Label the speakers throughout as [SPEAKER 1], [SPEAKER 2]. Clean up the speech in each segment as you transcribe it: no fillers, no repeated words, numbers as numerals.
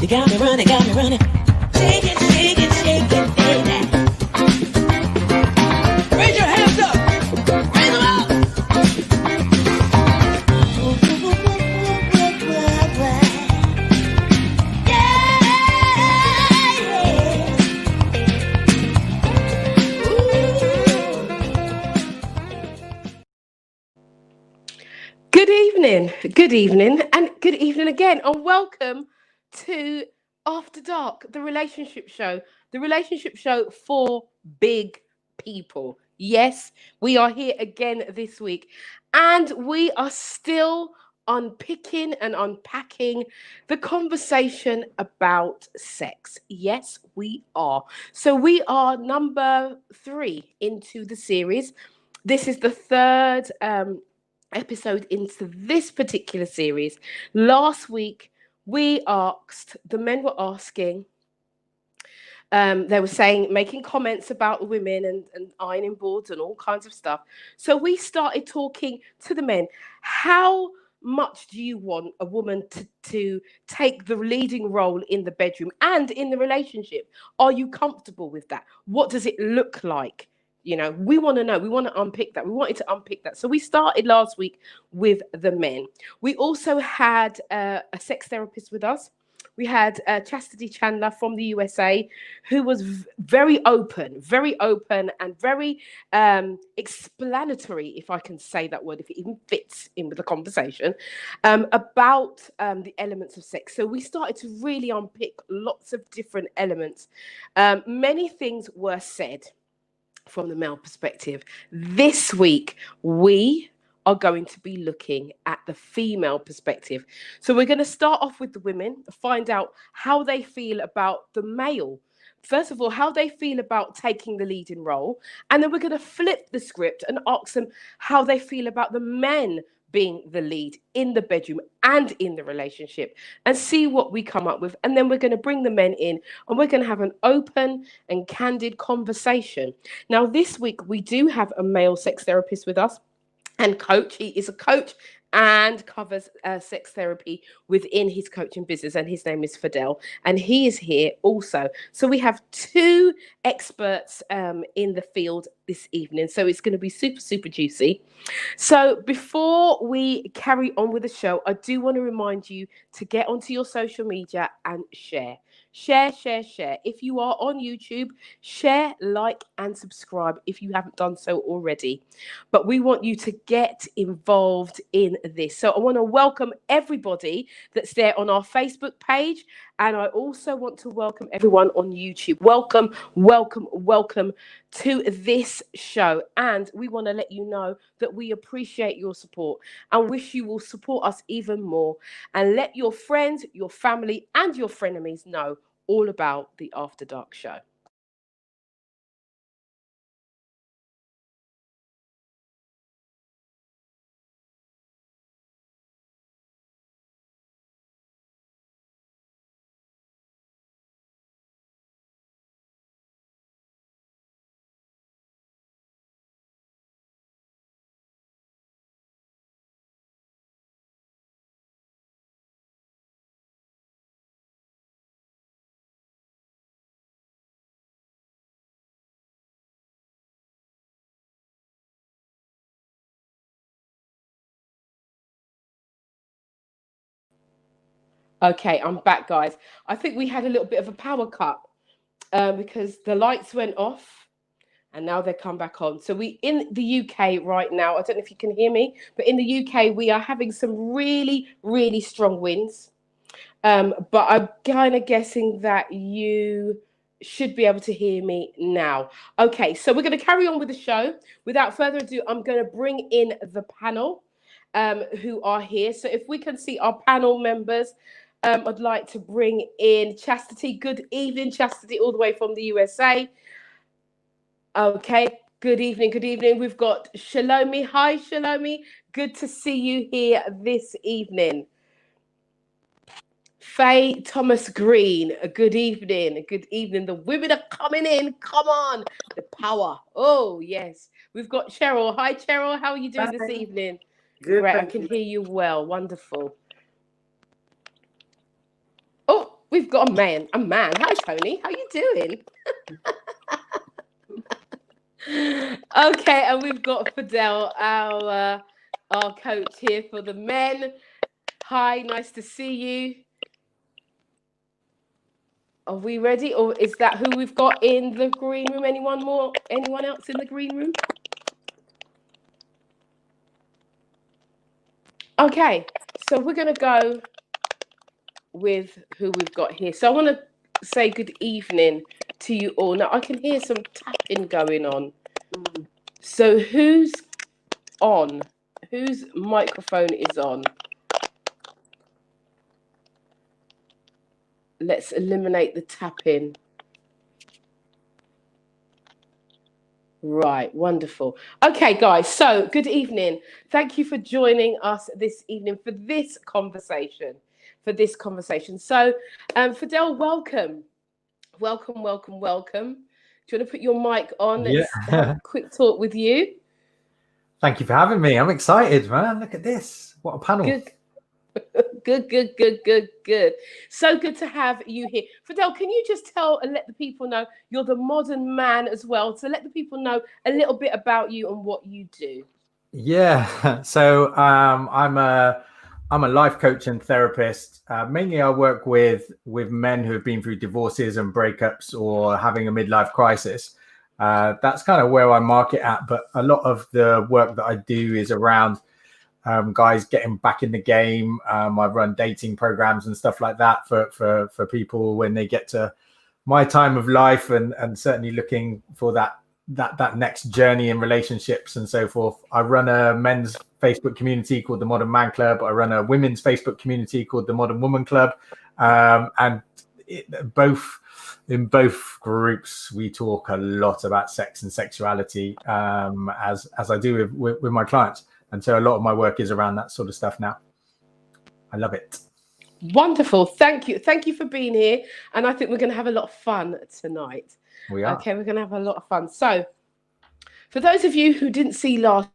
[SPEAKER 1] got me running. Shake it, shake it, shake it, baby. Raise your hands up. Raise them up.
[SPEAKER 2] Good evening, and good evening again, and welcome to After Dark, the relationship show for big people. Yes, we are here again this week, and we are still unpicking and unpacking the conversation about sex. Yes, we are. So, we are number 3 into the series. This is the third episode into this particular series. Last week, the men were asking, they were saying, making comments about women and ironing boards and all kinds of stuff. So we started talking to the men. How much do you want a woman to take the leading role in the bedroom and in the relationship? Are you comfortable with that? What does it look like? We want to know. We want to unpick that. We wanted to unpick that. So we started last week with the men. We also had a sex therapist with us. We had Chastity Chandler from the USA, who was very open and very explanatory, if I can say that word, if it even fits in with the conversation, about the elements of sex. So we started to really unpick lots of different elements. Many things were said from the male perspective. This week, we are going to be looking at the female perspective. So we're going to start off with the women, find out how they feel about the male. First of all, how they feel about taking the leading role. And then we're going to flip the script and ask them how they feel about the men being the lead in the bedroom and in the relationship, and see what we come up with. And then we're going to bring the men in and we're going to have an open and candid conversation. Now, this week, we do have a male sex therapist with us and coach. He is a coach and covers sex therapy within his coaching business, and his name is Fidel, and he is here also. So we have 2 experts in the field this evening, so it's going to be super juicy. So before we carry on with the show, I do want to remind you to get onto your social media and share. Share. If you are on YouTube, share, like, and subscribe if you haven't done so already. But we want you to get involved in this. So I want to welcome everybody that's there on our Facebook page. And I also want to welcome everyone on YouTube. Welcome to this show. And we want to let you know that we appreciate your support and wish you will support us even more. And let your friends, your family, and your frenemies know all about the After Dark show. Okay, I'm back, guys. I think we had a little bit of a power cut because the lights went off and now they come back on. So we in the UK right now, I don't know if you can hear me, but in the UK we are having some really strong winds. But I'm kind of guessing that you should be able to hear me now. Okay, so we're going to carry on with the show. Without further ado, I'm going to bring in the panel who are here. So if we can see our panel members, I'd like to bring in Chastity. Good evening, Chastity, all the way from the USA. Okay, good evening. We've got Shalomi. Hi, Shalomi. Good to see you here this evening. Faye Thomas Green, a good evening. The women are coming in. Come on, the power. Oh, yes. We've got Cheryl. Hi, Cheryl. How are you doing this evening?
[SPEAKER 3] Good.
[SPEAKER 2] Great. I can hear you well. Wonderful. Oh, we've got a man. Hi, Tony. How you doing? Okay, and we've got Fidel, our coach here for the men. Hi, nice to see you. Are we ready, or is that who we've got in the green room? Anyone more? Anyone else in the green room? Okay, so we're going to go with who we've got here. So I want to say good evening to you all. Now I can hear some tapping going on. So who's on? Whose microphone is on? Let's eliminate the tapping. Right, wonderful. Okay, guys, so good evening. Thank you for joining us this evening for this conversation. So, Fidel, welcome. Welcome. Do you want to put your mic on? Let's have a quick talk with you.
[SPEAKER 3] Thank you for having me. I'm excited, man. Look at this. What a panel.
[SPEAKER 2] Good. Good. So good to have you here. Fidel, can you just tell and let the people know you're the modern man as well? So let the people know a little bit about you and what you do.
[SPEAKER 3] Yeah. So I'm a life coach and therapist. Mainly I work with men who have been through divorces and breakups or having a midlife crisis. That's kind of where I market at. But a lot of the work that I do is around guys getting back in the game. I run dating programs and stuff like that for people when they get to my time of life and certainly looking for that next journey in relationships and so forth. I run a men's Facebook community called the Modern Man Club. I run a women's Facebook community called the Modern Woman Club. And in both groups, we talk a lot about sex and sexuality, as I do with my clients. And so a lot of my work is around that sort of stuff now. I love it.
[SPEAKER 2] Wonderful. Thank you. Thank you for being here. And I think we're going to have a lot of fun tonight.
[SPEAKER 3] We are.
[SPEAKER 2] Okay, we're going to have a lot of fun. So for those of you who didn't see last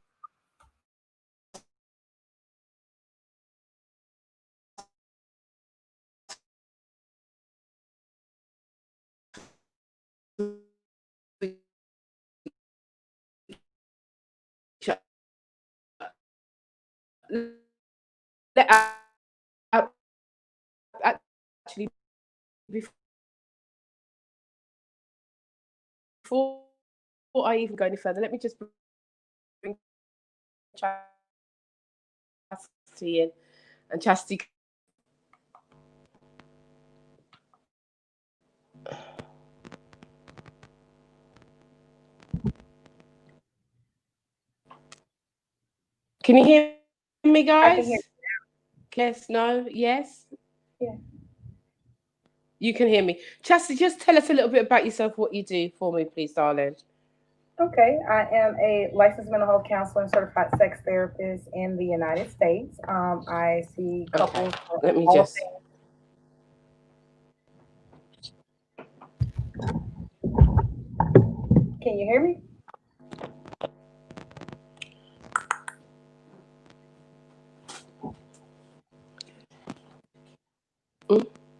[SPEAKER 2] actually before I even go any further, let me just bring Chastity in, and Chastity. Can you hear me, guys?
[SPEAKER 4] I can hear you.
[SPEAKER 2] Yes, no, yes?
[SPEAKER 4] Yeah.
[SPEAKER 2] You can hear me. Chastity, just tell us a little bit about yourself, what you do for me, please, darling.
[SPEAKER 4] Okay, I am a licensed mental health counselor and certified sex therapist in the United States. I see couples.
[SPEAKER 2] Okay. Let me just.
[SPEAKER 4] Can you hear me?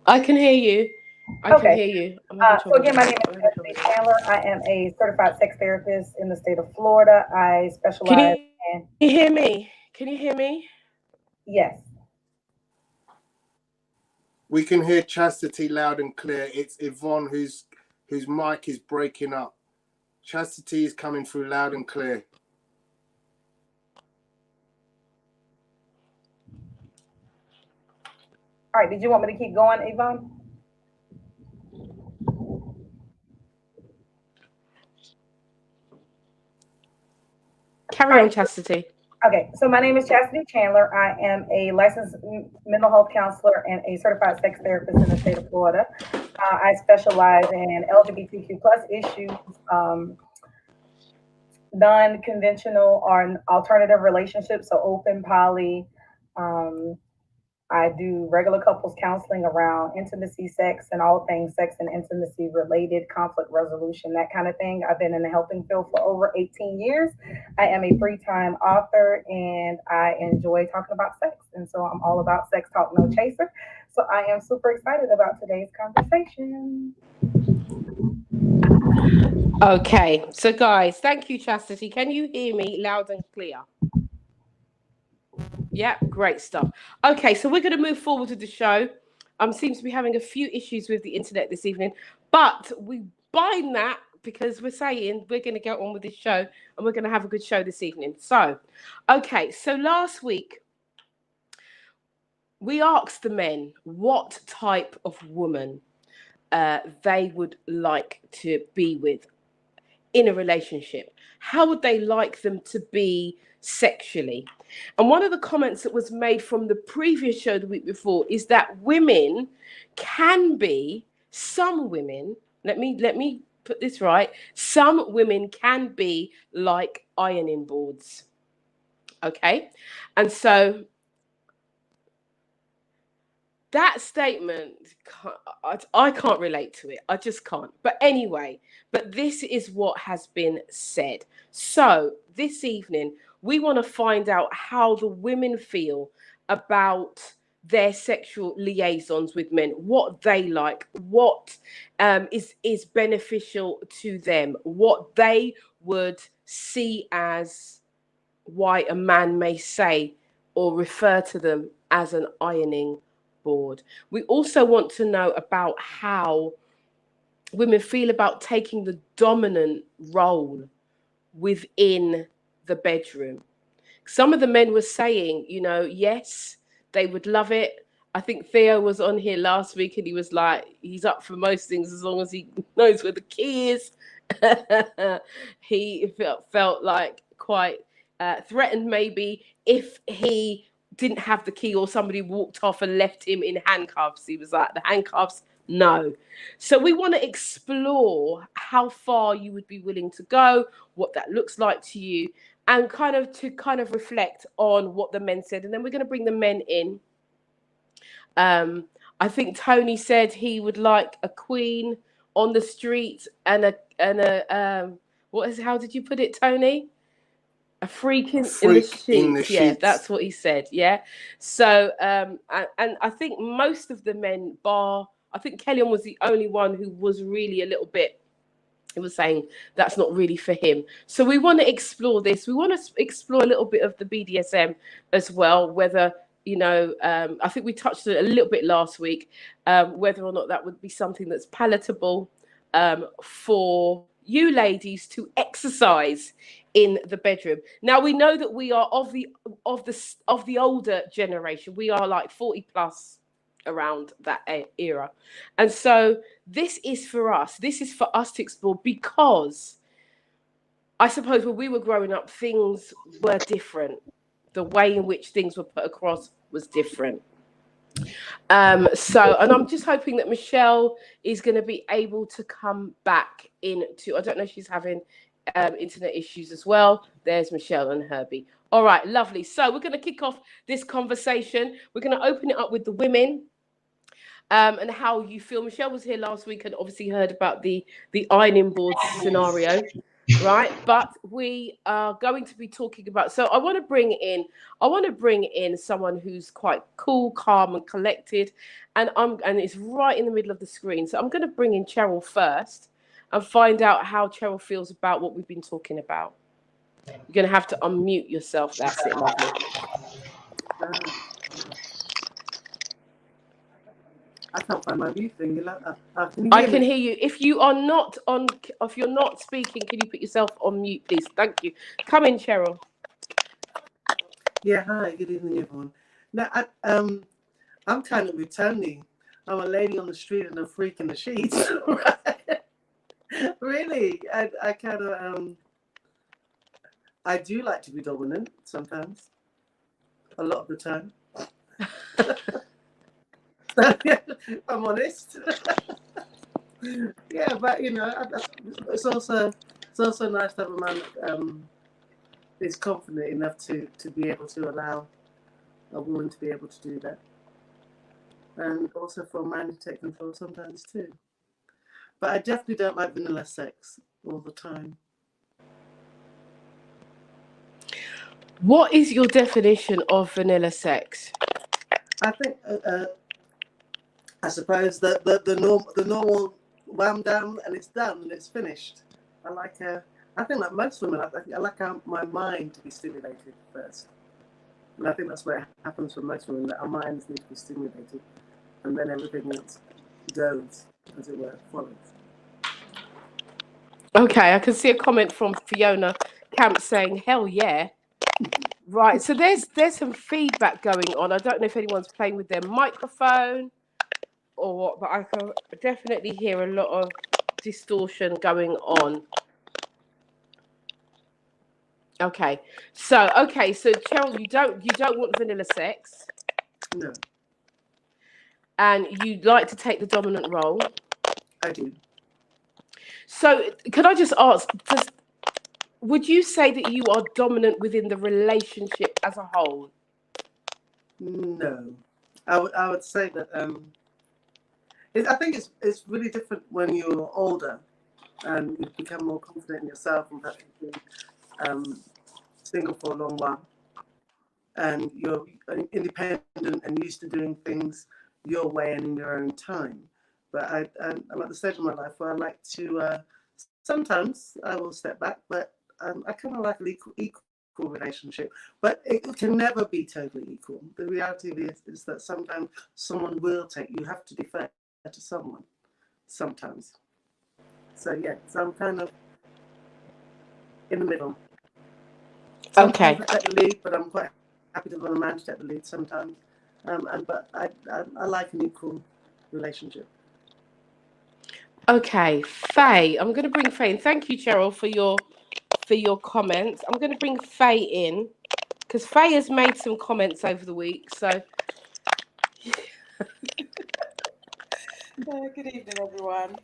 [SPEAKER 2] I can hear you. I can hear you.
[SPEAKER 4] So again, my name is Chastity Chandler. I am a certified sex therapist in the state of Florida. I specialize in.
[SPEAKER 2] Can you hear me? Can you hear me?
[SPEAKER 4] Yes.
[SPEAKER 5] We can hear Chastity loud and clear. It's Yvonne whose mic is breaking up. Chastity is coming through loud and clear.
[SPEAKER 4] All right. Did you want me to keep going, Yvonne?
[SPEAKER 2] Carry on, Chastity.
[SPEAKER 4] Okay, so my name is Chastity Chandler. I am a licensed mental health counselor and a certified sex therapist in the state of Florida. I specialize in LGBTQ+ issues, non-conventional or alternative relationships, so open, poly. I do regular couples counseling around intimacy, sex, and all things sex and intimacy related, conflict resolution, that kind of thing. I've been in the helping field for over 18 years. I am a 3-time author and I enjoy talking about sex. And so I'm all about sex talk, no chaser. So I am super excited about today's conversation.
[SPEAKER 2] Okay, so guys, thank you, Chastity. Can you hear me loud and clear? Yeah, great stuff. Okay, so we're going to move forward with the show. Seems to be having a few issues with the internet this evening, but we bind that because we're saying we're going to get on with this show and we're going to have a good show this evening. So, okay, so last week we asked the men what type of woman they would like to be with in a relationship. How would they like them to be sexually? And one of the comments that was made from the previous show the week before is that women can be, some women, let me put this right, some women can be like ironing boards. Okay? And so that statement, I can't relate to it. I just can't. But anyway, but this is what has been said. So this evening, we want to find out how the women feel about their sexual liaisons with men, what they like, what is beneficial to them, what they would see as why a man may say or refer to them as an ironing board. We also want to know about how women feel about taking the dominant role within the bedroom. Some of the men were saying, you know, yes, they would love it. I think Theo was on here last week and he was like, he's up for most things as long as he knows where the key is. He felt like quite threatened maybe if he didn't have the key or somebody walked off and left him in handcuffs. He was like, the handcuffs, no. So we want to explore how far you would be willing to go, what that looks like to you, and kind of reflect on what the men said. And then we're going to bring the men in. I think Tony said he would like a queen on the street and a how did you put it, Tony? A freak in the sheets. Yeah, that's what he said. Yeah. So and I think most of the men, I think Kellyanne was the only one who was really a little bit. He was saying that's not really for him. So we want to explore this. We want to explore a little bit of the BDSM as well. Whether I think we touched on it a little bit last week. Whether or not that would be something that's palatable for you ladies to exercise in the bedroom. Now we know that we are of the older generation. We are like 40 plus around that era, and so this is for us. This is for us to explore because I suppose when we were growing up, things were different. The way in which things were put across was different. And I'm just hoping that Michelle is going to be able to come back into. I don't know if she's having internet issues as well. There's Michelle and Herbie. All right, lovely. So we're going to kick off this conversation. We're going to open it up with the women and how you feel. Michelle was here last week and obviously heard about the ironing board scenario. Right, but we are going to be talking about. So I want to bring in someone who's quite cool, calm, and collected, and it's right in the middle of the screen. So I'm going to bring in Cheryl first and find out how Cheryl feels about what we've been talking about. You're going to have to unmute yourself. That's it, lovely.
[SPEAKER 6] I can't find my mute thing.
[SPEAKER 2] I can hear you. If you're not speaking, can you put yourself on mute, please? Thank you. Come in, Cheryl.
[SPEAKER 6] Yeah, hi. Good evening, everyone. Now, I'm kind of with Tony. I'm a lady on the street and a freak in the sheets. Really, I kind of I do like to be dominant sometimes. A lot of the time. I'm honest. Yeah, but it's also nice to have a man that is confident enough to be able to allow a woman to be able to do that, and also for a man to take control sometimes too. But I definitely don't like vanilla sex all the time.
[SPEAKER 2] What is your definition of vanilla sex?
[SPEAKER 6] I think I suppose the normal wham down and it's done and it's finished. I think like most women, I like my mind to be stimulated first. And I think that's where it happens for most women, that our minds need to be stimulated, and then everything else goes, as it were, follows.
[SPEAKER 2] Okay, I can see a comment from Fiona Camp saying, hell yeah. Right, so there's some feedback going on. I don't know if anyone's playing with their microphone or what, but I can definitely hear a lot of distortion going on. Okay, so Cheryl, you don't want vanilla sex,
[SPEAKER 6] No,
[SPEAKER 2] and you'd like to take the dominant role.
[SPEAKER 6] I do.
[SPEAKER 2] So could I just ask, would you say that you are dominant within the relationship as a whole?
[SPEAKER 6] No, I would say that I think it's really different when you're older and you become more confident in yourself, and perhaps you've been single for a long while, and you're independent and used to doing things your way and in your own time. But I'm at the stage of my life where I like to. Sometimes I will step back, but I kind of like an equal relationship. But it can never be totally equal. The reality is that sometimes someone will you have to defer to someone. Sometimes. So yeah, so I'm kind of in the middle. Sometimes
[SPEAKER 2] Okay.
[SPEAKER 6] I take the lead, but I'm quite happy to let a man take the lead sometimes. But I like an equal relationship.
[SPEAKER 2] Okay, Faye, I'm going to bring Faye in. Thank you, Cheryl, for your comments. I'm going to bring Faye in because Faye has made some comments over the week. So,
[SPEAKER 7] Good evening, everyone.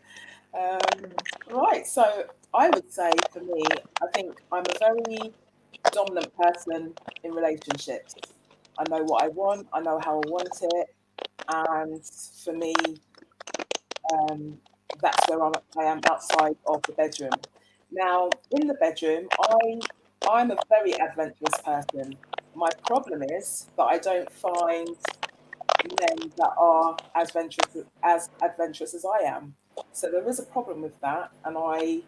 [SPEAKER 7] Right, so I would say for me, I think I'm a very dominant person in relationships. I know what I want, I know how I want it, and for me, that's where I am outside of the bedroom. Now, in the bedroom, I'm a very adventurous person. My problem is that I don't find men that are as adventurous as I am. So there is a problem with that, and I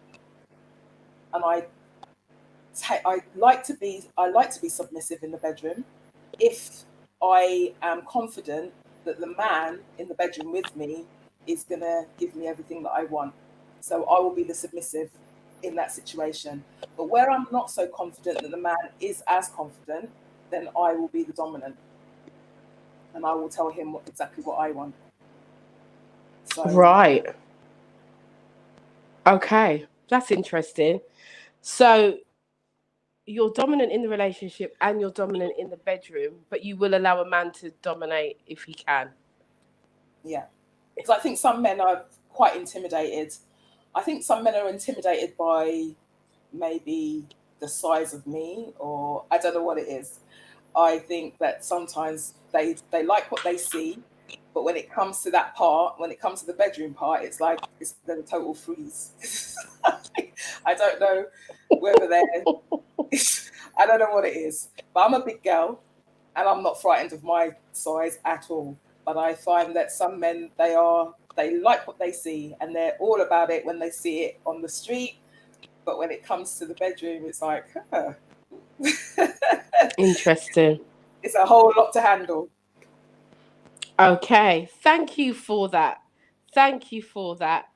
[SPEAKER 7] like to be submissive in the bedroom if I am confident that the man in the bedroom with me is gonna give me everything that I want. So I will be the submissive in that situation. But where I'm not so confident that the man is as confident, then I will be the dominant. And I will tell him exactly what I want. So,
[SPEAKER 2] right. Okay, that's interesting. So, you're dominant in the relationship and you're dominant in the bedroom, but you will allow a man to dominate if he can.
[SPEAKER 7] yeah. Because I think some men are quite intimidated. I think some men are intimidated by maybe the size of me, or I don't know what it is. I think that sometimes they like what they see, but when it comes to that part, when it comes to the bedroom part, it's like it's the total freeze. I don't know whether they're I don't know what it is, but I'm a big girl and I'm not frightened of my size at all. But I find that some men they like what they see and they're all about it when they see it on the street, but when it comes to the bedroom, it's like, huh.
[SPEAKER 2] Interesting.
[SPEAKER 7] It's a whole lot to handle.
[SPEAKER 2] Okay, thank you for that. Thank you for that.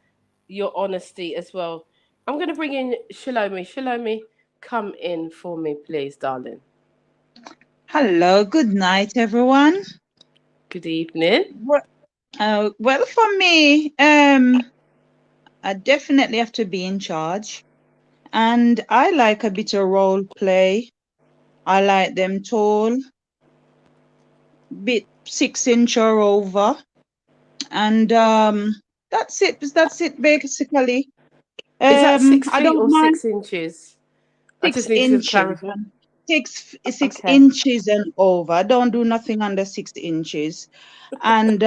[SPEAKER 2] Your honesty as well. I'm going to bring in Shalomi. Shalomi, come in for me, please, darling.
[SPEAKER 8] Hello, good night, everyone.
[SPEAKER 2] Good evening.
[SPEAKER 8] Well, for me, I definitely have to be in charge. And I like a bit of role play. I like them tall, bit 6 inch or over. And that's it. That's it, basically.
[SPEAKER 2] Is that 6
[SPEAKER 8] I
[SPEAKER 2] feet
[SPEAKER 8] don't
[SPEAKER 2] or
[SPEAKER 8] mind
[SPEAKER 2] 6 inches? I
[SPEAKER 8] 6
[SPEAKER 2] just need to
[SPEAKER 8] inches.
[SPEAKER 2] clarify.
[SPEAKER 8] Six
[SPEAKER 2] Okay.
[SPEAKER 8] inches and over. I don't do nothing under 6 inches. And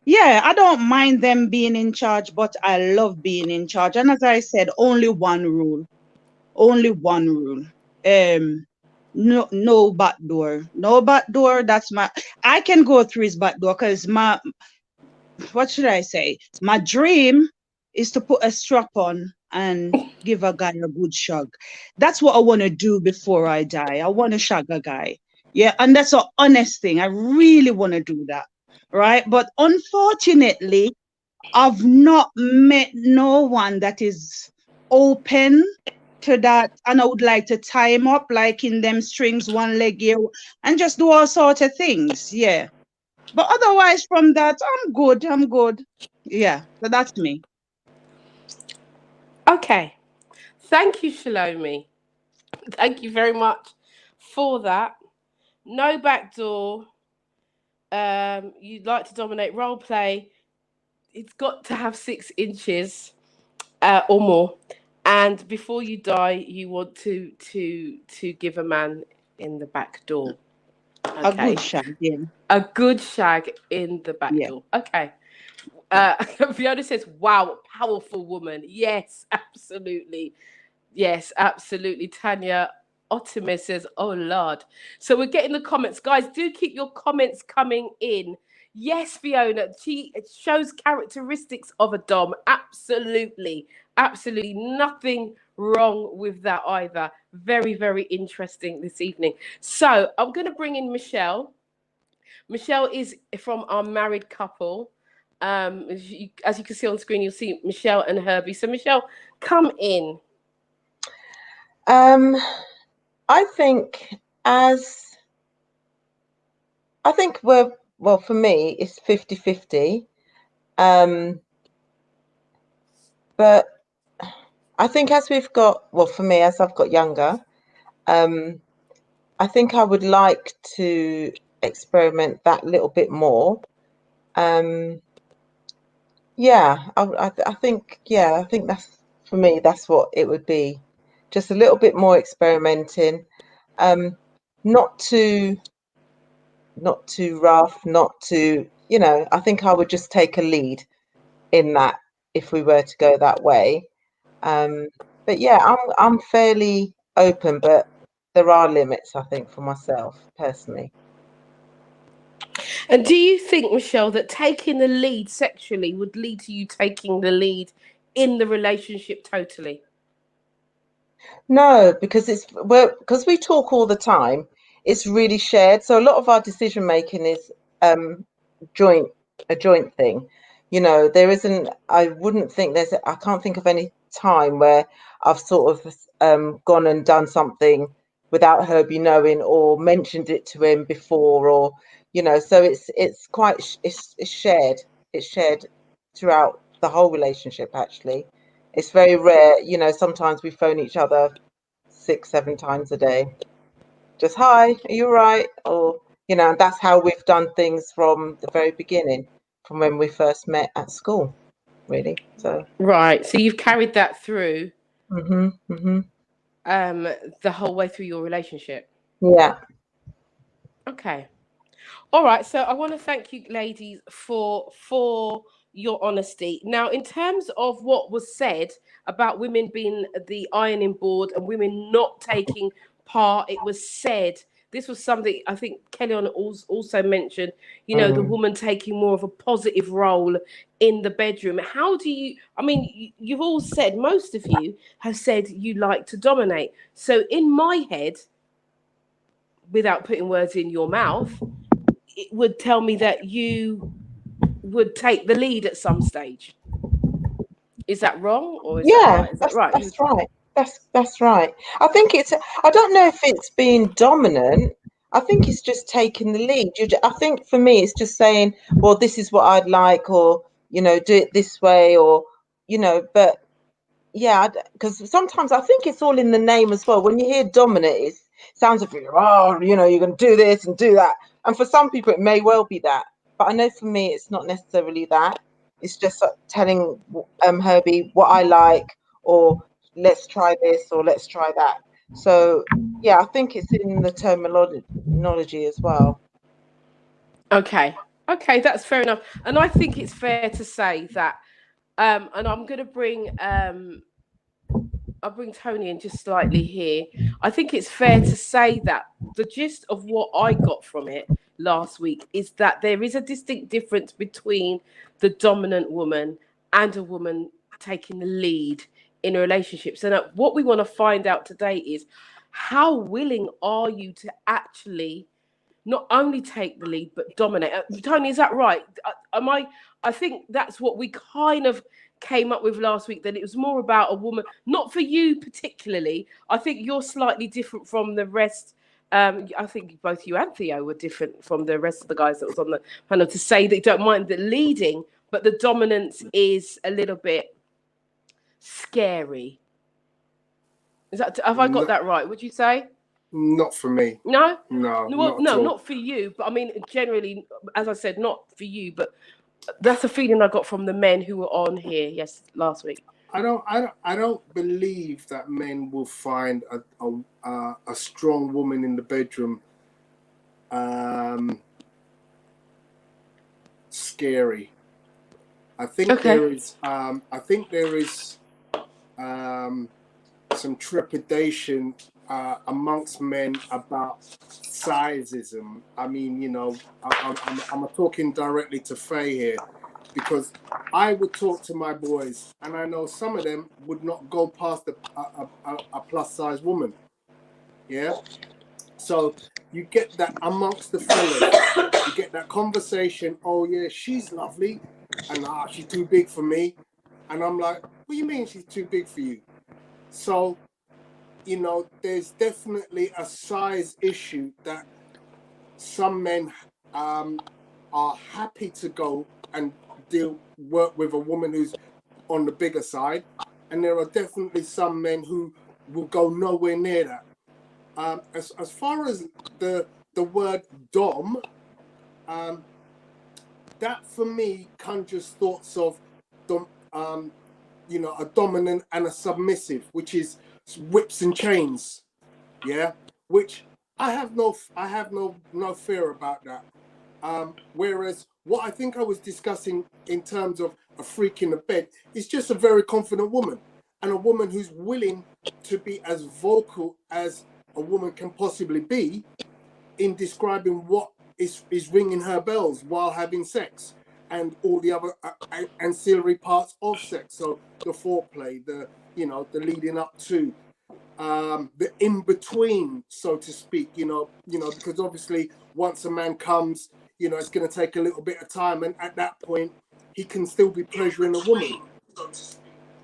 [SPEAKER 8] yeah, I don't mind them being in charge, but I love being in charge. And as I said, only one rule. no back door. No back door. That's my. I can go through his back door because what should I say? My dream is to put a strap on and give a guy a good shag. That's what I want to do before I die. I want to shag a guy. Yeah, and that's an honest thing. I really want to do that. Right. But unfortunately, I've not met no one that is open to that. And I would like to tie him up like in them strings, one leg here, and just do all sorts of things. Yeah. But otherwise, from that, I'm good. I'm good. Yeah. So that's me.
[SPEAKER 2] Okay. Thank you, Shalomi. Thank you very much for that. No backdoor. You'd like to dominate role play. It's got to have 6 inches or more. And before you die, you want to give a man in the back door.
[SPEAKER 8] A good shag. Yeah.
[SPEAKER 2] A good shag in the back
[SPEAKER 8] Yeah.
[SPEAKER 2] door. Okay. Fiona says, wow, powerful woman. Yes, absolutely. Yes, absolutely. Tanya Otimer says, oh, Lord. So we're getting the comments. Guys, do keep your comments coming in. Yes, Fiona, she shows characteristics of a Dom. Absolutely. Absolutely. Nothing wrong with that either. Very, very interesting this evening. So I'm going to bring in Michelle. Michelle is from our married couple. As you can see on screen, you'll see Michelle and Herbie. So Michelle, come in.
[SPEAKER 9] I think for me, it's 50-50. But I think as for me, as I've got younger, I think I would like to experiment that little bit more. I think that's, for me, that's what it would be. Just a little bit more experimenting. Not too rough, not too, I think I would just take a lead in that if we were to go that way. But yeah, I'm fairly open, but there are limits, I think, for myself personally.
[SPEAKER 2] And do you think, Michelle, that taking the lead sexually would lead to you taking the lead in the relationship totally?
[SPEAKER 9] No, because because we talk all the time, it's really shared. So a lot of our decision making is a joint thing. There isn't, I wouldn't think I can't think of any time where I've sort of gone and done something without Herbie knowing or mentioned it to him before, or so it's quite it's shared. It's shared throughout the whole relationship. Actually, it's very rare. Sometimes we phone each other 6-7 times a day. Just, hi, are you all right? Or and that's how we've done things from the very beginning, from when we first met at school, really. So
[SPEAKER 2] right. So you've carried that through.
[SPEAKER 9] The
[SPEAKER 2] whole way through your relationship.
[SPEAKER 9] Yeah.
[SPEAKER 2] Okay. All right. So I want to thank you, ladies, for your honesty. Now, in terms of what was said about women being the ironing board and women not taking part, it was said, this was something I think Kellyanne also mentioned, the woman taking more of a positive role in the bedroom. How do you, you've all said, most of you have said you like to dominate. So in my head, without putting words in your mouth, it would tell me that you would take the lead at some stage. Is that wrong, or is that right? Is that right?
[SPEAKER 9] That's right. That's right. I think I don't know if it's being dominant. I think it's just taking the lead. I think for me, it's just saying, well, this is what I'd like, or do it this way, or but yeah, because sometimes I think it's all in the name as well. When you hear dominant, it sounds like, oh, you're going to do this and do that. And for some people, it may well be that. But I know for me, it's not necessarily that. It's just telling Herbie what I like, or let's try this, or let's try that. So, yeah, I think it's in the terminology as well.
[SPEAKER 2] Okay, that's fair enough. And I think it's fair to say that, and I'm going to bring I'll bring Tony in just slightly here. I think it's fair to say that the gist of what I got from it last week is that there is a distinct difference between the dominant woman and a woman taking the lead in a relationship. So what we want to find out today is, how willing are you to actually not only take the lead but dominate? Tony, is that right? I think that's what we kind of came up with last week, that it was more about a woman, not for you particularly. I think you're slightly different from the rest. I think both you and Theo were different from the rest of the guys that was on the panel, to say that you don't mind the leading, but the dominance is a little bit scary. Have I got that right? Would you say?
[SPEAKER 5] Not for me.
[SPEAKER 2] No?
[SPEAKER 5] No.
[SPEAKER 2] Well, no, not for you. But I mean, generally, as I said, not for you, but that's a feeling I got from the men who were on here last week.
[SPEAKER 5] I don't believe that men will find a strong woman in the bedroom scary. I think there is some trepidation amongst men about sizeism. I mean, you know, I'm talking directly to Faye here, because I would talk to my boys, and I know some of them would not go past a plus size woman. Yeah. So you get that amongst the fellas. You get that conversation. Oh yeah, she's lovely, and she's too big for me. And I'm like, what do you mean she's too big for you? So, you know, there's definitely a size issue that some men are happy to go and work with a woman who's on the bigger side, and there are definitely some men who will go nowhere near that. As far as the word dom, that for me conjures thoughts of you know, a dominant and a submissive, which is whips and chains, yeah. Which I have no fear about that. Whereas what I think I was discussing in terms of a freak in the bed is just a very confident woman, and a woman who's willing to be as vocal as a woman can possibly be in describing what is ringing her bells while having sex, and all the other ancillary parts of sex. So the foreplay, the leading up to, the in between, so to speak. You know, because obviously once a man comes, you know, it's going to take a little bit of time, and at that point, he can still be pleasuring a woman.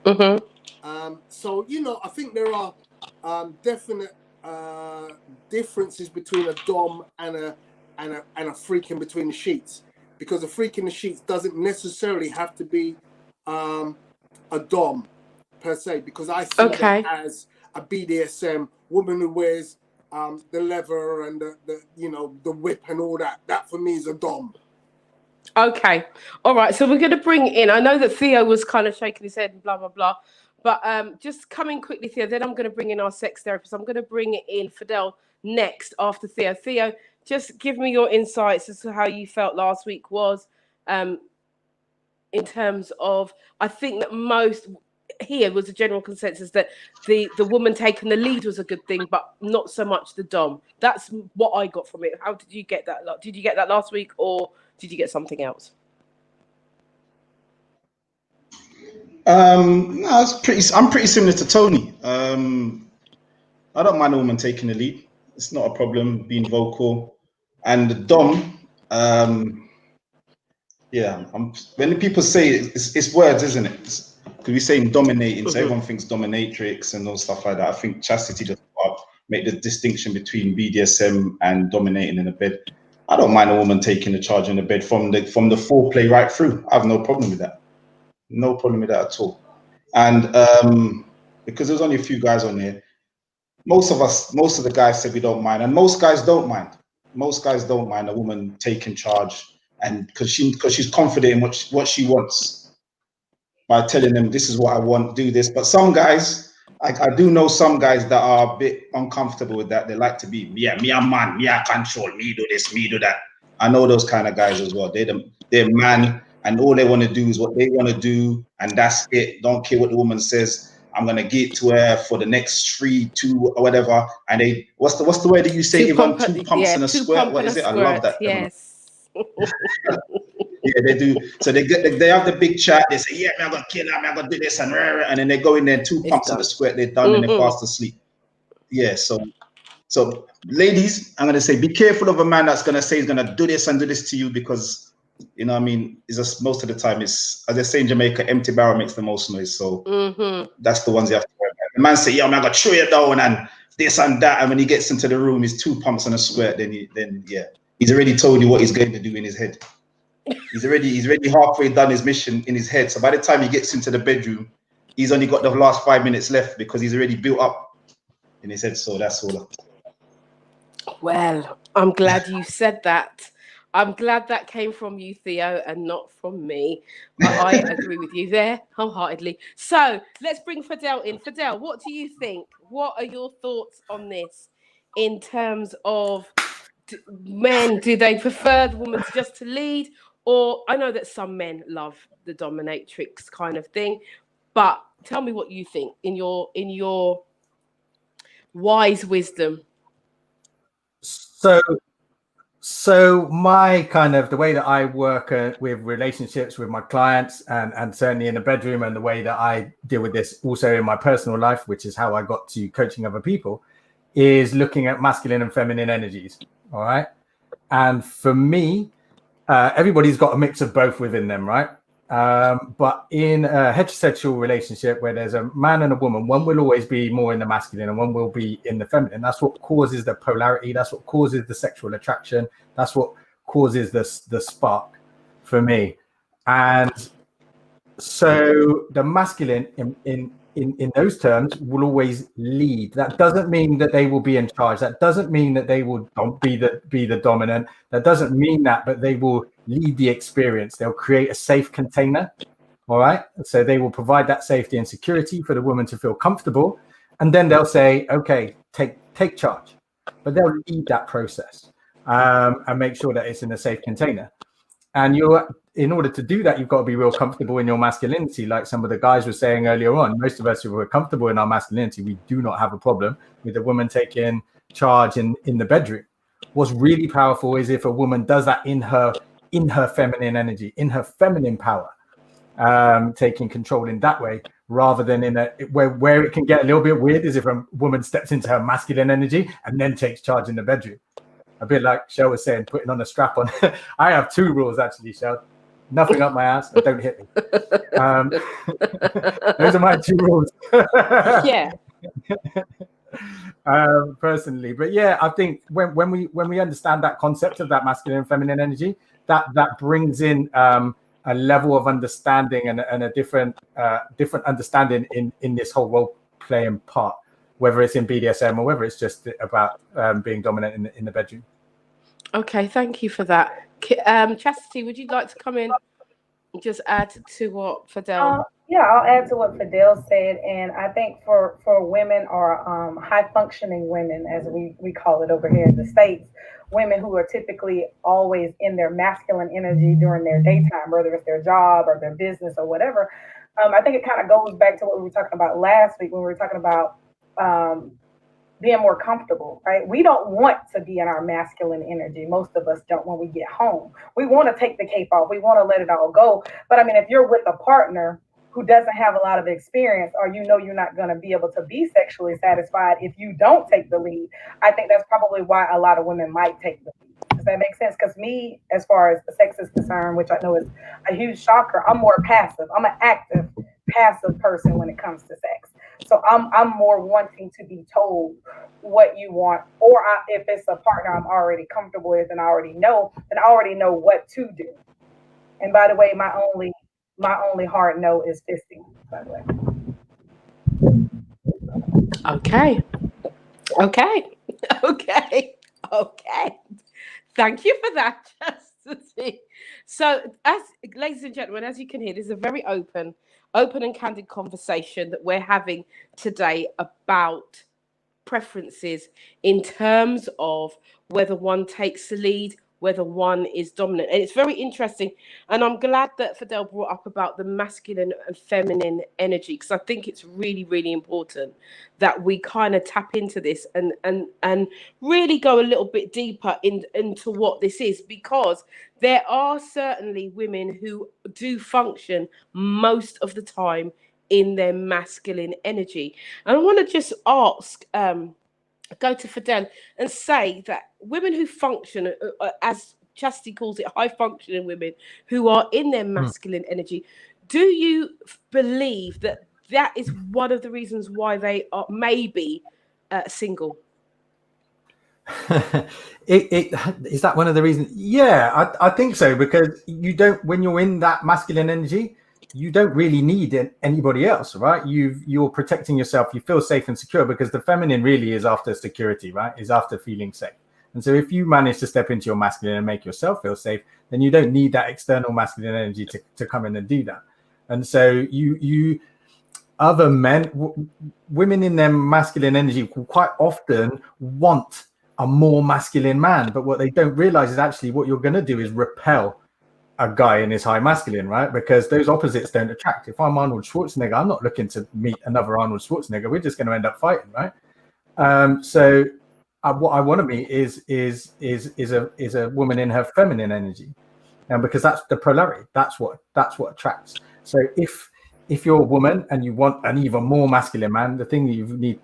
[SPEAKER 2] Mm-hmm.
[SPEAKER 5] So you know, I think there are definite differences between a dom and a freak in between the sheets. Because a freak in the sheets doesn't necessarily have to be a dom per se, because I see them as a BDSM woman who wears the leather and the whip and all that. That for me is a dom.
[SPEAKER 2] Okay, all right. So we're going to bring in. I know that Theo was kind of shaking his head and blah blah blah, but just coming quickly, Theo. Then I'm going to bring in our sex therapist. I'm going to bring in Fidel next after Theo. Theo, just give me your insights as to how you felt last week was, in terms of, I think that most here was a general consensus that the woman taking the lead was a good thing, but not so much the dom. That's what I got from it. How did you get that? Did you get that last week, or did you get something else?
[SPEAKER 10] No, I'm pretty similar to Tony. I don't mind a woman taking the lead. It's not a problem being vocal. And the dom, when people say it's words, isn't it? Because we're saying dominating, so everyone thinks dominatrix and all stuff like that. I think Chastity just make the distinction between BDSM and dominating in the bed. I don't mind a woman taking the charge in the bed from the foreplay right through. I have no problem with that. No problem with that at all. And because there's only a few guys on here, most of the guys said we don't mind, and most guys don't mind. Most guys don't mind a woman taking charge, and because she's confident in what she wants by telling them, this is what I want, do this. But some guys, I do know some guys that are a bit uncomfortable with that. They like to be, me a man, me a control, me do this, me do that. I know those kind of guys as well. They're man, and all they want to do is what they want to do, and that's it. Don't care what the woman says. I'm gonna get to her for the next 3, 2, or whatever. And they, what's the word that you say, Yvonne? 2 pumps and a squirt. What is it? I love that.
[SPEAKER 2] Yes.
[SPEAKER 10] Yeah, they do. So they have the big chat. They say, yeah, man, I'm gonna kill her, man, I'm gonna do this, and then they go in there, 2 pumps and a squirt. They're done, and they're fast asleep. Yeah. So ladies, I'm gonna say, be careful of a man that's gonna say he's gonna do this and do this to you, because you know what I mean, it's just most of the time it's, as they say in Jamaica, empty barrel makes the most noise. So that's the ones you have to worry about. The man say, yeah, man, I'm gonna throw you down and this and that, and when he gets into the room, he's 2 pumps and a squirt. Then he's already told you what he's going to do in his head. He's already halfway done his mission in his head. So by the time he gets into the bedroom, he's only got the last 5 minutes left because he's already built up in his head. So that's all.
[SPEAKER 2] Well, I'm glad you said that. I'm glad that came from you, Theo, and not from me. But I agree with you there wholeheartedly. So let's bring Fidel in. Fidel, what do you think? What are your thoughts on this in terms of men? Do they prefer the woman just to lead? Or I know that some men love the dominatrix kind of thing, but tell me what you think in your wise wisdom.
[SPEAKER 3] So my kind of, the way that I work with relationships with my clients, and certainly in the bedroom, and the way that I deal with this also in my personal life, which is how I got to coaching other people, is looking at masculine and feminine energies. All right. And for me, everybody's got a mix of both within them, right? But in a heterosexual relationship where there's a man and a woman, one will always be more in the masculine and one will be in the feminine. That's what causes the polarity. That's what causes the sexual attraction. That's what causes the spark for me. And so the masculine in those terms will always lead. That doesn't mean that they will be in charge. That doesn't mean that they will be the dominant. That doesn't mean that, but they will lead the experience. They'll create a safe container. All right. So they will provide that safety and security for the woman to feel comfortable. And then they'll say, okay, take charge. But they'll lead that process and make sure that it's in a safe container. And in order to do that, you've got to be real comfortable in your masculinity. Like some of the guys were saying earlier on, most of us who are comfortable in our masculinity, we do not have a problem with a woman taking charge in the bedroom. What's really powerful is if a woman does that in her feminine energy, in her feminine power, taking control in that way, rather than in where it can get a little bit weird is if a woman steps into her masculine energy and then takes charge in the bedroom. A bit like Shell was saying, putting on a strap on. I have 2 rules actually, Shell. Nothing up my ass, and don't hit me. Those are my 2 rules.
[SPEAKER 2] Yeah.
[SPEAKER 3] Personally, but yeah, I think when we understand that concept of that masculine and feminine energy, that brings in a level of understanding and a different understanding in this whole role playing part, whether it's in BDSM or whether it's just about being dominant in the bedroom.
[SPEAKER 2] Okay, thank you for that. Chastity, would you like to come in and just add to what Fidel?
[SPEAKER 4] Yeah, I'll add to what Fidel said. And I think for women, or high functioning women, as we call it over here in the States, women who are typically always in their masculine energy during their daytime, whether it's their job or their business or whatever. I think it kind of goes back to what we were talking about last week when we were talking about being more comfortable, right? We don't want to be in our masculine energy. Most of us don't when we get home. We want to take the cape off. We want to let it all go. But I mean, if you're with a partner who doesn't have a lot of experience, or you're not going to be able to be sexually satisfied if you don't take the lead, I think that's probably why a lot of women might take the lead. Does that make sense? Because me, as far as the sex is concerned, which I know is a huge shocker, I'm more passive. I'm an active, passive person when it comes to sex. So I'm more wanting to be told what you want, or if it's a partner I'm already comfortable with and I already know, then I already know what to do. And by the way, my only hard no is fisting, by the way.
[SPEAKER 2] Okay. Thank you for that, Chastity. So, as ladies and gentlemen, as you can hear, this is a very open and candid conversation that we're having today about preferences in terms of whether one takes the lead whether one is dominant. And it's very interesting. And I'm glad that Fidel brought up about the masculine and feminine energy, because I think it's really, really important that we kind of tap into this and really go a little bit deeper into what this is, because there are certainly women who do function most of the time in their masculine energy. And I want to just ask, go to Fidel and say that women who function, as Chastity calls it, high functioning women who are in their masculine energy, do you believe that that is one of the reasons why they are maybe single?
[SPEAKER 3] Is that one of the reasons? Yeah, I think so, because you don't, when you're in that masculine energy, you don't really need anybody else, right? You're protecting yourself. You feel safe and secure, because the feminine really is after security, right? Is after feeling safe. And so if you manage to step into your masculine and make yourself feel safe, then you don't need that external masculine energy to come in and do that. And so you other men, women in their masculine energy will quite often want a more masculine man, but what they don't realize is actually what you're going to do is repel a guy in his high masculine, right? Because those opposites don't attract. If I'm Arnold Schwarzenegger, I'm not looking to meet another Arnold Schwarzenegger. We're just going to end up fighting, right? So what I want to meet is a woman in her feminine energy, and because that's the polarity. That's what attracts. So if you're a woman and you want an even more masculine man, the thing that you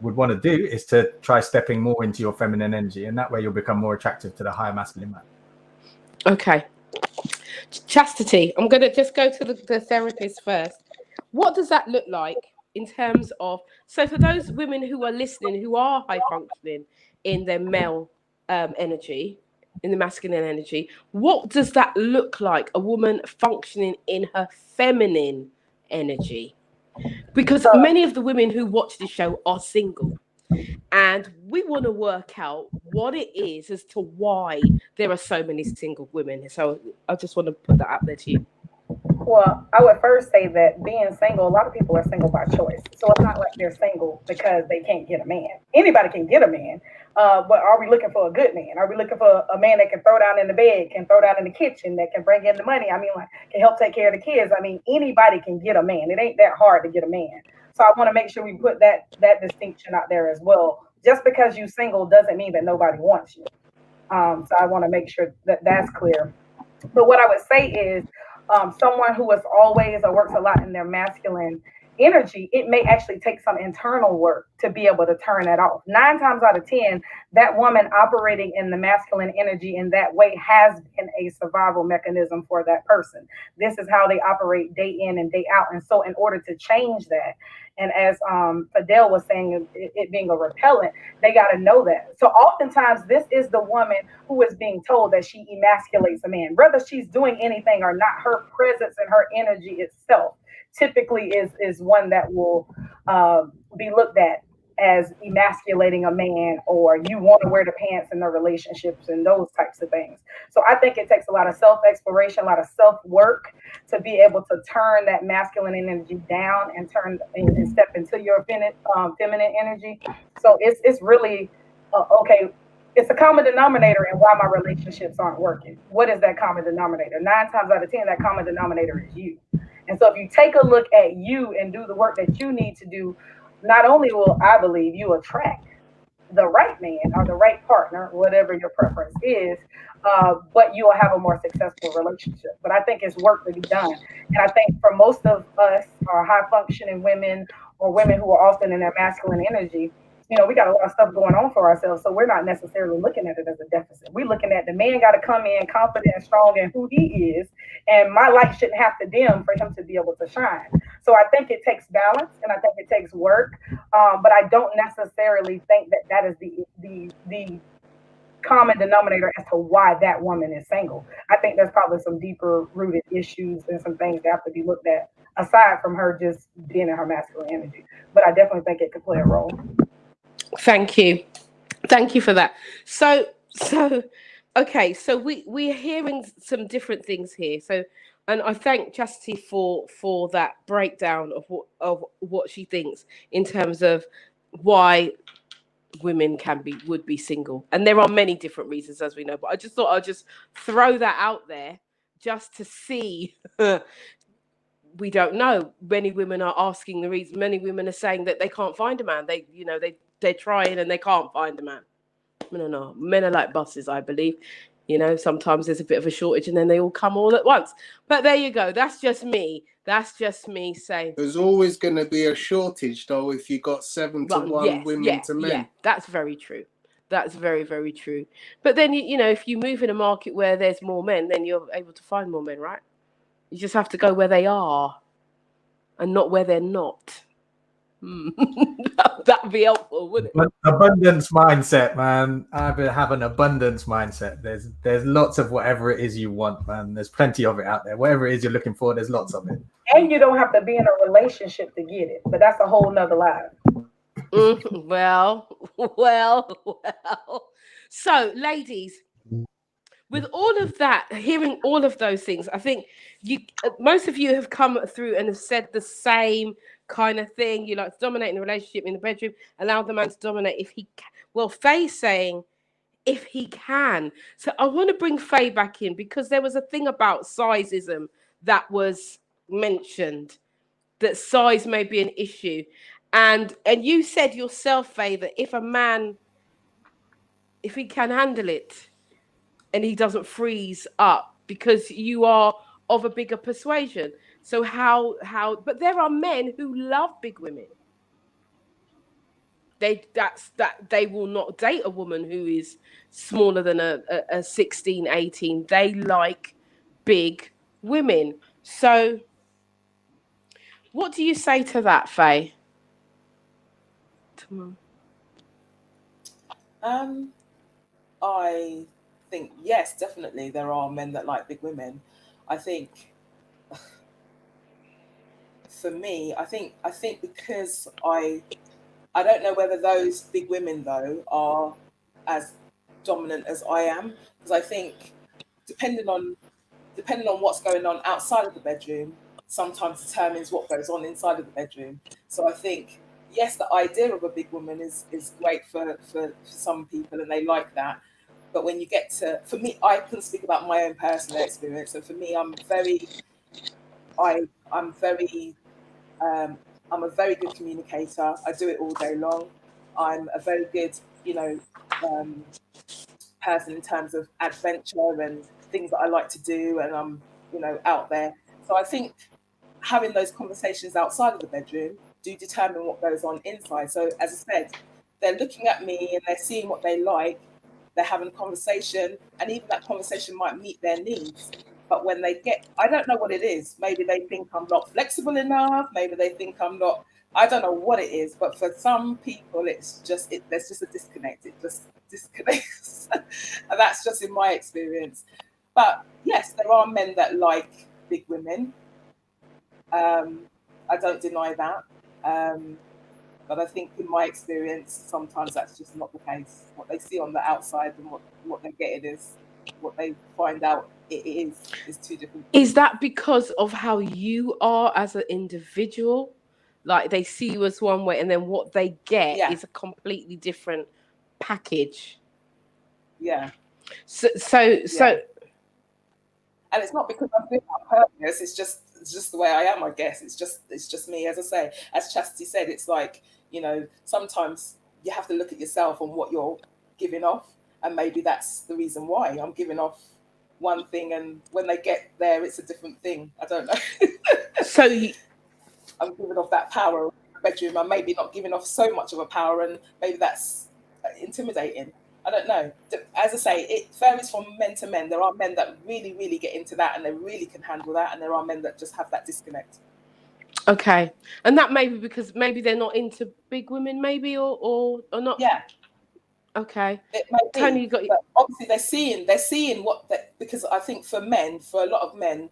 [SPEAKER 3] would want to do is to try stepping more into your feminine energy, and that way you'll become more attractive to the higher masculine man.
[SPEAKER 2] Okay. Chastity, I'm going to just go to the therapist first. What does that look like in terms of, so for those women who are listening, who are high functioning in their male energy, in the masculine energy, what does that look like, a woman functioning in her feminine energy? Because many of the women who watch this show are single, and we want to work out what it is as to why there are so many single women. So I just want to put that out there to you.
[SPEAKER 4] Well, I would first say that being single, a lot of people are single by choice. So it's not like they're single because they can't get a man. Anybody can get a man. But are we looking for a good man? Are we looking for a man that can throw down in the bed, can throw down in the kitchen, that can bring in the money? I mean, like, can help take care of the kids. I mean, anybody can get a man. It ain't that hard to get a man. So I want to make sure we put that distinction out there as well. Just because you're single doesn't mean that nobody wants you. So I want to make sure that that's clear. But what I would say is, someone who is always or works a lot in their masculine energy, it may actually take some internal work to be able to turn that off. 9 times out of 10, that woman operating in the masculine energy in that way has been a survival mechanism for that person. This is how they operate day in and day out. And so in order to change that, and as Fidel was saying, it being a repellent, they got to know that. So oftentimes this is the woman who is being told that she emasculates a man, whether she's doing anything or not. Her presence and her energy itself typically is one that will be looked at as emasculating a man, or you want to wear the pants in the relationships and those types of things. So I think it takes a lot of self-exploration, a lot of self-work to be able to turn that masculine energy down and turn and step into your feminine energy. So it's really okay. It's a common denominator in why my relationships aren't working. What is that common denominator? 9 times out of 10, that common denominator is you. And so if you take a look at you and do the work that you need to do, not only will, I believe, you attract the right man or the right partner, whatever your preference is, but you will have a more successful relationship. But I think it's work to be done. And I think for most of us, our high functioning women or women who are often in their masculine energy, you know, we got a lot of stuff going on for ourselves. So we're not necessarily looking at it as a deficit. We're looking at the man got to come in confident and strong in who he is. And my light shouldn't have to dim for him to be able to shine. So I think it takes balance and I think it takes work. But I don't necessarily think that that is the common denominator as to why that woman is single. I think there's probably some deeper rooted issues and some things that have to be looked at aside from her just being in her masculine energy. But I definitely think it could play a role.
[SPEAKER 2] Thank you for that. So okay, so we're hearing some different things here. So, and I thank Chastity for that breakdown of what she thinks in terms of why women would be single, and there are many different reasons, as we know. But I just thought I'd just throw that out there just to see. We don't know. Many women are asking the reason. Many women are saying that they can't find a man. They're trying and they can't find a man. No. Men are like buses, I believe. Sometimes there's a bit of a shortage and then they all come all at once. But there you go. That's just me. That's just me saying.
[SPEAKER 5] There's always going to be a shortage, though, if you got 7 to 1 women to men.
[SPEAKER 2] Yeah, that's very true. That's very, very true. But then, if you move in a market where there's more men, then you're able to find more men, right? You just have to go where they are and not where they're not. That'd be helpful, wouldn't it?
[SPEAKER 3] Abundance mindset, man. I have an abundance mindset. There's lots of whatever it is you want, man. There's plenty of it out there. Whatever it is you're looking for, there's lots of it.
[SPEAKER 4] And you don't have to be in a relationship to get it, but that's a whole nother lie.
[SPEAKER 2] Well. So, ladies, with all of that, hearing all of those things, I think most of you have come through and have said the same kind of thing. You like to dominate in a relationship in the bedroom, allow the man to dominate if he can. Well, Faye's saying if he can. So I want to bring Faye back in because there was a thing about sizeism that was mentioned, that size may be an issue. And you said yourself, Faye, that if a man, if he can handle it, and he doesn't freeze up because you are of a bigger persuasion. So but there are men who love big women. They will not date a woman who is smaller than a 16, 18. They like big women. So what do you say to that, Faye?
[SPEAKER 7] I think yes, definitely there are men that like big women. I think for me, I think because I don't know whether those big women though are as dominant as I am, because I think depending on what's going on outside of the bedroom sometimes determines what goes on inside of the bedroom. So I think yes, the idea of a big woman is great for some people and they like that. But when you get to, for me, I can speak about my own personal experience. And for me, I'm a very good communicator. I do it all day long. I'm a very good, person in terms of adventure and things that I like to do. And I'm, out there. So I think having those conversations outside of the bedroom do determine what goes on inside. So as I said, they're looking at me and they're seeing what they like. They're having a conversation, and even that conversation might meet their needs. But when they I don't know what it is. Maybe they think I'm not flexible enough. Maybe they think I'm not, I don't know what it is. But for some people, there's just a disconnect. It just disconnects. And that's just in my experience. But yes, there are men that like big women. I don't deny that. But I think in my experience, sometimes that's just not the case. What they see on the outside and what they're getting is what they find out it is two different things.
[SPEAKER 2] Is that because of how you are as an individual? Like they see you as one way and then what they get is a completely different package.
[SPEAKER 7] Yeah.
[SPEAKER 2] So
[SPEAKER 7] and it's not because I'm doing it on purpose, it's just the way I am, I guess. It's just me. As I say, as Chastity said, it's like, sometimes you have to look at yourself and what you're giving off, and maybe that's the reason why I'm giving off one thing, and when they get there, it's a different thing. I don't know.
[SPEAKER 2] So
[SPEAKER 7] I'm giving off that power in the bedroom. I'm maybe not giving off so much of a power, and maybe that's intimidating. I don't know. As I say, it varies from men to men. There are men that really, really get into that and they really can handle that, and there are men that just have that disconnect.
[SPEAKER 2] Okay, and that may be because maybe they're not into big women, maybe, or not.
[SPEAKER 7] Yeah.
[SPEAKER 2] Okay.
[SPEAKER 7] It may be,
[SPEAKER 2] Tony, you got.
[SPEAKER 7] But obviously, they're seeing what because I think for a lot of men,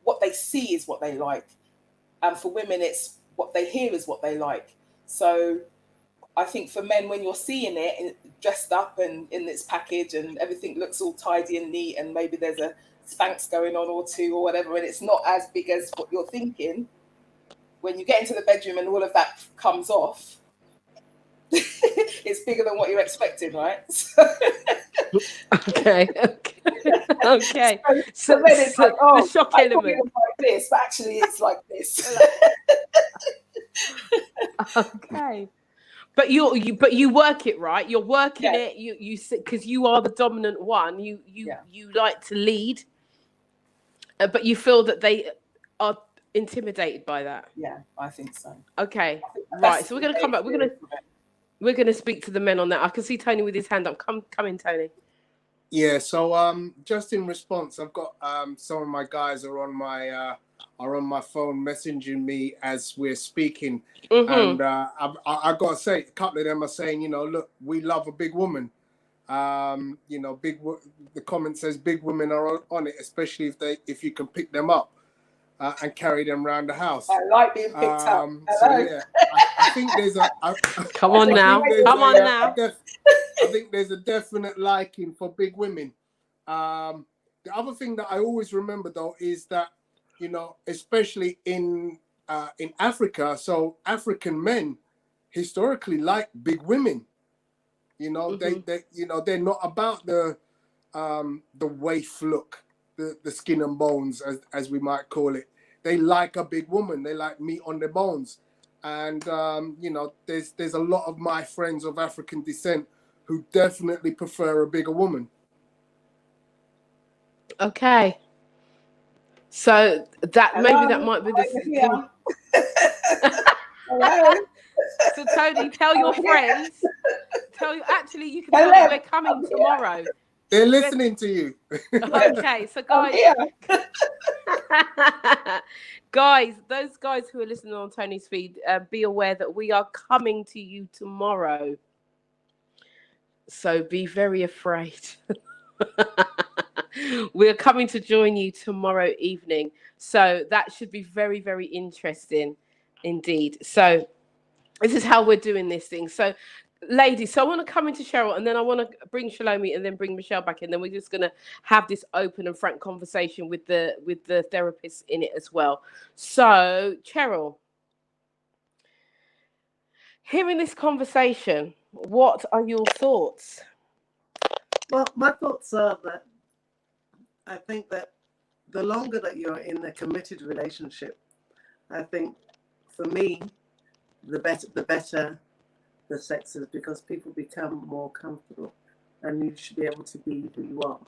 [SPEAKER 7] what they see is what they like, and for women, it's what they hear is what they like. So I think for men, when you're seeing it dressed up and in its package and everything looks all tidy and neat, and maybe there's a Spanx going on or two or whatever, and it's not as big as what you're thinking, when you get into the bedroom and all of that comes off, it's bigger than what you're expecting, right?
[SPEAKER 2] Okay. Okay.
[SPEAKER 7] So then it's like, oh,
[SPEAKER 2] the shock
[SPEAKER 7] I thought it
[SPEAKER 2] element.
[SPEAKER 7] was like this, but actually it's like this.
[SPEAKER 2] Okay. But you work it, right? You're working
[SPEAKER 7] Yeah.
[SPEAKER 2] it. You because you are the dominant one. You like to lead, but you feel that they are intimidated by that.
[SPEAKER 7] Yeah, I think so.
[SPEAKER 2] Okay,
[SPEAKER 7] That's
[SPEAKER 2] right. So we're
[SPEAKER 7] the
[SPEAKER 2] gonna come back. We're gonna speak to the men on that. I can see Tony with his hand up. Come in, Tony.
[SPEAKER 5] Yeah, so just in response, I've got some of my guys are on my phone messaging me as we're speaking, and I got to say, a couple of them are saying, look, we love a big woman. The comment says big women are on it, especially if you can pick them up and carry them around the house.
[SPEAKER 7] I like being picked up.
[SPEAKER 5] So yeah, I think there's a
[SPEAKER 2] come on now.
[SPEAKER 5] I think there's a definite liking for big women. The other thing that I always remember though is that, especially in Africa, so African men historically like big women. They they're not about the waif look, the skin and bones as we might call it. They like a big woman. They like meat on their bones. And there's a lot of my friends of African descent who definitely prefer a bigger woman.
[SPEAKER 2] Okay. So that might be the thing.
[SPEAKER 7] Hello.
[SPEAKER 2] So Tony, tell your friends. Actually, you can tell them we're coming tomorrow.
[SPEAKER 5] They're listening to you.
[SPEAKER 2] Okay, so guys, guys, those guys who are listening on Tony's feed, be aware that we are coming to you tomorrow. So be very afraid. We're coming to join you tomorrow evening. So that should be very, very interesting indeed. So this is how we're doing this thing. So ladies, so I want to come into Cheryl and then I want to bring Shalomi and then bring Michelle back in. Then we're just going to have this open and frank conversation with the therapists in it as well. So Cheryl, hearing this conversation, what are your thoughts?
[SPEAKER 6] Well, my thoughts are that I think that the longer that you're in a committed relationship, I think for me, the better the sex is, because people become more comfortable and you should be able to be who you are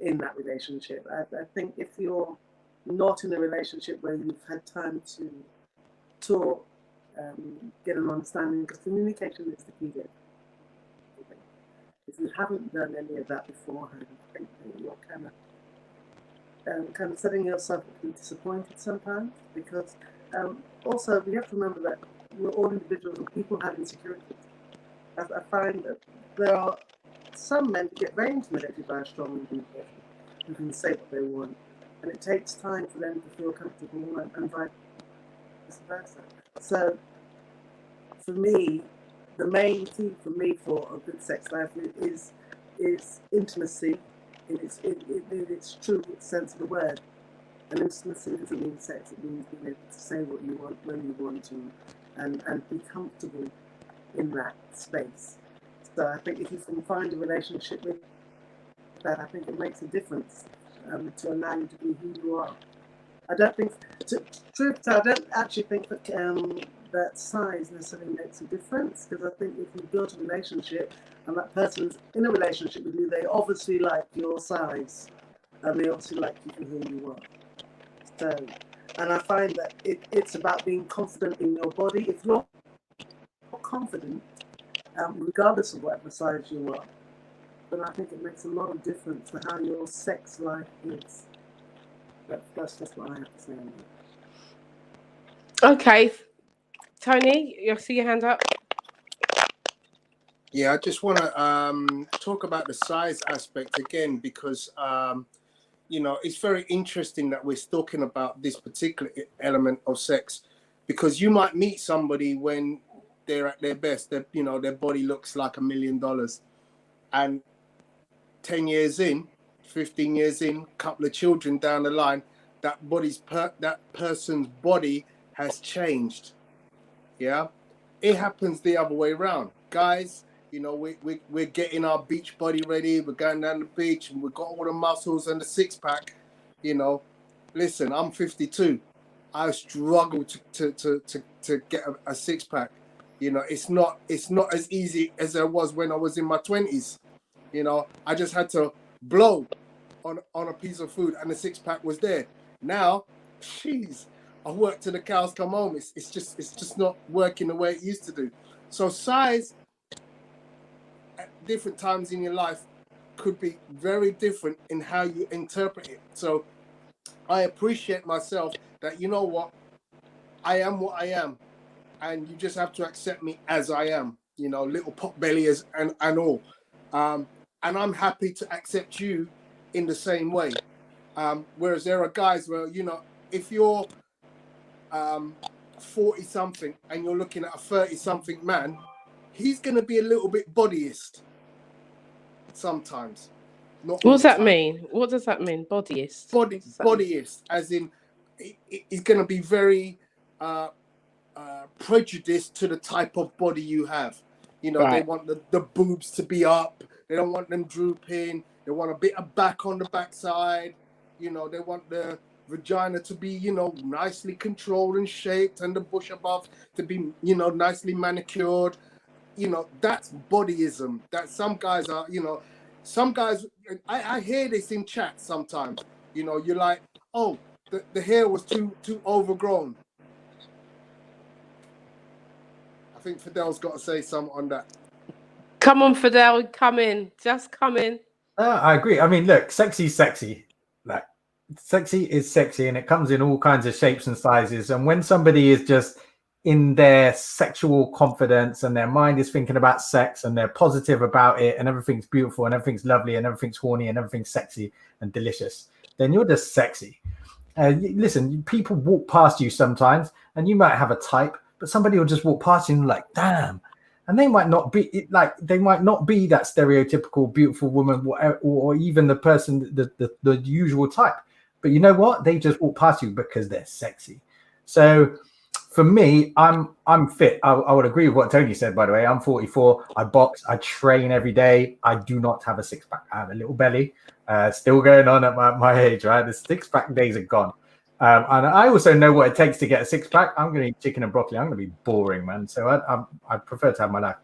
[SPEAKER 6] in that relationship. I think if you're not in a relationship where you've had time to talk, get an understanding, because communication is the key there. If you haven't done any of that beforehand, I think that you're kind of setting yourself up to be disappointed sometimes, because also we have to remember that we're all individuals and people have insecurities. I find that there are some men who get very intimidated by a strong woman who can say what they want, and it takes time for them to feel comfortable and vice versa. So for me, the main key for me for a good sex life is intimacy in its true sense of the word. And intimacy doesn't mean sex, it means being able to say what you want when you want to and be comfortable in that space. So I think if you can find a relationship with that, I think it makes a difference to allow you to be who you are. I don't think, I don't actually think that that size necessarily makes a difference, because I think if you build a relationship and that person's in a relationship with you, they obviously like your size and they obviously like you for who you are. So, and I find that it's about being confident in your body. If you're confident, regardless of whatever size you are, then I think it makes a lot of difference to how your sex life is. That's just what I have to say on that.
[SPEAKER 2] Okay. Tony, you see your hand up?
[SPEAKER 5] Yeah, I just want to talk about the size aspect again, because it's very interesting that we're talking about this particular element of sex, because you might meet somebody when they're at their best, their body looks like $1 million, and 10 years in, 15 years in, couple of children down the line, that person's body has changed. Yeah, it happens the other way around. Guys, you know, we're getting our beach body ready. We're going down the beach and we've got all the muscles and the six pack. You know, listen, I'm 52. I struggle to get a six pack. You know, it's not as easy as it was when I was in my 20s. You know, I just had to blow on a piece of food and the six pack was there. Now, jeez, I work till the cows come home. It's just not working the way it used to do. So size at different times in your life could be very different in how you interpret it. So I appreciate myself that, you know what, I am what I am, and you just have to accept me as I am, you know, little pot belly as and all. And I'm happy to accept you in the same way. Whereas there are guys where, you know, if you're 40 something and you're looking at a 30 something man, he's going to be a little bit bodyist sometimes. Not
[SPEAKER 2] What does that
[SPEAKER 5] time.
[SPEAKER 2] mean? What does that mean? Bodyist?
[SPEAKER 5] Bodyist, as in he's going to be very prejudiced to the type of body you have. You know, They want the boobs to be up. They don't want them drooping. They want a bit of back on the backside. You know, they want the vagina to be, you know, nicely controlled and shaped, and the bush above to be, you know, nicely manicured. You know, that's bodyism. That some guys are, you know, some guys, I hear this in chat sometimes. You know, you're like, oh, the hair was too overgrown. I think Fidel's got to say something on that.
[SPEAKER 2] Come on, Fidel, come in. Just come in.
[SPEAKER 3] I agree. I mean, look, sexy is sexy. Like, sexy is sexy, and it comes in all kinds of shapes and sizes. And when somebody is just in their sexual confidence and their mind is thinking about sex and they're positive about it and everything's beautiful and everything's lovely and everything's horny and everything's sexy and delicious, then you're just sexy. Listen, people walk past you sometimes and you might have a type, but somebody will just walk past you and like, damn. And they might not be like, they might not be that stereotypical beautiful woman or even the person, the usual type. But you know what? They just walk past you because they're sexy. So for me, I'm fit. I would agree with what Tony said, by the way. I'm 44. I box. I train every day. I do not have a six pack. I have a little belly. Still going on at my age, right? The six pack days are gone. And I also know what it takes to get a six pack. I'm going to eat chicken and broccoli. I'm going to be boring, man. So I prefer to have my life.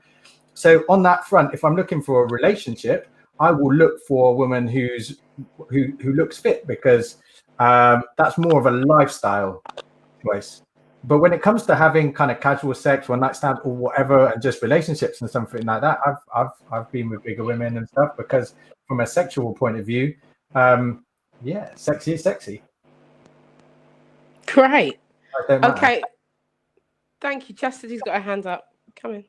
[SPEAKER 3] So on that front, if I'm looking for a relationship, I will look for a woman who looks fit, because that's more of a lifestyle choice. But when it comes to having kind of casual sex, one night stand or whatever, and just relationships and something like that, I've been with bigger women and stuff, because from a sexual point of view, yeah, sexy is sexy.
[SPEAKER 2] Great.
[SPEAKER 3] Okay.
[SPEAKER 2] Okay. Thank you. Chastity's got her hand up. Come in.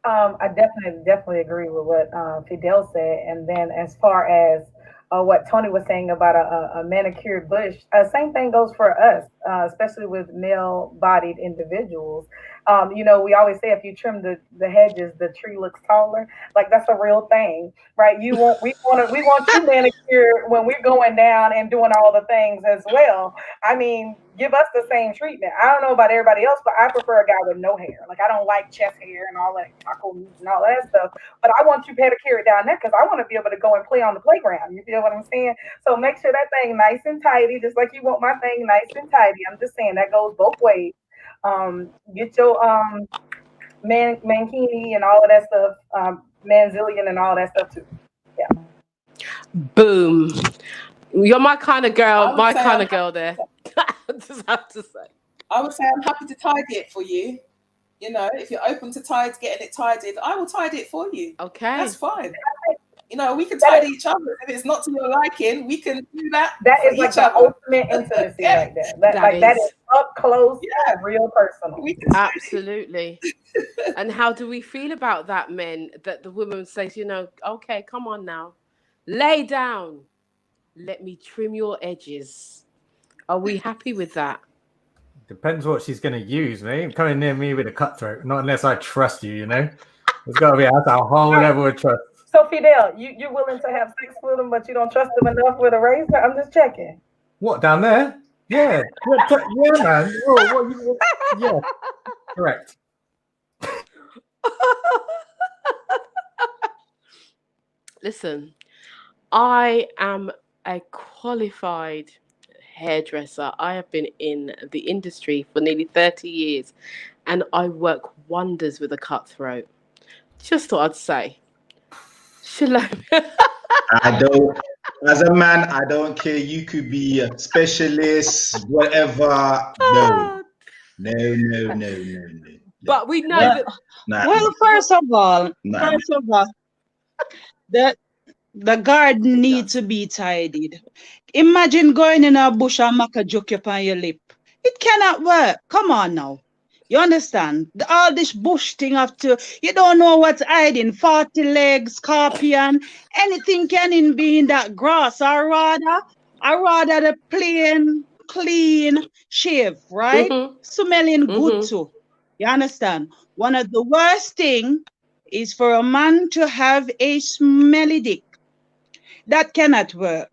[SPEAKER 4] I definitely agree with what Fidel said. And then as far as what Tony was saying about a manicured bush, same thing goes for us, especially with male-bodied individuals. You know, we always say if you trim the hedges, the tree looks taller. Like, that's a real thing, right? We want you manicured when we're going down and doing all the things as well. I mean, give us the same treatment. I don't know about everybody else, but I prefer a guy with no hair. Like, I don't like chest hair and all that taco meat and all that stuff. But I want you pedicured down there because I want to be able to go and play on the playground. You feel what I'm saying? So make sure that thing nice and tidy, just like you want my thing nice and tidy. I'm just saying that goes both ways. Get your mankini and all of that stuff, manzillion and all that stuff too. Yeah.
[SPEAKER 2] Boom. You're my kind of girl. My kind of girl there. I just have to say.
[SPEAKER 7] I would say I'm happy to tidy it for you. You know, if you're open to getting it tidied, I will tidy it for you.
[SPEAKER 2] Okay.
[SPEAKER 7] That's fine. You know, we can tidy each other. If it's not to your liking, we can do that.
[SPEAKER 4] That is like the ultimate intimacy right there. That is up close, real personal.
[SPEAKER 2] Absolutely. And how do we feel about that, men? That the woman says, you know, okay, come on now. Lay down. Let me trim your edges. Are we happy with that?
[SPEAKER 3] Depends what she's going to use, mate. Coming near me with a cutthroat, not unless I trust you, you know? There's got to be that's a whole level of trust.
[SPEAKER 4] So, Fidel, you're willing to have sex with him, but you don't trust him enough with a razor? I'm just checking.
[SPEAKER 3] What, down there? Yeah. Yeah, man. Yeah, correct.
[SPEAKER 2] Listen, I am a qualified hairdresser. I have been in the industry for nearly 30 years and I work wonders with a cutthroat. Just thought I'd say. Shalom.
[SPEAKER 10] I don't, as a man, I don't care. You could be a specialist, whatever. No, no, no, no, no, no.
[SPEAKER 2] But we know
[SPEAKER 8] Well,
[SPEAKER 2] that.
[SPEAKER 10] Nah,
[SPEAKER 8] well, first of all,
[SPEAKER 10] nah.
[SPEAKER 8] the garden needs to be tidied. Imagine going in a bush and make a joke up on your lip. It cannot work. Come on now. You understand? All this bush thing you don't know what's hiding. 40 legs, scorpion, anything can be in that grass. I rather the plain, clean shave, right? Smelling good too. You understand? One of the worst thing is for a man to have a smelly dick. That cannot work.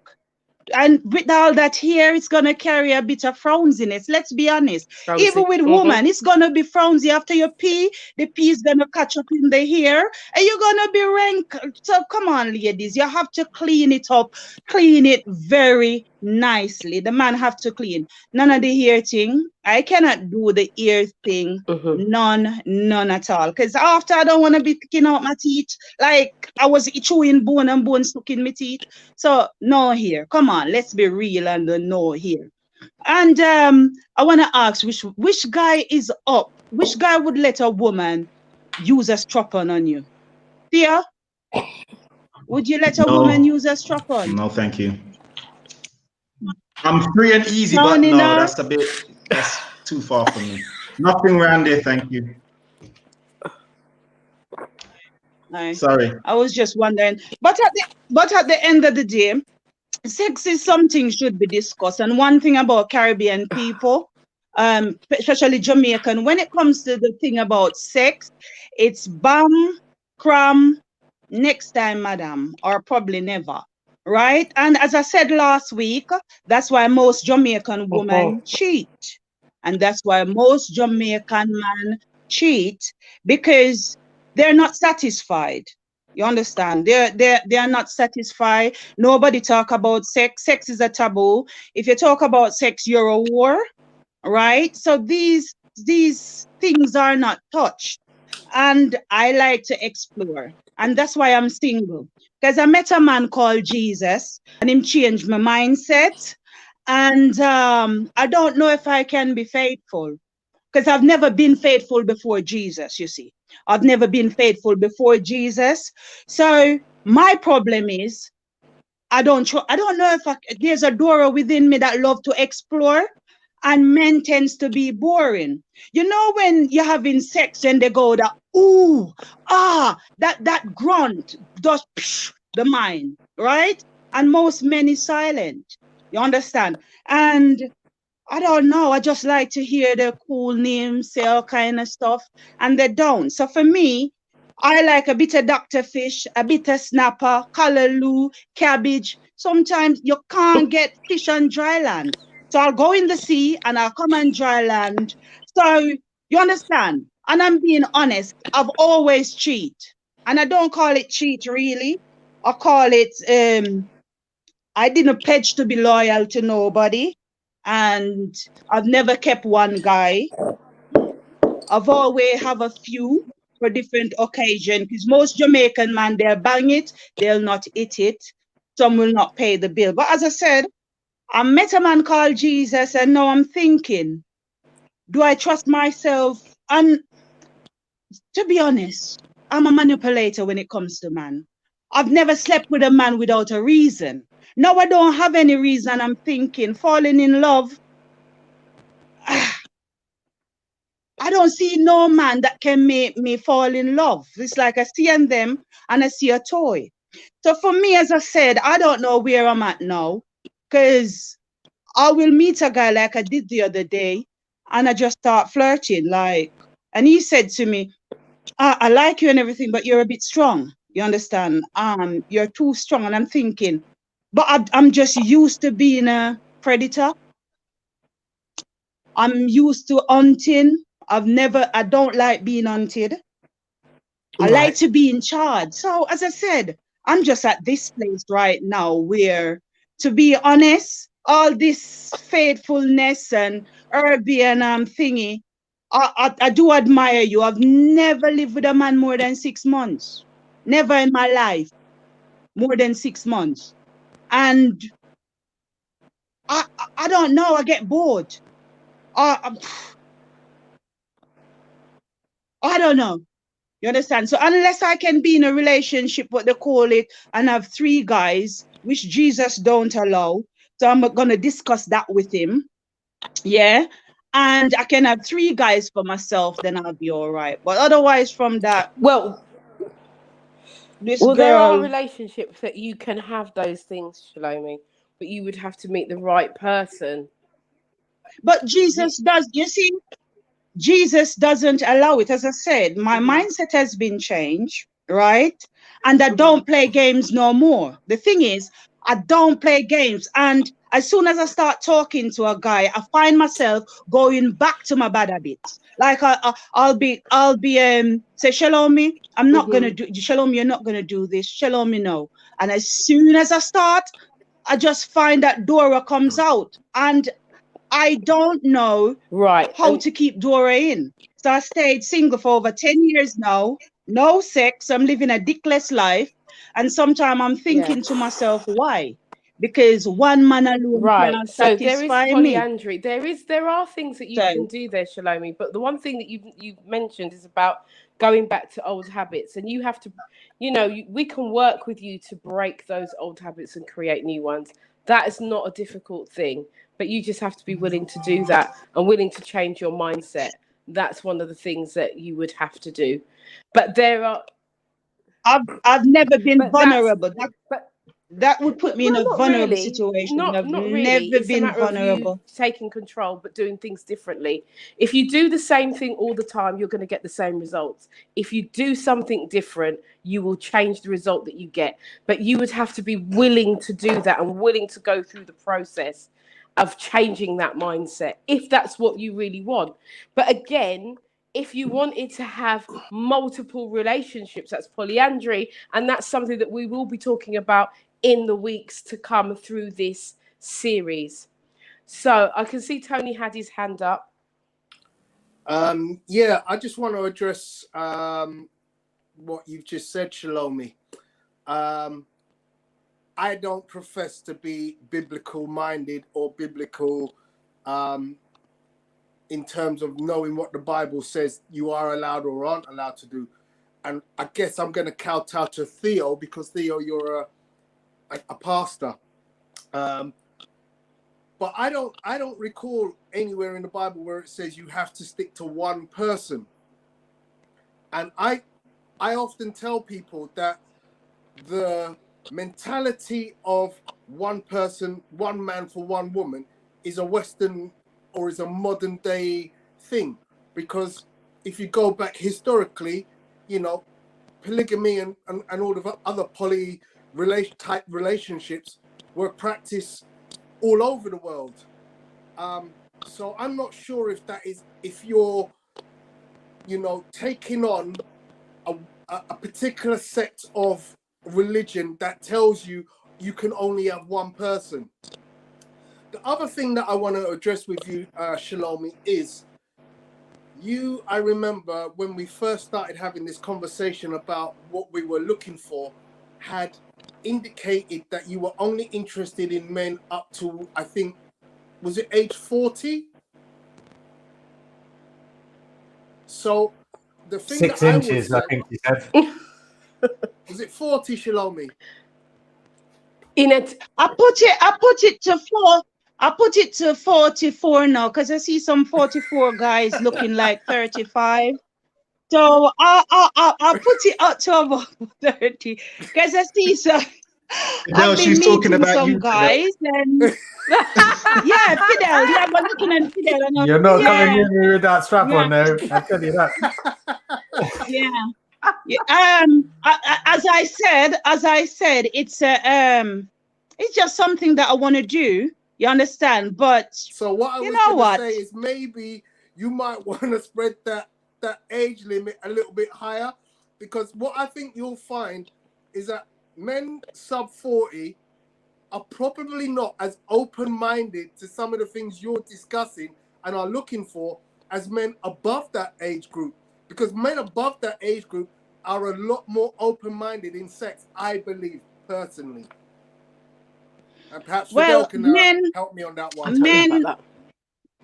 [SPEAKER 8] And with all that hair, it's going to carry a bit of frowsiness. Let's be honest.
[SPEAKER 2] Frowsy.
[SPEAKER 8] Even with woman, it's going to be frowsy after you pee. The pee is going to catch up in the hair and you're going to be wrinkled. So come on, ladies. You have to clean it up. Clean it very nicely. The man have to clean. None of the hair thing. I cannot do the ear thing. None at all. Because after I don't want to be picking out my teeth. Like I was chewing bone and bone stuck in my teeth. So no hair. Come on, let's be real and no hair. And I want to ask which guy is up? Which guy would let a woman use a strap-on on you? Thea? Would you let a woman use a strap-on?
[SPEAKER 10] No, thank you. I'm free and easy, but no, that's too far from me. Nothing around there, thank you. Sorry.
[SPEAKER 8] I was just wondering. But at the end of the day, sex is something should be discussed. And one thing about Caribbean people, especially Jamaican, when it comes to the thing about sex, it's bam, cram, next time, madam, or probably never. Right? And as I said last week, that's why most Jamaican women cheat. And that's why most Jamaican men cheat, because they're not satisfied. You understand? They are not satisfied. Nobody talk about sex. Sex is a taboo. If you talk about sex, you're a whore, right? So these things are not touched. And I like to explore. And that's why I'm single. Because I met a man called Jesus and him changed my mindset. And I don't know if I can be faithful. Because I've never been faithful before Jesus, you see. I've never been faithful before Jesus. So my problem is, I don't know if there's a Dora within me that love to explore, and men tends to be boring. You know when you're having sex and they go that, ooh, that grunt does the mind, right? And most men is silent. You understand? And I don't know. I just like to hear the cool names, say all kind of stuff, and they don't. So for me, I like a bit of Dr. Fish, a bit of snapper, callaloo, cabbage. Sometimes you can't get fish on dry land. So I'll go in the sea and I'll come on dry land. So you understand? And I'm being honest, I've always cheat. And I don't call it cheat really. I call it, I didn't pledge to be loyal to nobody. And I've never kept one guy. I've always have a few for different occasions, because most Jamaican man, they'll bang it, they'll not eat it. Some will not pay the bill. But as I said, I met a man called Jesus, and now I'm thinking, do I trust myself? And to be honest, I'm a manipulator when it comes to man. I've never slept with a man without a reason. Now I don't have any reason. I'm thinking, falling in love. I don't see no man that can make me fall in love. It's like I see them and I see a toy. So for me, as I said, I don't know where I'm at now, because I will meet a guy like I did the other day and I just start flirting. And he said to me, I like you and everything, but you're a bit strong. You understand? You're too strong. And I'm thinking, but I'm just used to being a predator. I'm used to hunting. I don't like being hunted. I like
[SPEAKER 3] Right.
[SPEAKER 8] to be in charge. So as I said, I'm just at this place right now where, to be honest, all this faithfulness and Herbie and thingy, I do admire you. I've never lived with a man more than 6 months. Never in my life more than 6 months. And I don't know, I get bored. I don't know. You understand? So unless I can be in a relationship, what they call it, and have 3 guys, which Jesus don't allow. So I'm gonna discuss that with him. Yeah. And I can have 3 guys for myself, then I'll be all right. But otherwise, from that,
[SPEAKER 2] Well,
[SPEAKER 8] this
[SPEAKER 2] there are
[SPEAKER 8] girl,
[SPEAKER 2] relationships that you can have those things, Shalomi, but you would have to meet the right person.
[SPEAKER 8] but Jesus does, you see, Jesus doesn't allow it. As I said, my mindset has been changed, right? And I don't play games no more. The thing is, I don't play games. And as soon as I start talking to a guy, I find myself going back to my bad habits. Like I'll be say, Shalomi, I'm not gonna do Shalomi, you're not gonna do this. Shalomi, no. And as soon as I start, I just find that Dora comes out. And I don't know
[SPEAKER 2] Right.
[SPEAKER 8] how
[SPEAKER 2] And
[SPEAKER 8] to keep Dora in. So I stayed single for over 10 years now. No sex. I'm living a dickless life. And sometimes I'm
[SPEAKER 2] yeah.
[SPEAKER 8] thinking to myself, why? Because one man alone
[SPEAKER 2] Right.
[SPEAKER 8] cannot
[SPEAKER 2] So there is
[SPEAKER 8] satisfy me.
[SPEAKER 2] polyandry. There are things that you
[SPEAKER 8] So
[SPEAKER 2] can do there, Shalomi. But the one thing that you mentioned is about going back to old habits, and you have to, we can work with you to break those old habits and create new ones. That is not a difficult thing, but you just have to be willing to do that and willing to change your mindset. That's one of the things that you would have to do. But there are,
[SPEAKER 8] I've never been
[SPEAKER 2] but that's,
[SPEAKER 8] vulnerable.
[SPEAKER 2] but
[SPEAKER 8] That would put me in
[SPEAKER 2] well,
[SPEAKER 8] a
[SPEAKER 2] not
[SPEAKER 8] vulnerable
[SPEAKER 2] really.
[SPEAKER 8] situation. I've
[SPEAKER 2] Not really.
[SPEAKER 8] never
[SPEAKER 2] It's a
[SPEAKER 8] been
[SPEAKER 2] matter of you
[SPEAKER 8] vulnerable.
[SPEAKER 2] taking control, but doing things differently. If you do the same thing all the time, you're going to get the same results. If you do something different, you will change the result that you get. But you would have to be willing to do that and willing to go through the process of changing that mindset, if that's what you really want. But again, if you wanted to have multiple relationships, that's polyandry, and that's something that we will be talking about in the weeks to come through this series. So I can see Tony had his hand up.
[SPEAKER 5] Yeah, I just want to address what you've just said, Shalomi. I don't profess to be biblical minded or biblical in terms of knowing what the Bible says you are allowed or aren't allowed to do. And I guess I'm going to kowtow to Theo, because Theo, you're a pastor. But I don't recall anywhere in the Bible where it says you have to stick to one person. And I often tell people that the mentality of one person, one man for one woman, is a Western or is a modern day thing. Because if you go back historically, polygamy and all of the other type relationships were practiced all over the world. So I'm not sure if you're, taking on a particular sect of religion that tells you you can only have one person. The other thing that I want to address with you, Shalomi, is I remember when we first started having this conversation about what we were looking for, had indicated that you were only interested in men up to, I think, was it age 40? So the thing
[SPEAKER 3] 6
[SPEAKER 5] that
[SPEAKER 3] inches, I think he said.
[SPEAKER 5] Was it 40, Shalomi?
[SPEAKER 8] I put it to 4. I put it to 44 now, because I see some 44 guys looking like 35. So I'll put it up to about 30, because I see some.
[SPEAKER 10] Fidel,
[SPEAKER 8] I've been
[SPEAKER 10] she's talking
[SPEAKER 8] meeting
[SPEAKER 10] about
[SPEAKER 8] some
[SPEAKER 10] you,
[SPEAKER 8] guys, and yeah, Fidel. Yeah, I'm looking at Fidel. And
[SPEAKER 3] You're not
[SPEAKER 8] yeah,
[SPEAKER 3] coming in with that strap
[SPEAKER 8] yeah,
[SPEAKER 3] on, no. I tell you that.
[SPEAKER 8] yeah. As I said, it's just something that I want to do. You understand? But
[SPEAKER 5] so what I was going to say is maybe you might want to spread that age limit a little bit higher, because what I think you'll find is that men sub 40 are probably not as open-minded to some of the things you're discussing and are looking for as men above that age group, because men above that age group are a lot more open-minded in sex, I believe, personally. And perhaps
[SPEAKER 8] Well,
[SPEAKER 5] Fidel can help me on that one.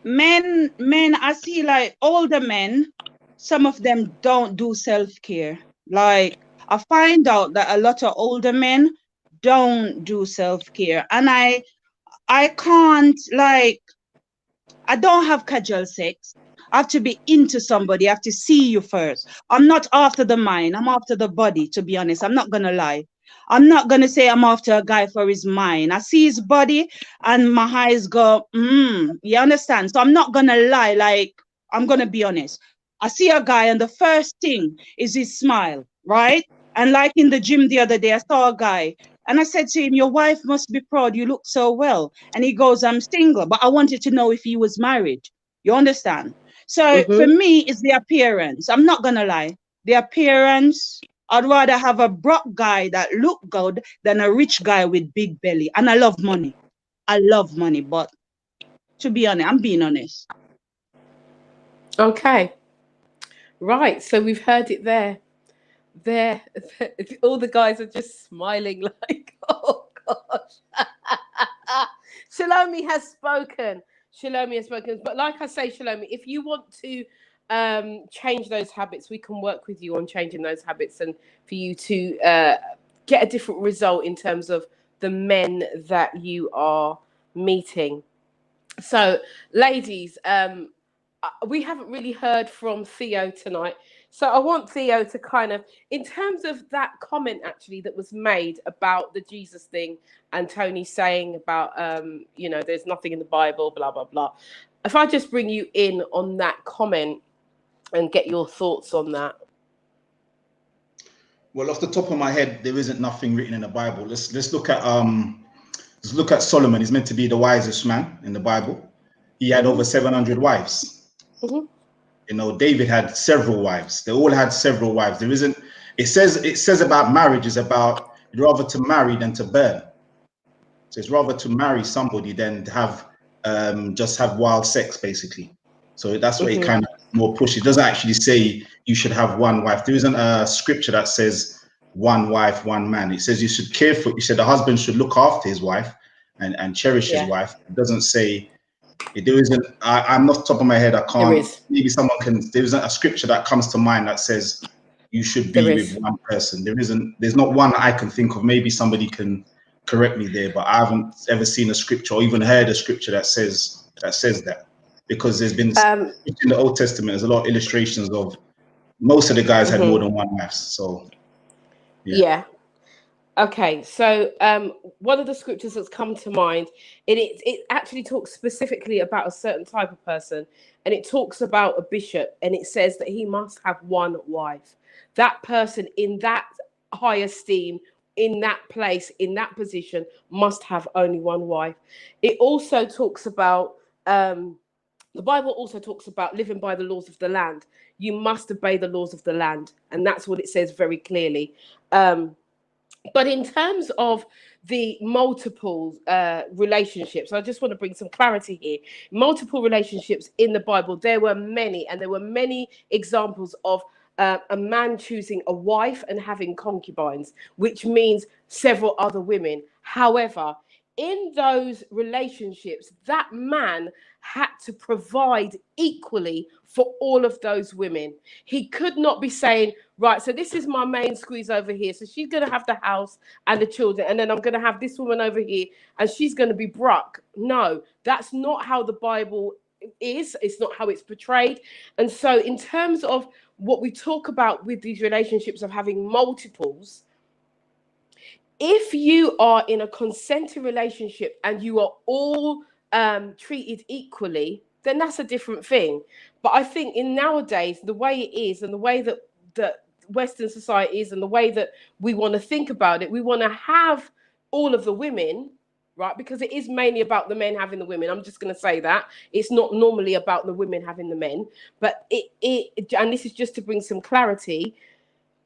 [SPEAKER 8] Men, I see like older men, some of them don't do self-care. Like I find out that a lot of older men don't do self-care. And I can't, like, I don't have casual sex. I have to be into somebody. I have to see you first. I'm not after the mind. I'm after the body, to be honest. I'm not going to lie. I'm not going to say I'm after a guy for his mind. I see his body and my eyes go, you understand? So I'm not going to lie. Like, I'm going to be honest. I see a guy and the first thing is his smile, right? And like in the gym the other day, I saw a guy and I said to him, your wife must be proud. You look so well. And he goes, I'm single, but I wanted to know if he was married. You understand? So for me, it's the appearance. I'm not going to lie. The appearance, I'd rather have a broke guy that look good than a rich guy with big belly. And I love money. I love money, but to be honest, I'm being honest.
[SPEAKER 2] Okay. Right. So we've heard it there. All the guys are just smiling like, oh gosh. Shalomi has spoken. But like I say, Shalomi, if you want to change those habits, we can work with you on changing those habits and for you to get a different result in terms of the men that you are meeting. So, ladies, we haven't really heard from Theo tonight. So I want Theo to kind of, in terms of that comment actually that was made about the Jesus thing and Tony saying about, there's nothing in the Bible, blah, blah, blah. If I just bring you in on that comment and get your thoughts on that.
[SPEAKER 10] Well, off the top of my head, there isn't nothing written in the Bible. Let's look at Solomon. He's meant to be the wisest man in the Bible. He had over 700 wives. David had several wives. They all had several wives. There isn't. It says about marriage is about rather to marry than to burn. So it's rather to marry somebody than to have just have wild sex, basically. So that's what it kind of more pushes. It doesn't actually say you should have one wife. There isn't a scripture that says one wife, one man. It says you should care for. You said the husband should look after his wife and cherish his wife. It doesn't say. There isn't. I'm not top of my head. I can't. Maybe someone can. There isn't a scripture that comes to mind that says you should be with one person. There isn't. There's not one that I can think of. Maybe somebody can correct me there, but I haven't ever seen a scripture or even heard a scripture that says that. Because there's been in the Old Testament, there's a lot of illustrations of most of the guys had more than one wife. So
[SPEAKER 2] yeah. Okay, so one of the scriptures that's come to mind, it actually talks specifically about a certain type of person, and it talks about a bishop, and it says that he must have one wife. That person in that high esteem, in that place, in that position, must have only one wife. It also talks about, the Bible also talks about living by the laws of the land. You must obey the laws of the land, and that's what it says very clearly. But in terms of the multiple relationships, I just want to bring some clarity here. Multiple relationships in the Bible, there were many, and there were many examples of a man choosing a wife and having concubines, which means several other women. However, in those relationships, that man had to provide equally for all of those women. He could not be saying, right, so this is my main squeeze over here, so she's going to have the house and the children, and then I'm going to have this woman over here, and she's going to be bruck. No, that's not how the Bible is. It's not how it's portrayed. And so in terms of what we talk about with these relationships of having multiples, if you are in a consenting relationship and you are all treated equally, then that's a different thing. But I think in nowadays, the way it is and the way that Western society is and the way that we want to think about it, we want to have all of the women, right? Because it is mainly about the men having the women. I'm just going to say that. It's not normally about the women having the men. But and this is just to bring some clarity.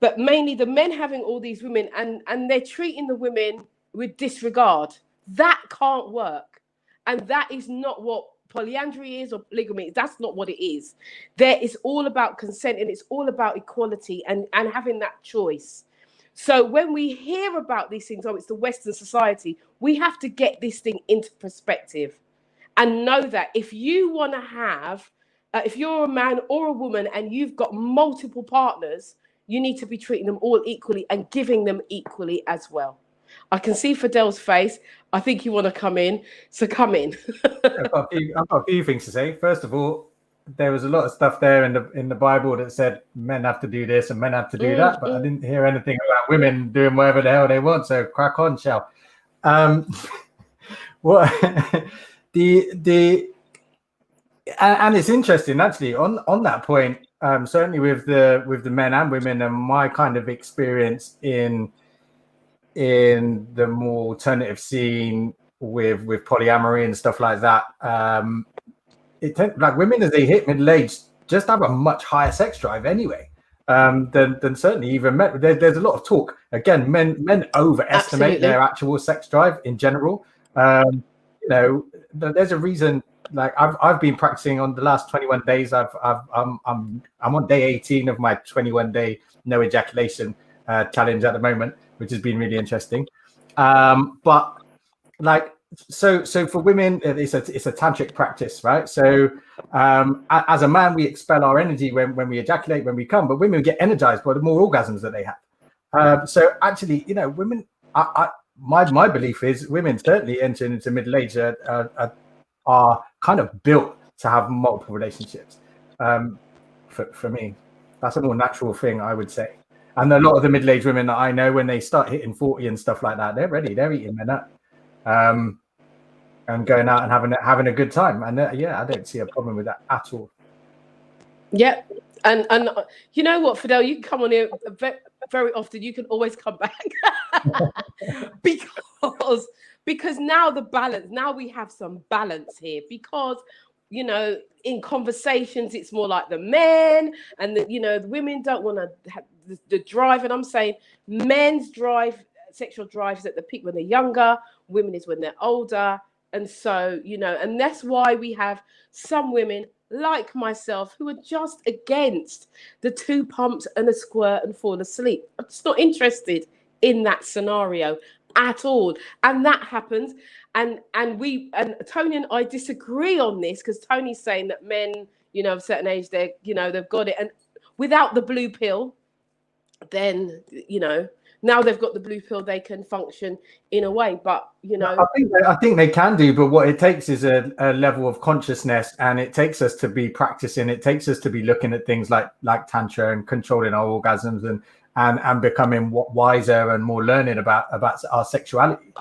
[SPEAKER 2] but mainly the men having all these women, and they're treating the women with disregard. That can't work, and that is not what polyandry is or polygamy. That's not what it is. There is all about consent, and it's all about equality and having that choice. So when we hear about these things, oh, it's the Western society, we have to get this thing into perspective and know that if you want to have, if you're a man or a woman and you've got multiple partners, you need to be treating them all equally and giving them equally as well. I can see Fidel's face. I think you want to come in, so come in.
[SPEAKER 3] I've got a few things to say. First of all, there was a lot of stuff there in the Bible that said men have to do this and men have to do that, but I didn't hear anything about women doing whatever the hell they want. So crack on, Shell. What and it's interesting actually on that point. Certainly with the men and women, and my kind of experience in the more alternative scene with polyamory and stuff like that. Like women as they hit middle age just have a much higher sex drive anyway than certainly even men. There's a lot of talk again. Men overestimate their actual sex drive in general. You know, there's a reason. Like I've been practicing on the last 21 days. I'm on day 18 of my 21 day no ejaculation challenge at the moment, which has been really interesting. But like. So for women, it's a tantric practice, right? So as a man, we expel our energy when we ejaculate, when we come, but women get energized by the more orgasms that they have. So actually, you know, women, my belief is women certainly entering into middle age are kind of built to have multiple relationships. For me, that's a more natural thing, I would say. And a lot of the middle-aged women that I know, when they start hitting 40 and stuff like that, they're ready, they're eating men up. And going out and having a good time, and I don't see a problem with that at all.
[SPEAKER 2] Yeah, and you know what, Fidel, you can come on here very often. You can always come back because now we have some balance here, because you know, in conversations it's more like the men, and the women don't want to have the drive, and I'm saying men's drive, sexual drive, is at the peak when they're younger, women is when they're older. And so, and that's why we have some women like myself who are just against the 2 pumps and a squirt and fall asleep. I'm just not interested in that scenario at all. And that happens. And Tony and I disagree on this, because Tony's saying that men, of a certain age, they've got it. And without the blue pill, then, now they've got the blue pill, they can function in a way. But,
[SPEAKER 3] I think they can do, but what it takes is a level of consciousness, and it takes us to be practicing. It takes us to be looking at things like tantra and controlling our orgasms and becoming wiser and more learning about our sexuality,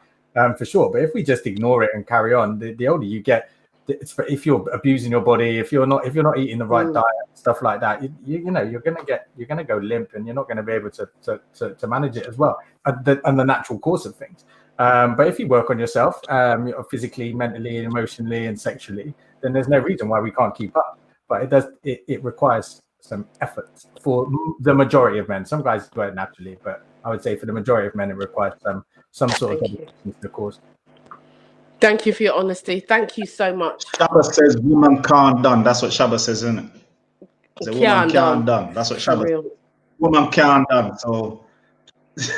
[SPEAKER 3] for sure. But if we just ignore it and carry on, the older you get, if you're abusing your body, if you're not eating the right diet, stuff like that, you're gonna go limp, and you're not going to be able to manage it as well, and the natural course of things. But if you work on yourself, physically, mentally, emotionally, and sexually, then there's no reason why we can't keep up. But it requires some effort for the majority of men. Some guys do it naturally, but I would say for the majority of men, it requires some sort of dedication to the cause.
[SPEAKER 2] Thank you for your honesty. Thank you so much.
[SPEAKER 10] Shabba says woman can't done. That's what Shabba says, isn't it? The woman can't done. That's what Shabba says. Woman can't done. So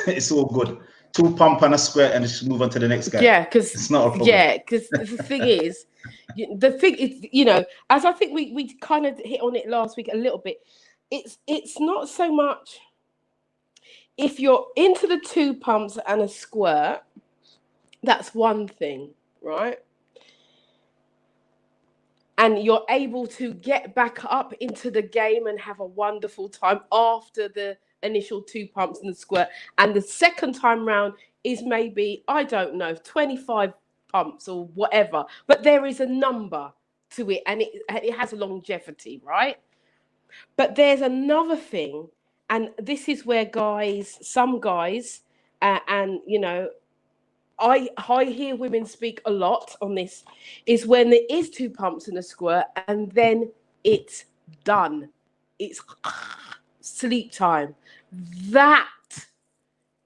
[SPEAKER 10] it's all good. 2 pump and a square, and just move on to the next guy.
[SPEAKER 2] Yeah, because
[SPEAKER 10] it's not a problem.
[SPEAKER 2] Yeah, because the thing is, as I think we kind of hit on it last week a little bit. It's not so much if you're into the 2 pumps and a squirt. That's one thing, right? And you're able to get back up into the game and have a wonderful time after the initial 2 pumps and the squirt. And the second time round is maybe, I don't know, 25 pumps or whatever. But there is a number to it, and it has a longevity, right? But there's another thing, and this is where some guys, I hear women speak a lot on this, is when there is 2 pumps and a squirt, and then it's done. It's sleep time. That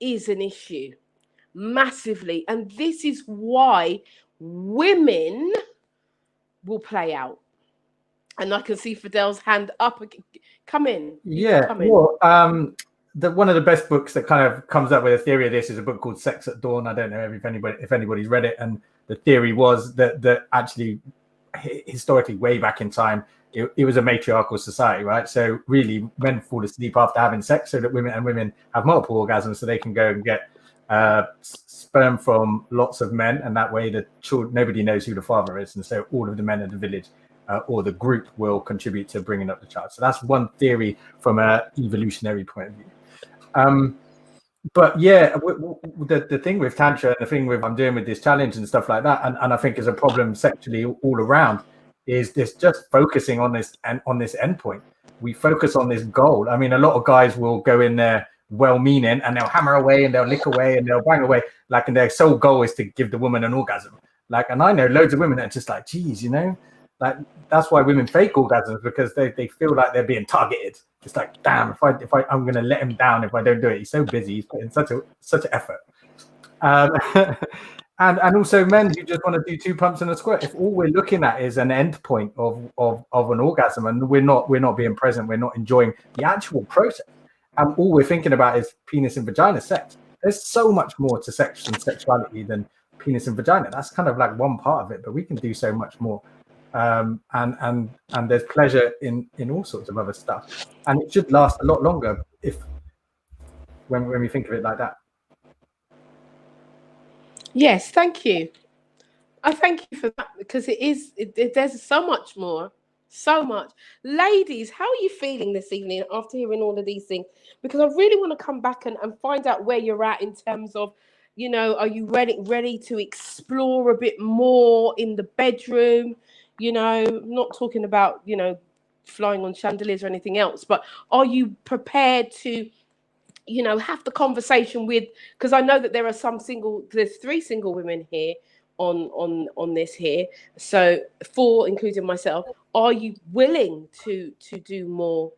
[SPEAKER 2] is an issue massively. And this is why women will play out. And I can see Fidel's hand up. Come in. You can
[SPEAKER 3] Yeah,
[SPEAKER 2] come in.
[SPEAKER 3] well, one of the best books that kind of comes up with a theory of this is a book called Sex at Dawn. I don't know if anybody's read it, and the theory was that actually historically, way back in time, it was a matriarchal society, right? So really, men fall asleep after having sex, so that women have multiple orgasms, so they can go and get sperm from lots of men, and that way the children, nobody knows who the father is, and so all of the men in the village or the group will contribute to bringing up the child. So that's one theory from an evolutionary point of view. But yeah, the thing with Tantra and the thing with I'm doing with this challenge and stuff like that, and I think is a problem sexually all around, is this just focusing on this and on this endpoint. We focus on this goal. I mean, a lot of guys will go in there well-meaning and they'll hammer away and they'll lick away and they'll bang away, like, and their sole goal is to give the woman an orgasm. Like, and I know loads of women that are just like, geez, you know, like that's why women fake orgasms, because they feel like they're being targeted. It's like, damn, if I'm going to let him down if I don't do it. He's so busy. He's putting such an effort. And also men who just want to do 2 pumps and a squirt. If all we're looking at is an end point of an orgasm, and we're not being present, we're not enjoying the actual process, and all we're thinking about is penis and vagina sex. There's so much more to sex and sexuality than penis and vagina. That's kind of like one part of it, but we can do so much more. And there's pleasure in all sorts of other stuff, and it should last a lot longer when we think of it like that.
[SPEAKER 2] Yes, thank you. I thank you for that, because there's so much more, so much. Ladies, how are you feeling this evening after hearing all of these things? Because I really want to come back and find out where you're at in terms of, you know, are you ready to explore a bit more in the bedroom? You know, I'm not talking about, you know, flying on chandeliers or anything else, but are you prepared to, you know, have the conversation with, because I know that there's 3 single women here on this here, so 4 including myself. Are you willing to do more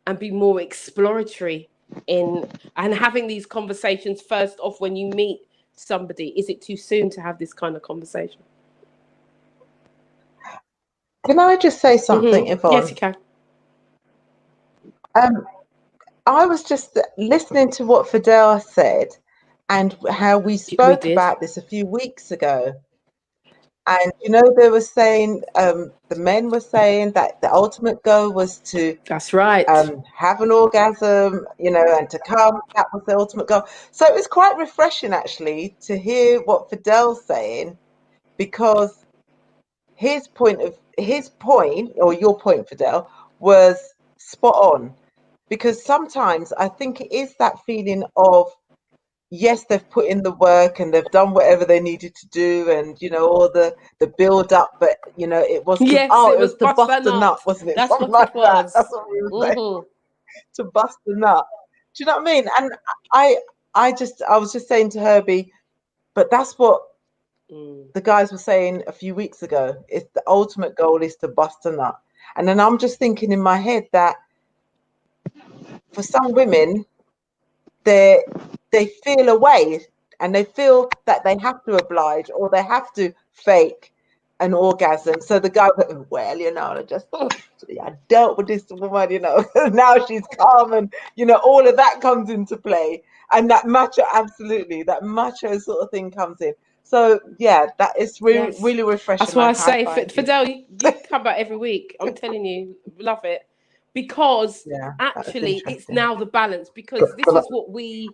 [SPEAKER 2] and be more exploratory in and having these conversations first off when you meet somebody? Is it too soon to have this kind of conversation?
[SPEAKER 9] Can I just say something, Yvonne?
[SPEAKER 2] Yes, you can.
[SPEAKER 9] I was just listening to what Fidel said and how we spoke about this a few weeks ago. And, you know, they were saying, the men were saying that the ultimate goal was to
[SPEAKER 2] That's right.
[SPEAKER 9] Have an orgasm, you know, and to come. That was the ultimate goal. So it was quite refreshing, actually, to hear what Fidel's saying, because his point, or your point, Fidel, was spot on. Because sometimes I think it is that feeling of, yes, they've put in the work and they've done whatever they needed to do, and, you know, all the build up, but, you know, it was to, it was to bust the nut, wasn't it?
[SPEAKER 2] That's
[SPEAKER 9] Something
[SPEAKER 2] what
[SPEAKER 9] like
[SPEAKER 2] it was.
[SPEAKER 9] That's what we were saying. To bust the nut. Do you know what I mean? And I was just saying to Herbie, but that's what the guys were saying a few weeks ago. It's the ultimate goal is to bust a nut. And then I'm just thinking in my head that for some women, they feel away and they feel that they have to oblige or they have to fake an orgasm. So the guy, well, you know, I dealt with this woman, you know, now she's calm, and, you know, all of that comes into play. And that macho, absolutely, that macho sort of thing comes in. So yeah, that is really, really refreshing.
[SPEAKER 2] That's why I say, Fidel, you come back every week. I'm telling you, love it. Because actually it's now the balance, because this is what we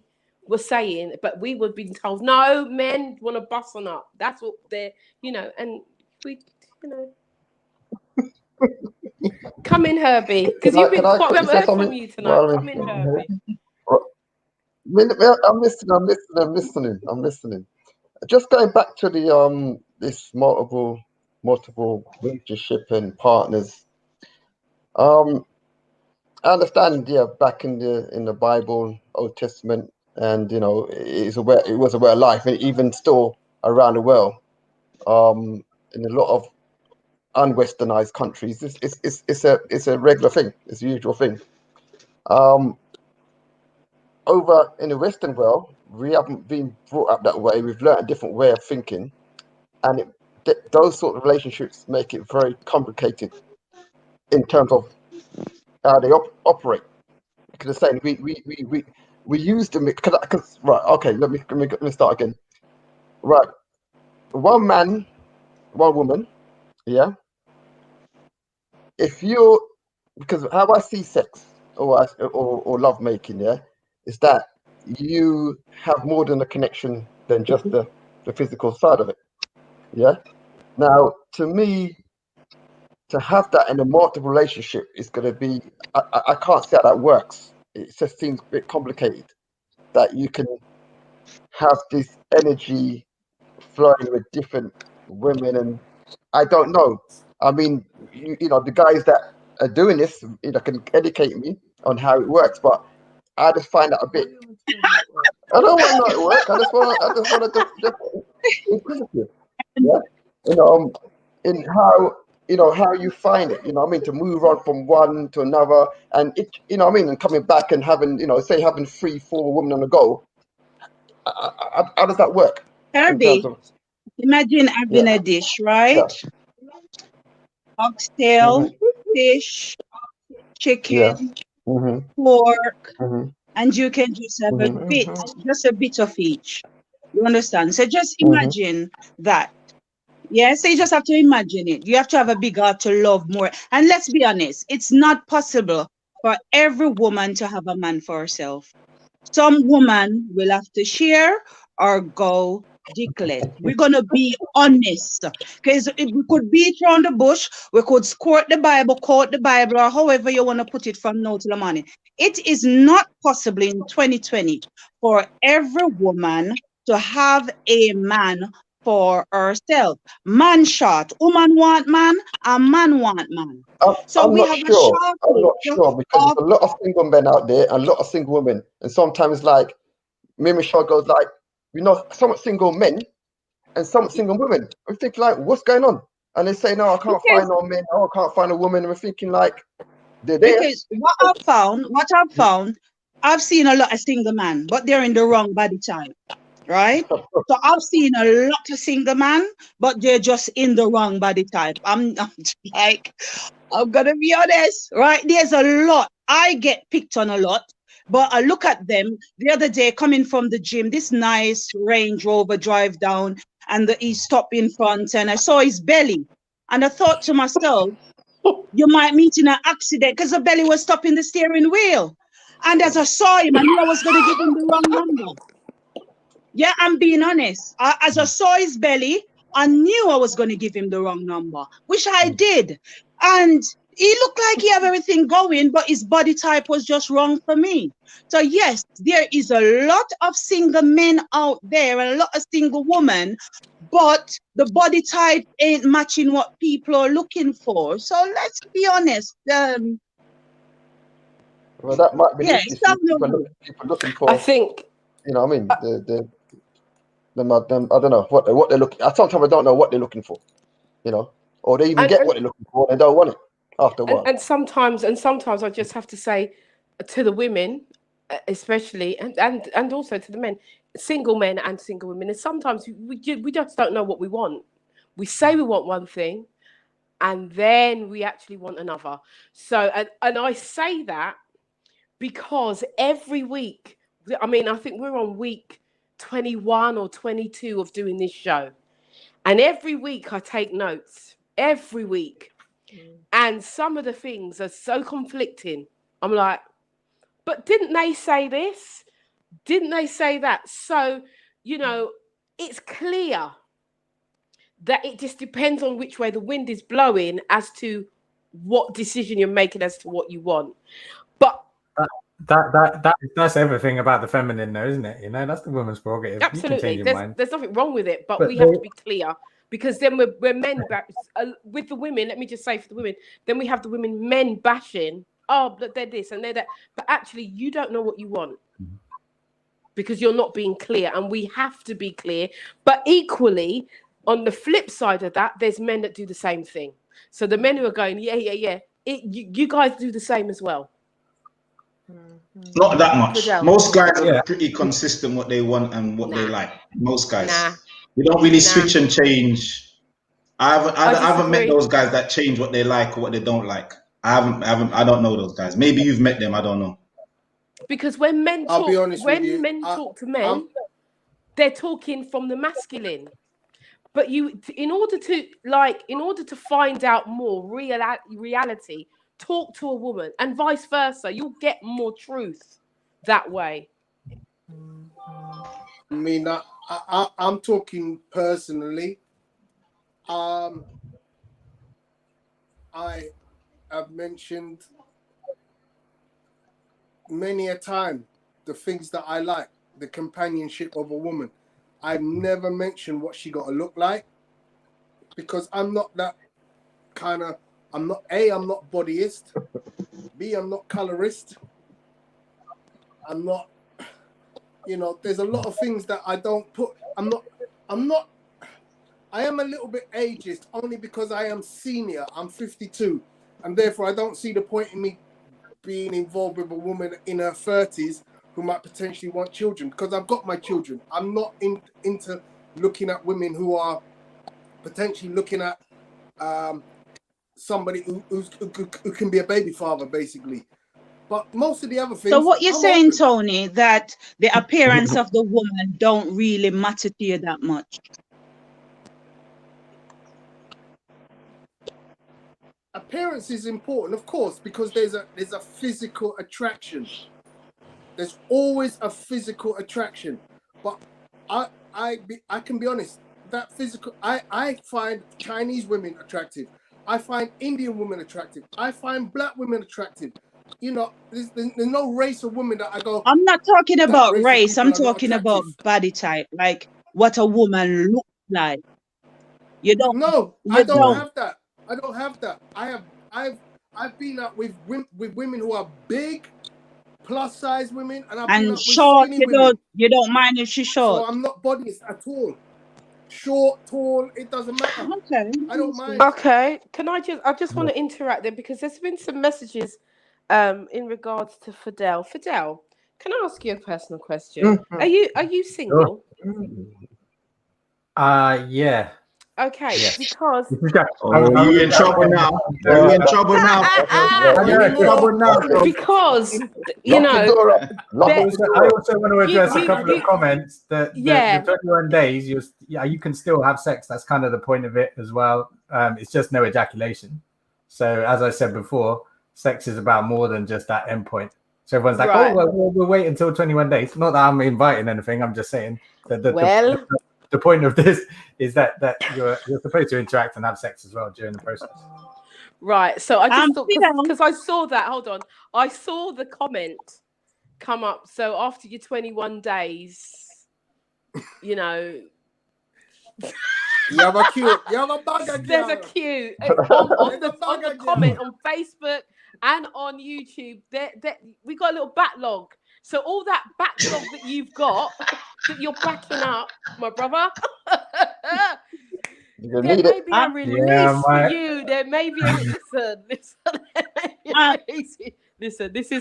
[SPEAKER 2] were saying, but we were being told, no, men want to bust on up. That's what they're, you know, and we, you know. Come in, Herbie, because you've been quite, we haven't heard from you tonight. Come in, Herbie.
[SPEAKER 11] I'm listening. Just going back to the this multiple relationship and partners. I understand, back in the Bible, Old Testament, and, you know, it was a way of life, and even still around the world, in a lot of unwesternized countries, it's a regular thing, it's a usual thing. over in the Western world, we haven't been brought up that way. We've learned a different way of thinking, and those sort of relationships make it very complicated in terms of how they operate. Because they're saying we use them because right. Okay, let me start again. Right, one man, one woman. Yeah. If you're, because how I see sex or love making, yeah, is that you have more than a connection than just the physical side of it. Yeah. Now, to me, to have that in a multiple relationship is going to be, I can't see how that works. It just seems a bit complicated that you can have this energy flowing with different women, and I don't know. I mean, you know, the guys that are doing this, you know, can educate me on how it works, but I just find that a bit. I don't want to know how it works. I just want to just inquisitive. Yeah, you know, in how, you know, how you find it. You know, what I mean, to move on from one to another, and it, you know, what I mean, and coming back and having, you know, say having 3-4 women on the go. How does that work? In terms
[SPEAKER 8] Herbie,
[SPEAKER 11] of,
[SPEAKER 8] imagine having
[SPEAKER 11] yeah,
[SPEAKER 8] a dish,
[SPEAKER 11] yeah.
[SPEAKER 8] right? Oxtail,
[SPEAKER 11] Mhm.
[SPEAKER 8] fish,
[SPEAKER 11] Yeah.
[SPEAKER 8] chicken,
[SPEAKER 11] Mhm.
[SPEAKER 8] pork,
[SPEAKER 11] Mhm.
[SPEAKER 8] and you can just have a bit,
[SPEAKER 11] Mhm.
[SPEAKER 8] just a bit of each. You understand? So just
[SPEAKER 11] Mhm.
[SPEAKER 8] imagine that. Yeah, so you just have to imagine it. You have to have a big heart to love more. And let's be honest, it's not possible for every woman to have a man for herself. Some woman will have to share or go dickless. We're gonna be honest, because we could beat around the bush, we could quote the Bible, or however you want to put it from now till the morning. It is not possible in 2020 for every woman to have a man for herself. Man short, woman want man, and man want man. So
[SPEAKER 11] I'm
[SPEAKER 8] we
[SPEAKER 11] not
[SPEAKER 8] have a
[SPEAKER 11] sure. I'm not
[SPEAKER 8] shortage
[SPEAKER 11] sure because
[SPEAKER 8] of.
[SPEAKER 11] there's a lot of single men out there and a lot of single women, and sometimes like Mimi Shaw goes like, you know, some single men and some single women. We think like, what's going on? And they say, no, I can't find
[SPEAKER 8] Because
[SPEAKER 11] no men. Oh, I can't find a woman. And we're thinking like, they're there.
[SPEAKER 8] Because what I've found, I've seen a lot of single man, but they're in the wrong body type, right? So I've seen a lot of single man, but they're just in the wrong body type. I'm like, I'm gonna be honest, right? There's a lot. I get picked on a lot, but I look at them the other day coming from the gym, this nice Range Rover drive down, and he stopped in front, and I saw his belly, and I thought to myself, you might meet in an accident because the belly was stopping the steering wheel. And as I saw him, I knew I was going to give him the wrong number. Yeah, I'm being honest. As I saw his belly, I knew I was going to give him the wrong number, which I did. And he looked like he had everything going, but his body type was just wrong for me. So yes, there is a lot of single men out there and a lot of single women, but the body type ain't matching what people are looking for. So let's be honest.
[SPEAKER 11] Well, that might be
[SPEAKER 8] Yeah,
[SPEAKER 11] the
[SPEAKER 8] it's
[SPEAKER 11] issue.
[SPEAKER 8] not no good.
[SPEAKER 11] People looking
[SPEAKER 2] I
[SPEAKER 11] for,
[SPEAKER 2] think
[SPEAKER 11] you know, what I mean, them, I don't know what they're looking. Sometimes I don't know what they're looking for, you know, or they even
[SPEAKER 2] and,
[SPEAKER 11] get what they're looking for and they don't want it after a while.
[SPEAKER 2] and sometimes I just have to say to the women, especially, and also to the men, single men and single women, and sometimes we just don't know what we want. We say we want one thing, and then we actually want another. So, and I say that because every week, I mean, I think we're on week 21 or 22 of doing this show, and every week I take notes. Every week. And some of the things are so conflicting. I'm like, but didn't they say this? Didn't they say that? So, you know, it's clear that it just depends on which way the wind is blowing as to what decision you're making as to what you want. But
[SPEAKER 3] that's everything about the feminine, though, isn't it? You know, that's the woman's prerogative. You can
[SPEAKER 2] absolutely,
[SPEAKER 3] change your mind.
[SPEAKER 2] there's nothing wrong with it, but
[SPEAKER 3] But
[SPEAKER 2] we have to be clear because then we're men with the women. Let me just say for the women, then we have the women men bashing. Oh, but they're this and they're that. But actually, you don't know what you want because you're not being clear, and we have to be clear. But equally, on the flip side of that, there's men that do the same thing. So the men who are going, yeah, you guys do the same as well.
[SPEAKER 10] Not that much.
[SPEAKER 2] Fidel.
[SPEAKER 10] Most guys are
[SPEAKER 3] Yeah.
[SPEAKER 10] pretty consistent what they want and what they
[SPEAKER 2] Nah.
[SPEAKER 10] like. Most guys.
[SPEAKER 2] Nah.
[SPEAKER 10] We don't really
[SPEAKER 2] Nah.
[SPEAKER 10] switch and change. I haven't met
[SPEAKER 2] disagree.
[SPEAKER 10] those guys that change what they like or what they don't like. I don't know those guys. Maybe you've met them. I don't know.
[SPEAKER 2] Because when men
[SPEAKER 5] I'll
[SPEAKER 2] talk,
[SPEAKER 5] be honest with
[SPEAKER 2] when
[SPEAKER 5] you,
[SPEAKER 2] men talk to men, they're talking from the masculine. But in order to find out more reality, talk to a woman, and vice versa. You'll get more truth that way.
[SPEAKER 5] I mean, I'm talking personally. I have mentioned many a time the things that I like, the companionship of a woman. I've never mentioned what she got to look like, because I'm not that kind of. I'm not bodyist. B, I'm not colorist. I'm not. There's a lot of things that I don't put. I'm not. I am a little bit ageist only because I am senior. I'm 52, and therefore I don't see the point in me being involved with a woman in her 30s who might potentially want children, because I've got my children. I'm not into looking at women who are potentially looking at somebody who can be a baby father, basically. But most of the other things.
[SPEAKER 8] So what you're
[SPEAKER 5] I'm
[SPEAKER 8] saying,
[SPEAKER 5] open.
[SPEAKER 8] Tony, that the appearance of the woman don't really matter to you that much?
[SPEAKER 5] Appearance is important, of course, because there's a physical attraction. There's always a physical attraction. But I can be honest, that physical, I find Chinese women attractive. I find Indian women attractive. I find black women attractive. There's no race of women that I go.
[SPEAKER 8] I'm not talking about
[SPEAKER 5] race of
[SPEAKER 8] race. I'm
[SPEAKER 5] people are not
[SPEAKER 8] talking about
[SPEAKER 5] attractive.
[SPEAKER 8] body type, like what a woman looks like. You don't.
[SPEAKER 5] No,
[SPEAKER 8] You
[SPEAKER 5] I don't
[SPEAKER 8] don't.
[SPEAKER 5] have that. I don't have that. I've been out with women who are big, plus size women, and I've been
[SPEAKER 8] And
[SPEAKER 5] out with
[SPEAKER 8] short,
[SPEAKER 5] skinny women.
[SPEAKER 8] you don't mind if she's
[SPEAKER 5] So
[SPEAKER 8] short.
[SPEAKER 5] I'm not bodyist at all. Short, tall, it doesn't matter.
[SPEAKER 8] Okay.
[SPEAKER 5] I don't mind.
[SPEAKER 2] Okay, I just want to interact there, because there's been some messages in regards to Fidel. Fidel, can I ask you a personal question?
[SPEAKER 9] Mhm.
[SPEAKER 2] Are you single?
[SPEAKER 3] Yeah.
[SPEAKER 2] Okay,
[SPEAKER 3] Yes.
[SPEAKER 2] because
[SPEAKER 10] Oh, you in trouble now. You in trouble now.
[SPEAKER 3] You're in trouble now.
[SPEAKER 2] because
[SPEAKER 11] Lock the door up. Lock
[SPEAKER 2] there-
[SPEAKER 11] the door
[SPEAKER 3] I
[SPEAKER 11] up.
[SPEAKER 3] also want to address a
[SPEAKER 2] you-
[SPEAKER 3] couple
[SPEAKER 2] you-
[SPEAKER 3] of comments that
[SPEAKER 2] Yeah.
[SPEAKER 3] the 21 days, you can still have sex. That's kind of the point of it as well. It's just no ejaculation. So as I said before, sex is about more than just that endpoint. So everyone's like,
[SPEAKER 2] Right.
[SPEAKER 3] oh, well, we'll wait until 21 days. Not that I'm inviting anything. I'm just saying that the point of this is that you're supposed to interact and have sex as well during the process.
[SPEAKER 2] Right. So I just thought,
[SPEAKER 8] Fidel.
[SPEAKER 2] because I saw that. Hold on. I saw the comment come up. So after your 21 days,
[SPEAKER 5] You have a cute. You have a bugger.
[SPEAKER 2] there's a
[SPEAKER 5] girl.
[SPEAKER 2] queue on
[SPEAKER 5] There's a
[SPEAKER 2] the
[SPEAKER 5] bugger,
[SPEAKER 2] comment
[SPEAKER 5] girl.
[SPEAKER 2] on Facebook and on YouTube. We got a little backlog. So all that backlog that you've got, that you're backing up, my brother.
[SPEAKER 11] You
[SPEAKER 2] There
[SPEAKER 11] need
[SPEAKER 2] may
[SPEAKER 11] it.
[SPEAKER 2] be a release
[SPEAKER 3] Yeah,
[SPEAKER 2] for
[SPEAKER 3] mate.
[SPEAKER 2] you. There may be a listen. This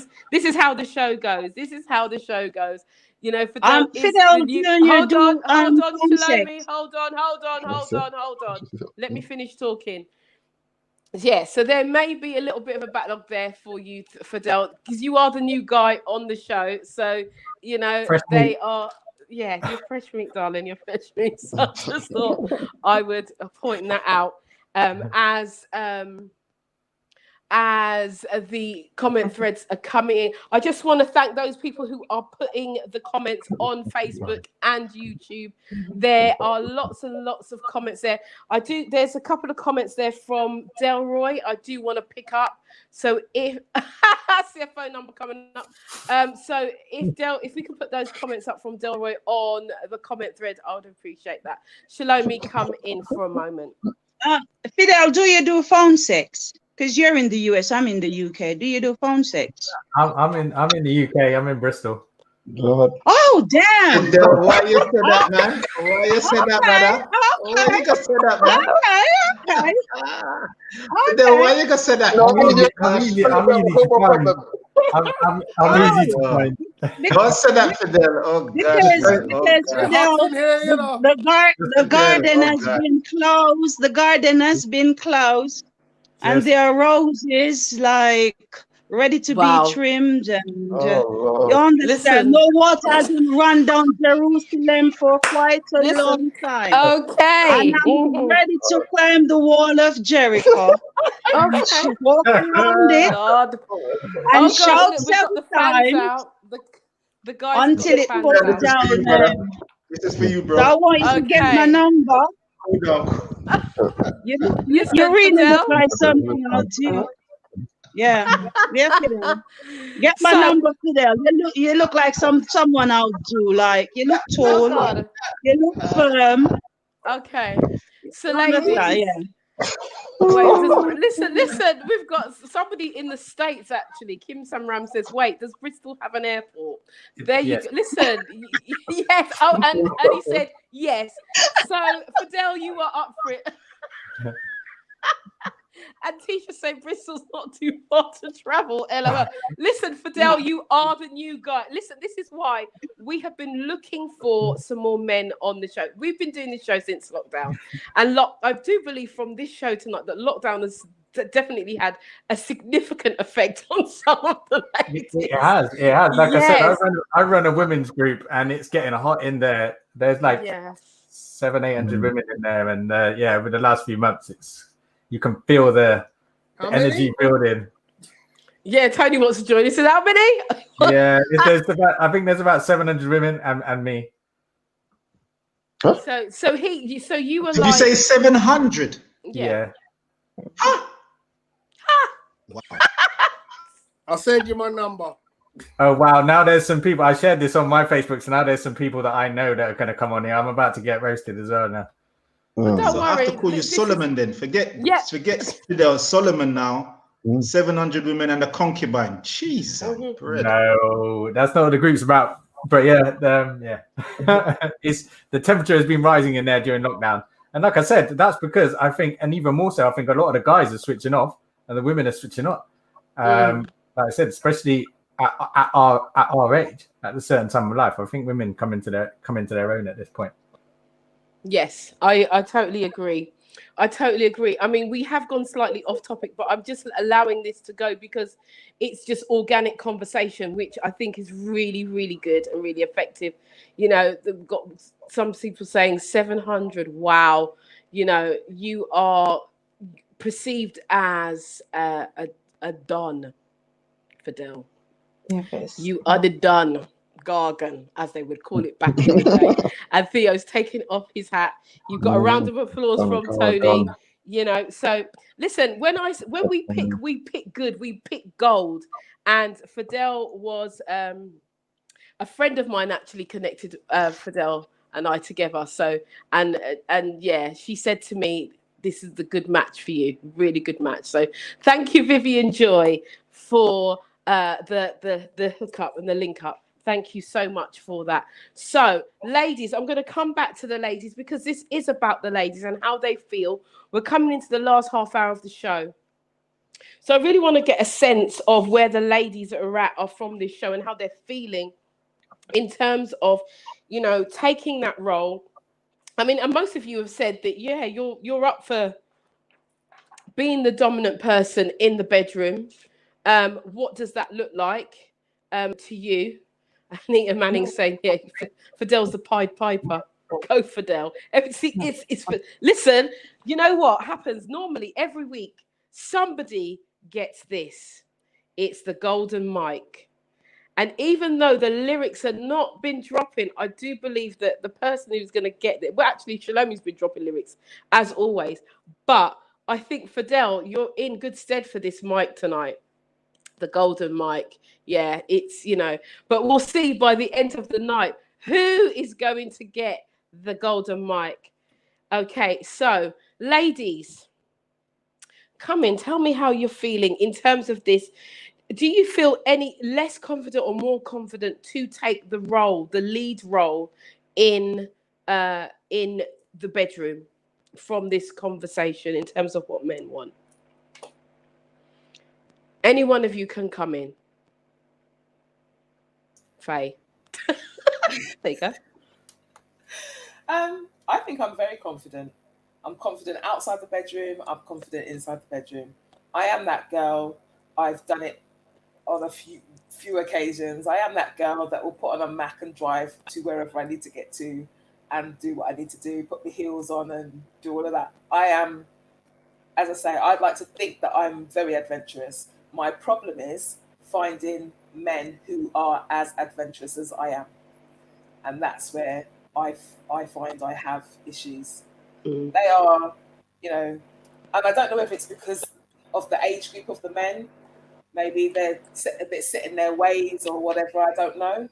[SPEAKER 2] is how the show goes. This is how the show goes. Fidel,
[SPEAKER 8] Fidel, do you
[SPEAKER 2] hold
[SPEAKER 8] do,
[SPEAKER 2] on,
[SPEAKER 8] phone
[SPEAKER 2] Shalomi,
[SPEAKER 8] sex?
[SPEAKER 2] hold on. Let me finish talking. Yeah, so there may be a little bit of a backlog there for you, Fidel, because you are the new guy on the show. So,
[SPEAKER 3] Fresh
[SPEAKER 2] they
[SPEAKER 3] meat.
[SPEAKER 2] are, yeah, you're fresh meat, darling. You're fresh meat. So I just thought I would point that out as the comment threads are coming in. I just want to thank those people who are putting the comments on Facebook and YouTube. There are lots and lots of comments there. There's a couple of comments there from Delroy I do want to pick up. So if I see a phone number coming up. So if we can put those comments up from Delroy on the comment thread, I would appreciate that. Shalomi, come in for a moment.
[SPEAKER 8] Fidel, do you do phone sex? Because you're in the US, I'm in the UK. Do you do phone sex?
[SPEAKER 3] I'm in the UK. I'm in Bristol.
[SPEAKER 11] Lord.
[SPEAKER 8] Oh, damn.
[SPEAKER 10] Fidel, why you said that, man? Why you said that, brother? Why you gonna say that, man?
[SPEAKER 8] Okay.
[SPEAKER 10] Fidel, why you gonna say that?
[SPEAKER 11] No,
[SPEAKER 3] I'm easy to find. I'm easy to find.
[SPEAKER 10] Don't say that, Fidel. Oh gosh.
[SPEAKER 8] Because
[SPEAKER 10] Oh
[SPEAKER 8] because
[SPEAKER 10] gosh.
[SPEAKER 8] Fidel,
[SPEAKER 5] Hot in here, you know.
[SPEAKER 8] the garden
[SPEAKER 10] Oh
[SPEAKER 8] has
[SPEAKER 10] God.
[SPEAKER 8] been closed. The garden has been closed, and
[SPEAKER 3] Yes.
[SPEAKER 8] there are roses like ready to
[SPEAKER 2] Wow.
[SPEAKER 8] be trimmed, and
[SPEAKER 11] Oh
[SPEAKER 8] you
[SPEAKER 11] Lord.
[SPEAKER 8] understand.
[SPEAKER 2] Listen.
[SPEAKER 8] No water hasn't run down Jerusalem for quite a
[SPEAKER 2] Listen.
[SPEAKER 8] long time,
[SPEAKER 2] Okay.
[SPEAKER 8] and I'm ready to climb the wall of Jericho and
[SPEAKER 2] Okay.
[SPEAKER 8] walk around it
[SPEAKER 2] God.
[SPEAKER 8] and
[SPEAKER 2] Oh
[SPEAKER 8] shout
[SPEAKER 2] God, look, we've got
[SPEAKER 8] seven
[SPEAKER 2] the fans
[SPEAKER 8] times
[SPEAKER 2] out. The guys have got
[SPEAKER 8] until
[SPEAKER 2] the
[SPEAKER 8] it
[SPEAKER 2] fans
[SPEAKER 8] falls
[SPEAKER 10] Yeah,
[SPEAKER 2] out.
[SPEAKER 10] this is for you,
[SPEAKER 8] down.
[SPEAKER 10] brother. This is for you,
[SPEAKER 8] So I
[SPEAKER 10] bro.
[SPEAKER 8] want you to get my
[SPEAKER 2] Okay.
[SPEAKER 8] number.
[SPEAKER 10] Hold on.
[SPEAKER 8] You
[SPEAKER 2] Listen,
[SPEAKER 8] really look
[SPEAKER 2] Fidel.
[SPEAKER 8] like something I'll do. Yeah, yeah, Fidel. Get my
[SPEAKER 2] So,
[SPEAKER 8] number, Fidel. You look like someone I'll do. Like you look
[SPEAKER 2] oh
[SPEAKER 8] tall,
[SPEAKER 2] God.
[SPEAKER 8] you look firm.
[SPEAKER 2] Okay. So,
[SPEAKER 8] You understand?
[SPEAKER 2] ladies.
[SPEAKER 8] Yeah.
[SPEAKER 2] Wait, listen. We've got somebody in the States actually. Kim Samram says, "Wait, does Bristol have an airport?" There you
[SPEAKER 3] Yes.
[SPEAKER 2] go. Listen, yes. Oh, and he said yes. So, Fidel, you are up for it. And Tisha said Bristol's not too far to travel. LOL. Listen, Fidel, you are the new guy. Listen, this is why we have been looking for some more men on the show. We've been doing this show since lockdown, and I do believe from this show tonight that lockdown has definitely had a significant effect on some of the ladies.
[SPEAKER 3] It has. Like I said,
[SPEAKER 2] Yes.
[SPEAKER 3] I run a women's group, and it's getting hot in there. There's like
[SPEAKER 2] Yes.
[SPEAKER 3] 700-800 women in there, and yeah, over the last few months, you can feel the
[SPEAKER 5] How
[SPEAKER 3] energy
[SPEAKER 5] many?
[SPEAKER 3] building.
[SPEAKER 2] Yeah, Tony wants to join. He said, "How many?"
[SPEAKER 3] Yeah, I think there's about 700 women and me.
[SPEAKER 2] So you were
[SPEAKER 10] Did
[SPEAKER 2] like,
[SPEAKER 10] you say 700?
[SPEAKER 2] yeah.
[SPEAKER 10] Wow.
[SPEAKER 5] I'll send you my number.
[SPEAKER 3] Oh wow! Now there's some people. I shared this on my Facebook, so now there's some people that I know that are going to come on here. I'm about to get roasted as well now.
[SPEAKER 2] But don't
[SPEAKER 10] So I have
[SPEAKER 2] worry.
[SPEAKER 10] to call you
[SPEAKER 2] this is-
[SPEAKER 10] Solomon then. Forget
[SPEAKER 2] Yeah.
[SPEAKER 10] Fidel. Solomon now. 700 women and a concubine. Jesus. bread.
[SPEAKER 3] No, that's not what the group's about. But yeah, it's the temperature has been rising in there during lockdown, and like I said, that's because I think, and even more so, I think a lot of the guys are switching off and the women are switching up. Like I said, especially at our age, at a certain time of life, I think women come into their own at this point.
[SPEAKER 2] Yes, I totally agree. I mean, we have gone slightly off topic, but I'm just allowing this to go because it's just organic conversation, which I think is really, really good and really effective. You know, they've got some people saying 700. Wow. You know, you are perceived as a don, Fidel.
[SPEAKER 9] Yes.
[SPEAKER 2] You are the Don Gargan, as they would call it back in the day. And Theo's taking off his hat. You've got a round of applause from Tony. You know, so listen, when we pick good, we pick gold. And Fidel was a friend of mine actually connected Fidel and I together. So and yeah, she said to me, "This is the good match for you, really good match." So thank you, Vivian Joy, for the hookup and the link up. Thank you so much for that. So, ladies, I'm going to come back to the ladies because this is about the ladies and how they feel. We're coming into the last half hour of the show. So I really want to get a sense of where the ladies are from this show and how they're feeling in terms of, you know, taking that role. I mean, and most of you have said that, yeah, you're up for being the dominant person in the bedroom. What does that look like to you? Anita Manning saying, "Yeah, Fidel's the Pied Piper." Go Fidel. See, it's listen. You know what happens normally every week? Somebody gets this. It's the golden mic. And even though the lyrics have not been dropping, I do believe that the person who's going to get it, well, actually, Shalomi's been dropping lyrics as always. But I think, Fidel, you're in good stead for this mic tonight. The golden mic. Yeah, it's, you know, but we'll see by the end of the night who is going to get the golden mic. Okay, so ladies, come in. Tell me how you're feeling in terms of this. Do you feel any less confident or more confident to take the role, the lead role in the bedroom from this conversation in terms of what men want? Any one of you can come in. Faye. There you go.
[SPEAKER 7] I think I'm very confident. I'm confident outside the bedroom. I'm confident inside the bedroom. I am that girl. I've done it on a few occasions. I am that girl that will put on a Mac and drive to wherever I need to get to and do what I need to do, put my heels on and do all of that. I am, as I say, I'd like to think that I'm very adventurous. My problem is finding men who are as adventurous as I am. And that's where I find I have issues. They are, you know, and I don't know if it's because of the age group of the men. Maybe they're a bit set in their ways or whatever, I don't know.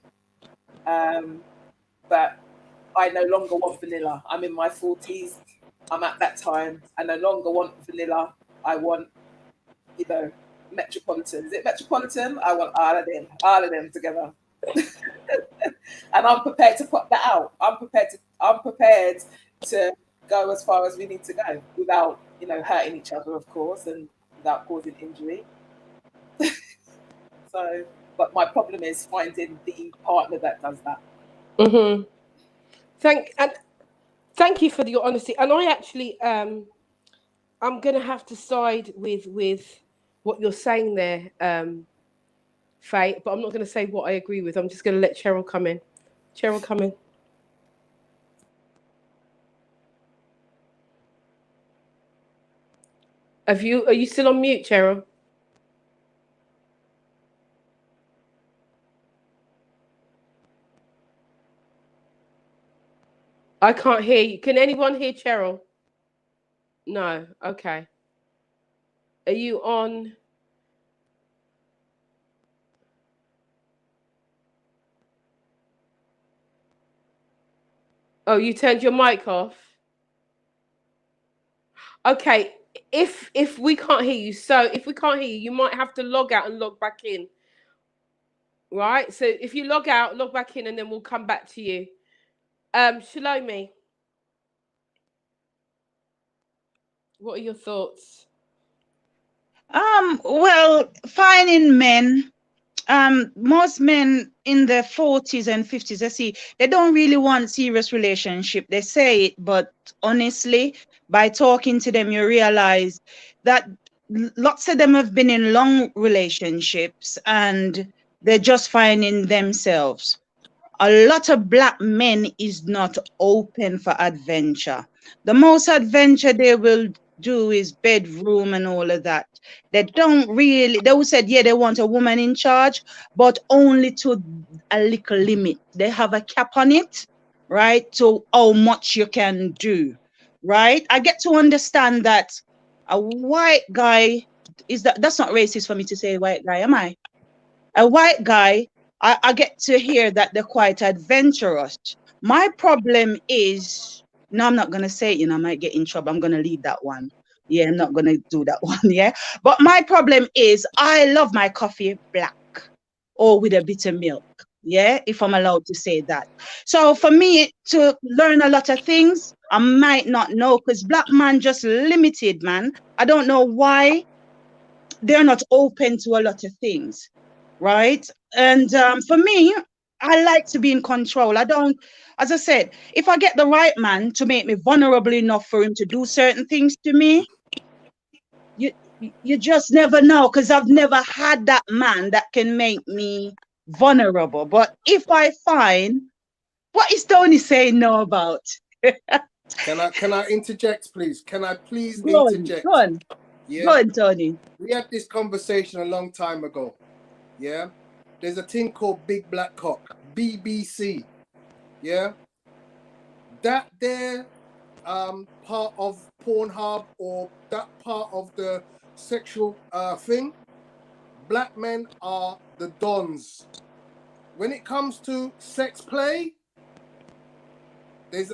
[SPEAKER 7] But I no longer want vanilla. I'm in my 40s. I'm at that time. I no longer want vanilla. I want, you know, Metropolitan. Is it Metropolitan? I want all of them together. And I'm prepared to put that out. I'm prepared to go as far as we need to go without, you know, hurting each other, of course, and without causing injury. So, but my problem is finding the partner that does that.
[SPEAKER 2] Mm-hmm. Thank you for your honesty. And I actually, I'm going to have to side with what you're saying there, Faye, but I'm not going to say what I agree with. I'm just going to let Cheryl come in. Cheryl, come in. Are you still on mute, Cheryl? I can't hear you. Can anyone hear Cheryl? No. Okay. Are you on? Oh, you turned your mic off. Okay. If we can't hear you, you might have to log out and log back in. Right? So if you log out, log back in, and then we'll come back to you. Shalomi, what are your thoughts?
[SPEAKER 8] Well, finding men, most men in their 40s and 50s, I see, they don't really want serious relationship. They say it, but honestly, by talking to them, you realize that lots of them have been in long relationships and they're just finding themselves. A lot of black men is not open for adventure. The most adventure they will do is bedroom and all of that. They don't really, they will say, yeah, they want a woman in charge, but only to a little limit. They have a cap on it, right? To how much you can do, right? I get to understand that a white guy that's not racist for me to say white guy, am I? A white guy, I get to hear that they're quite adventurous. My problem is, no, I'm not going to say it, you know, I might get in trouble. I'm going to leave that one. Yeah, I'm not going to do that one, yeah. But my problem is I love my coffee black or with a bit of milk, yeah, if I'm allowed to say that. So for me to learn a lot of things, I might not know because black man just limited, man. I don't know why they're not open to a lot of things. Right. And for me, I like to be in control. I don't, as I said, if I get the right man to make me vulnerable enough for him to do certain things to me, you just never know, because I've never had that man that can make me vulnerable. But if I find, what is Tony saying no about?
[SPEAKER 5] Can I interject, please? Can I please
[SPEAKER 8] Go
[SPEAKER 5] interject?
[SPEAKER 8] on.
[SPEAKER 5] Yeah.
[SPEAKER 8] Go on, Tony.
[SPEAKER 5] We had this conversation a long time ago. Yeah. There's a thing called Big Black Cock, BBC. Yeah. That there part of Pornhub or that part of the sexual thing, black men are the dons. When it comes to sex play, there's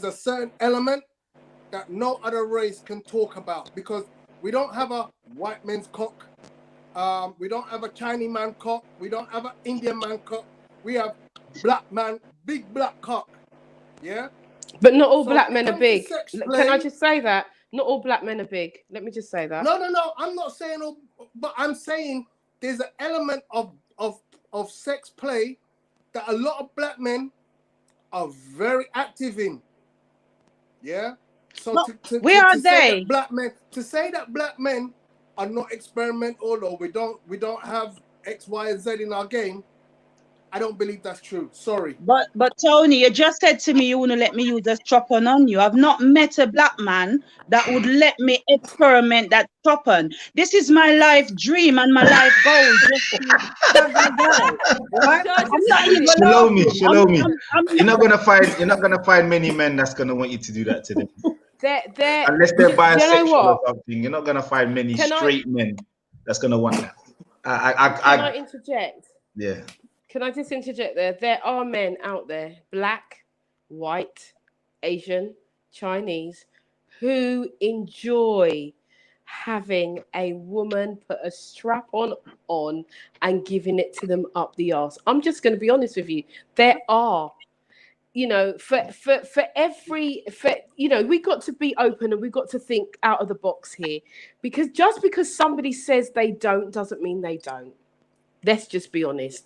[SPEAKER 5] a certain element that no other race can talk about, because we don't have a white man's cock. We don't have a Chinese man cock. We don't have an Indian man cock. We have black man, big black cock. Yeah?
[SPEAKER 2] But not all black men are big. Can I just say that? Not all black men are big. Let me just say that.
[SPEAKER 5] No. I'm not saying all, but I'm saying there's an element of sex play that a lot of black men are very active in. Yeah. So
[SPEAKER 8] But
[SPEAKER 5] to
[SPEAKER 8] where are
[SPEAKER 5] say that
[SPEAKER 8] they?
[SPEAKER 5] black men are not experimental, or we don't have X, Y, and Z in our game, I don't believe that's true. Sorry.
[SPEAKER 8] But Tony, you just said to me you want to let me use a strap on you. I've not met a black man that would let me experiment that strap on. This is my life dream and my life goal. Just to have a guy, right?
[SPEAKER 2] George,
[SPEAKER 8] I'm
[SPEAKER 2] just
[SPEAKER 8] not
[SPEAKER 2] a
[SPEAKER 8] even
[SPEAKER 2] minute.
[SPEAKER 10] Shalomi,
[SPEAKER 8] laughing.
[SPEAKER 10] Shalomi.
[SPEAKER 8] I'm
[SPEAKER 10] You're not gonna find many men that's gonna want you to do that to them.
[SPEAKER 2] They're,
[SPEAKER 10] Unless they're
[SPEAKER 2] you know
[SPEAKER 10] bisexual or
[SPEAKER 2] what?
[SPEAKER 10] something. You're not gonna find many
[SPEAKER 2] Can I
[SPEAKER 10] straight men that's gonna want that.
[SPEAKER 2] can I interject?
[SPEAKER 10] Yeah.
[SPEAKER 2] Can I just interject there? There are men out there, black, white, Asian, Chinese, who enjoy having a woman put a strap on and giving it to them up the arse. I'm just going to be honest with you. There are, you know, for you know, we got to be open and we got to think out of the box here, because just because somebody says they don't doesn't mean they don't. Let's just be honest.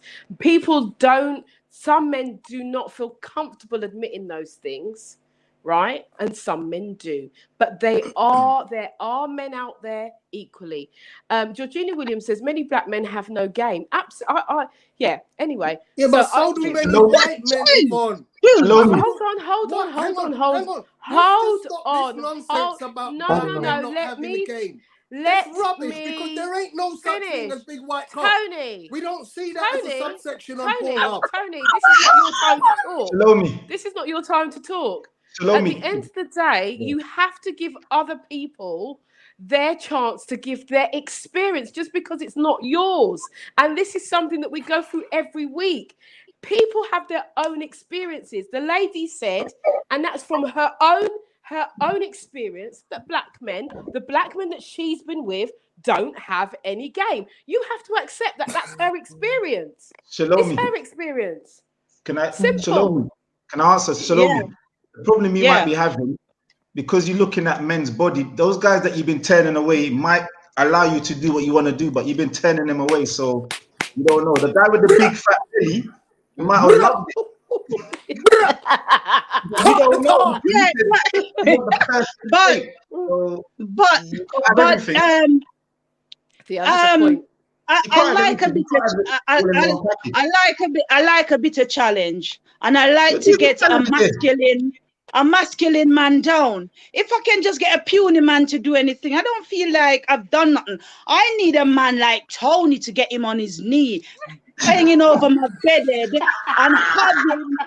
[SPEAKER 2] Some men do not feel comfortable admitting those things, right? And some men do. But there are men out there equally. Georgina Williams says many black men have no game. Absolutely. Yeah, anyway.
[SPEAKER 5] Yeah, but so do many white men, Yvonne.
[SPEAKER 2] Hold on.
[SPEAKER 5] Nonsense about
[SPEAKER 2] No,
[SPEAKER 5] black
[SPEAKER 2] no,
[SPEAKER 5] men
[SPEAKER 2] no.
[SPEAKER 5] not
[SPEAKER 2] Let
[SPEAKER 5] having
[SPEAKER 2] me
[SPEAKER 5] the game.
[SPEAKER 2] let
[SPEAKER 5] It's rubbish,
[SPEAKER 2] me
[SPEAKER 5] because there ain't no such thing
[SPEAKER 2] finish.
[SPEAKER 5] as big white cock.
[SPEAKER 2] Tony,
[SPEAKER 5] We don't see that as a subsection on
[SPEAKER 2] Tony,
[SPEAKER 5] Pornhub.
[SPEAKER 2] this is not your time to talk.
[SPEAKER 10] Shalomi.
[SPEAKER 2] This is not your time to talk.
[SPEAKER 10] Shalomi.
[SPEAKER 2] At the end of the day, you have to give other people their chance to give their experience just because it's not yours. And this is something that we go through every week. People have their own experiences. The lady said, and that's from her own experience, that the black men that she's been with don't have any game. You have to accept that that's her experience.
[SPEAKER 10] Shalomi.
[SPEAKER 2] It's her experience.
[SPEAKER 10] Simple. Shalomi. Can I answer? Shalomi.
[SPEAKER 2] Yeah.
[SPEAKER 10] The problem you might be having, because you're looking at men's body, those guys that you've been turning away might allow you to do what you want to do, but you've been turning them away, so you don't know. The guy with the big fat belly, you might have loved it. You don't know.
[SPEAKER 8] I like a bit of challenge, and I like to get a masculine man down. If I can just get a puny man to do anything, I don't feel like I've done nothing. I need a man like Tony to get him on his knee, hanging over my bed and have him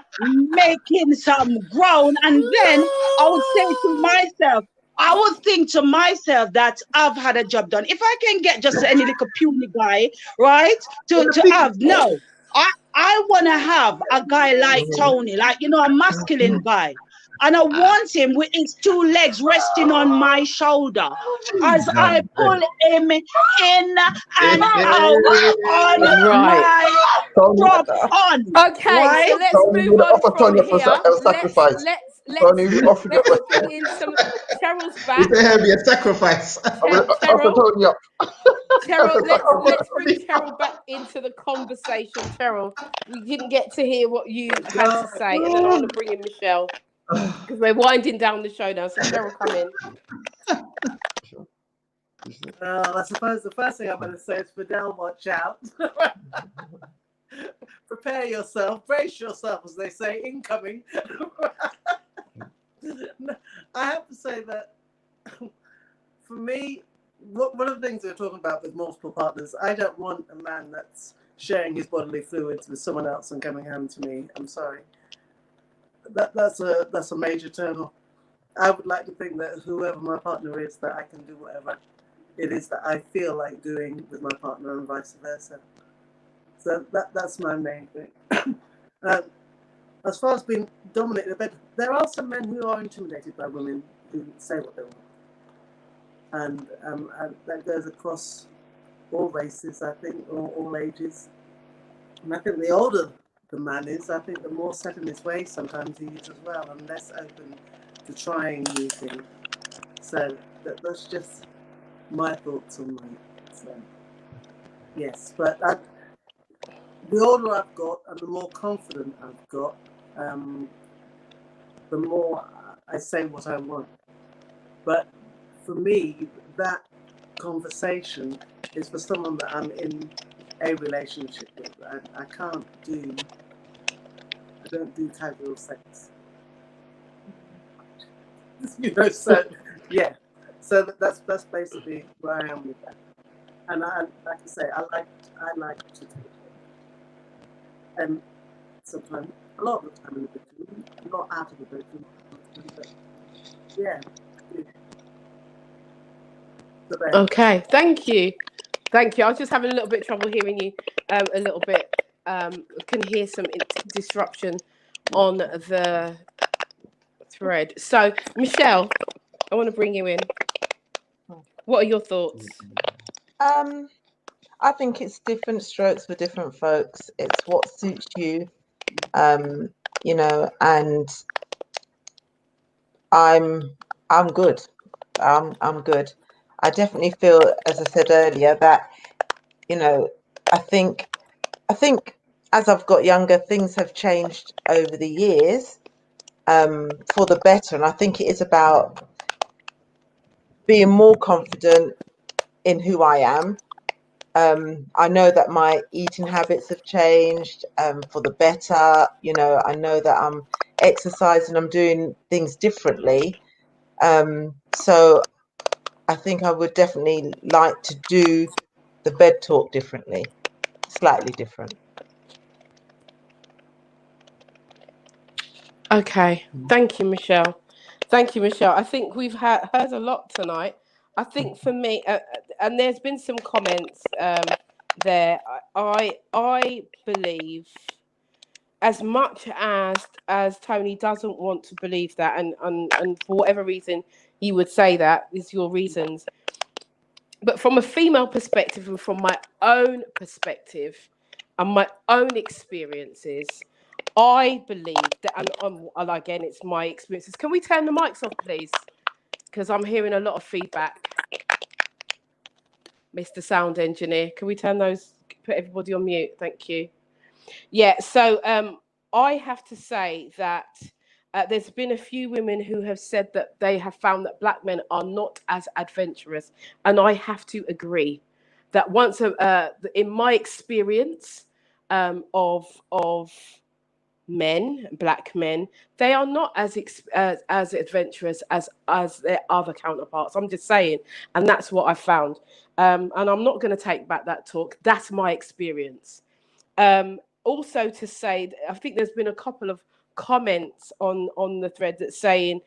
[SPEAKER 8] making some ground, and then I would say to myself, I would think to myself that I've had a job done. If I can get just any little puny guy, right, to have, no, I want to have a guy like Tony, like, you know, a masculine guy. And I want him with his two legs resting on my shoulder as I pull him in and out on my drop on.
[SPEAKER 2] Okay,
[SPEAKER 8] right?
[SPEAKER 2] so let's move on from here. Let's bring in some. Cheryl's back.
[SPEAKER 10] There be a sacrifice.
[SPEAKER 2] Cheryl, let's bring Cheryl back into the conversation. Cheryl, we didn't get to hear what you had to say, and then I want to bring in Michelle because we're winding down the show now. So Cheryl, come in.
[SPEAKER 6] Well, I suppose the first thing I'm going to say is, Fidel, watch out. Prepare yourself, brace yourself, as they say, incoming. I have to say that for me, one of the things we're talking about with multiple partners, I don't want a man that's sharing his bodily fluids with someone else and coming home to me. I'm sorry. That's a major turn off. I would like to think that whoever my partner is, that I can do whatever it is that I feel like doing with my partner and vice versa. So that's my main thing. As far as being dominated, but there are some men who are intimidated by women who say what they want. And that goes across all races, I think, or all ages. And I think the older the man is, I think the more set in his ways sometimes he is as well, and less open to trying new things. So that's just my thoughts on that. So, yes, but the older I've got and the more confident I've got, the more I say what I want. But for me, that conversation is for someone that I'm in a relationship with. I don't do casual sex. You know, so yeah. So that's basically where I am with that. And I, like I say, I like to take it. And sometimes, a lot of the time in the bedroom, not out of the bedroom, but yeah.
[SPEAKER 2] Okay, thank you. Thank you. I was just having a little bit of trouble hearing you a little bit. Can hear some disruption on the thread. So, Michelle, I want to bring you in. What are your thoughts?
[SPEAKER 9] I think it's different strokes for different folks. It's what suits you, you know, and I'm good. I'm good. I definitely feel, as I said earlier, that, you know, I think as I've got younger, things have changed over the years for the better, and I think it is about being more confident in who I am. I know that my eating habits have changed for the better. You know, I know that I'm exercising, I'm doing things differently. So I think I would definitely like to do the bed talk differently, slightly different.
[SPEAKER 2] Okay, thank you, Michelle. Thank you, Michelle. I think we've heard a lot tonight. I think for me, and there's been some comments there. I believe, as much as Tony doesn't want to believe that, and for whatever reason you would say that is your reasons, but from a female perspective and from my own perspective and my own experiences, I believe that, and again, it's my experiences. Can we turn the mics off, please? Because I'm hearing a lot of feedback. Mr. Sound Engineer, can we turn those, put everybody on mute? Thank you. Yeah, so I have to say that there's been a few women who have said that they have found that black men are not as adventurous. And I have to agree that once, in my experience of men, black men, they are not as adventurous as their other counterparts. I'm just saying, and that's what I found. And I'm not going to take back that talk. That's my experience. Also to say, I think there's been a couple of comments on the thread that's saying,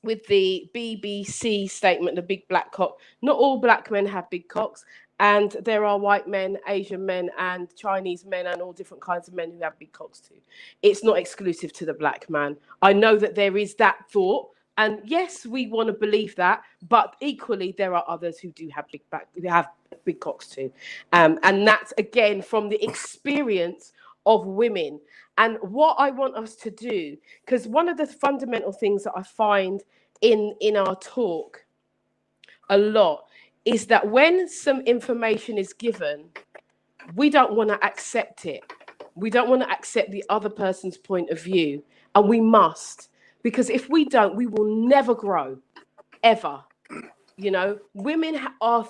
[SPEAKER 2] with the BBC statement, the big black cock, not all black men have big cocks. And there are white men, Asian men, and Chinese men, and all different kinds of men who have big cocks too. It's not exclusive to the black man. I know that there is that thought, and yes, we want to believe that, but equally there are others who do have big cocks too, and that's again from the experience of women. And what I want us to do, because one of the fundamental things that I find in our talk a lot is that when some information is given, we don't want to accept it. We don't want to accept the other person's point of view. And we must. Because if we don't, we will never grow, ever. You know, women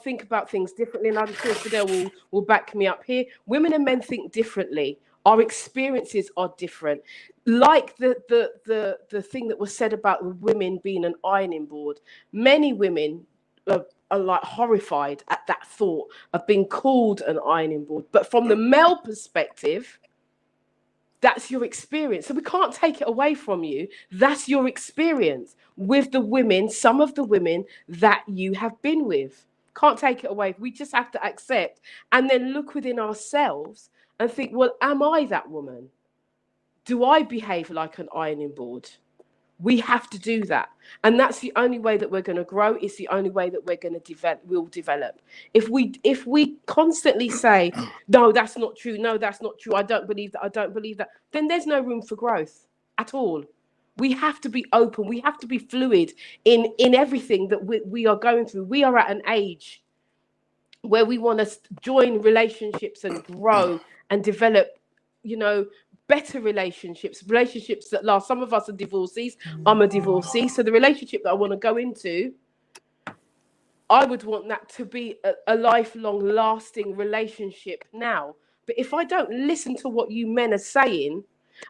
[SPEAKER 2] think about things differently. And I'm sure Fidel will back me up here. Women and men think differently. Our experiences are different. Like the thing that was said about women being an ironing board. Many women are like horrified at that thought of being called an ironing board. But from the male perspective, that's your experience. So we can't take it away from you. That's your experience with the women, some of the women that you have been with. Can't take it away. We just have to accept and then look within ourselves and think, well, am I that woman? Do I behave like an ironing board? We have to do that. And that's the only way that we're going to grow. It's the only way that we're going to develop. If we constantly say, no, that's not true. No, that's not true. I don't believe that. I don't believe that. Then there's no room for growth at all. We have to be open. We have to be fluid in everything that we are going through. We are at an age where we want to join relationships and grow and develop, you know, better relationships that last. Some of us are divorcees. I'm a divorcee. So the relationship that I want to go into, I would want that to be a lifelong lasting relationship now. But if I don't listen to what you men are saying,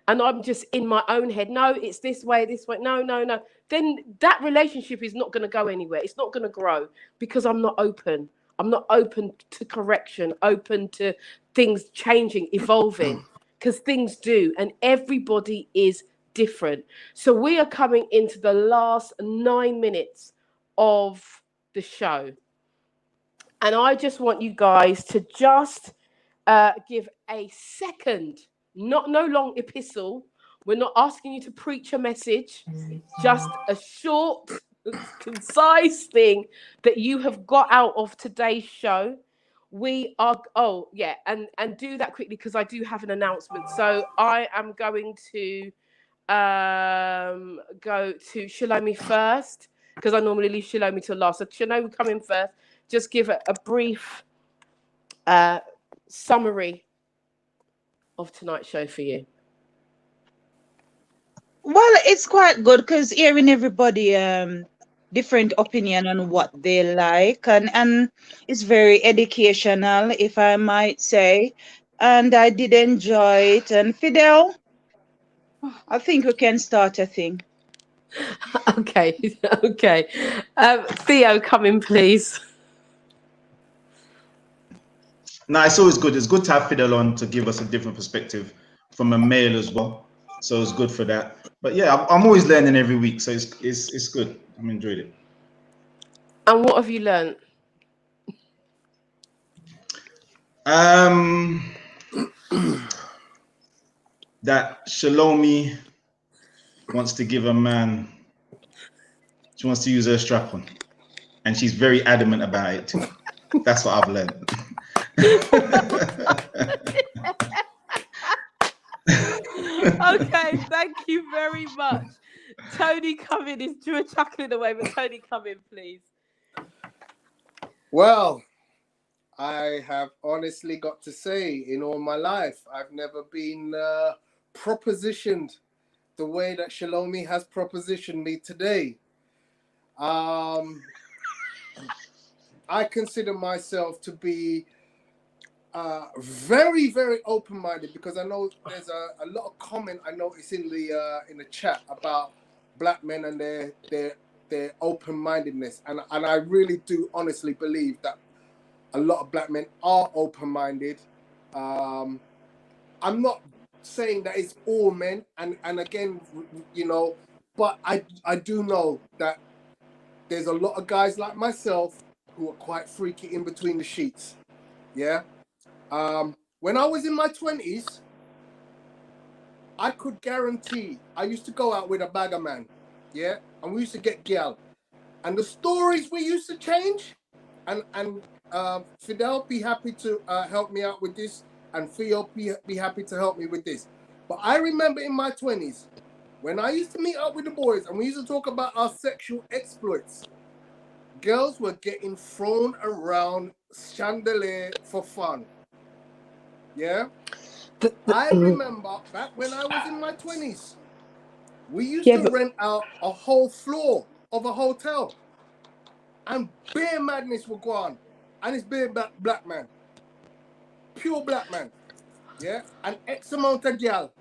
[SPEAKER 2] and I'm just in my own head, no, it's this way, no, then that relationship is not going to go anywhere. It's not going to grow because I'm not open. I'm not open to correction, open to things changing, evolving, because things do, and everybody is different. So we are coming into the last 9 minutes of the show. And I just want you guys to just give a second, no long epistle. We're not asking you to preach a message, just a short, concise thing that you have got out of today's show. We are, and do that quickly because I do have an announcement. So I am going to go to Shalomi first, because I normally leave Shalomi till last. So Shalomi, come in first. Just give a brief summary of tonight's show for you.
[SPEAKER 8] Well, it's quite good because hearing everybody different opinion on what they like, and it's very educational, if I might say. And I did enjoy it. And Fidel, I think we can start a thing.
[SPEAKER 2] Okay. Theo, come in, please.
[SPEAKER 10] No, it's always good. It's good to have Fidel on to give us a different perspective from a male as well. So it's good for that. But yeah, I'm always learning every week, so it's good. I'm enjoying it.
[SPEAKER 2] And what have you learned?
[SPEAKER 10] That Shalomi wants to give a man. She wants to use her strap on, and she's very adamant about it too. That's what I've learned.
[SPEAKER 2] Okay, thank you very much. Tony, come in. Is Drew chuckling away, but Tony, come in, please.
[SPEAKER 5] Well, I have honestly got to say, in all my life, I've never been propositioned the way that Shalomi has propositioned me today. I consider myself to be very, very open-minded, because I know there's a lot of comment I notice in the chat about black men and their open-mindedness, and I really do honestly believe that a lot of black men are open-minded. I'm not saying that it's all men, and again, you know, but I do know that there's a lot of guys like myself who are quite freaky in between the sheets. Yeah. When I was in my 20s, I could guarantee I used to go out with a bagger man. Yeah. And we used to get gal. And the stories we used to change, and Fidel be happy to help me out with this, and Theo be happy to help me with this. But I remember in my 20s, when I used to meet up with the boys and we used to talk about our sexual exploits, girls were getting thrown around chandelier for fun. Yeah? I remember back when I was in my 20s, we used to rent out a whole floor of a hotel, and beer madness would go on. And it's beer black man. Pure black man. Yeah? An X amount of gal.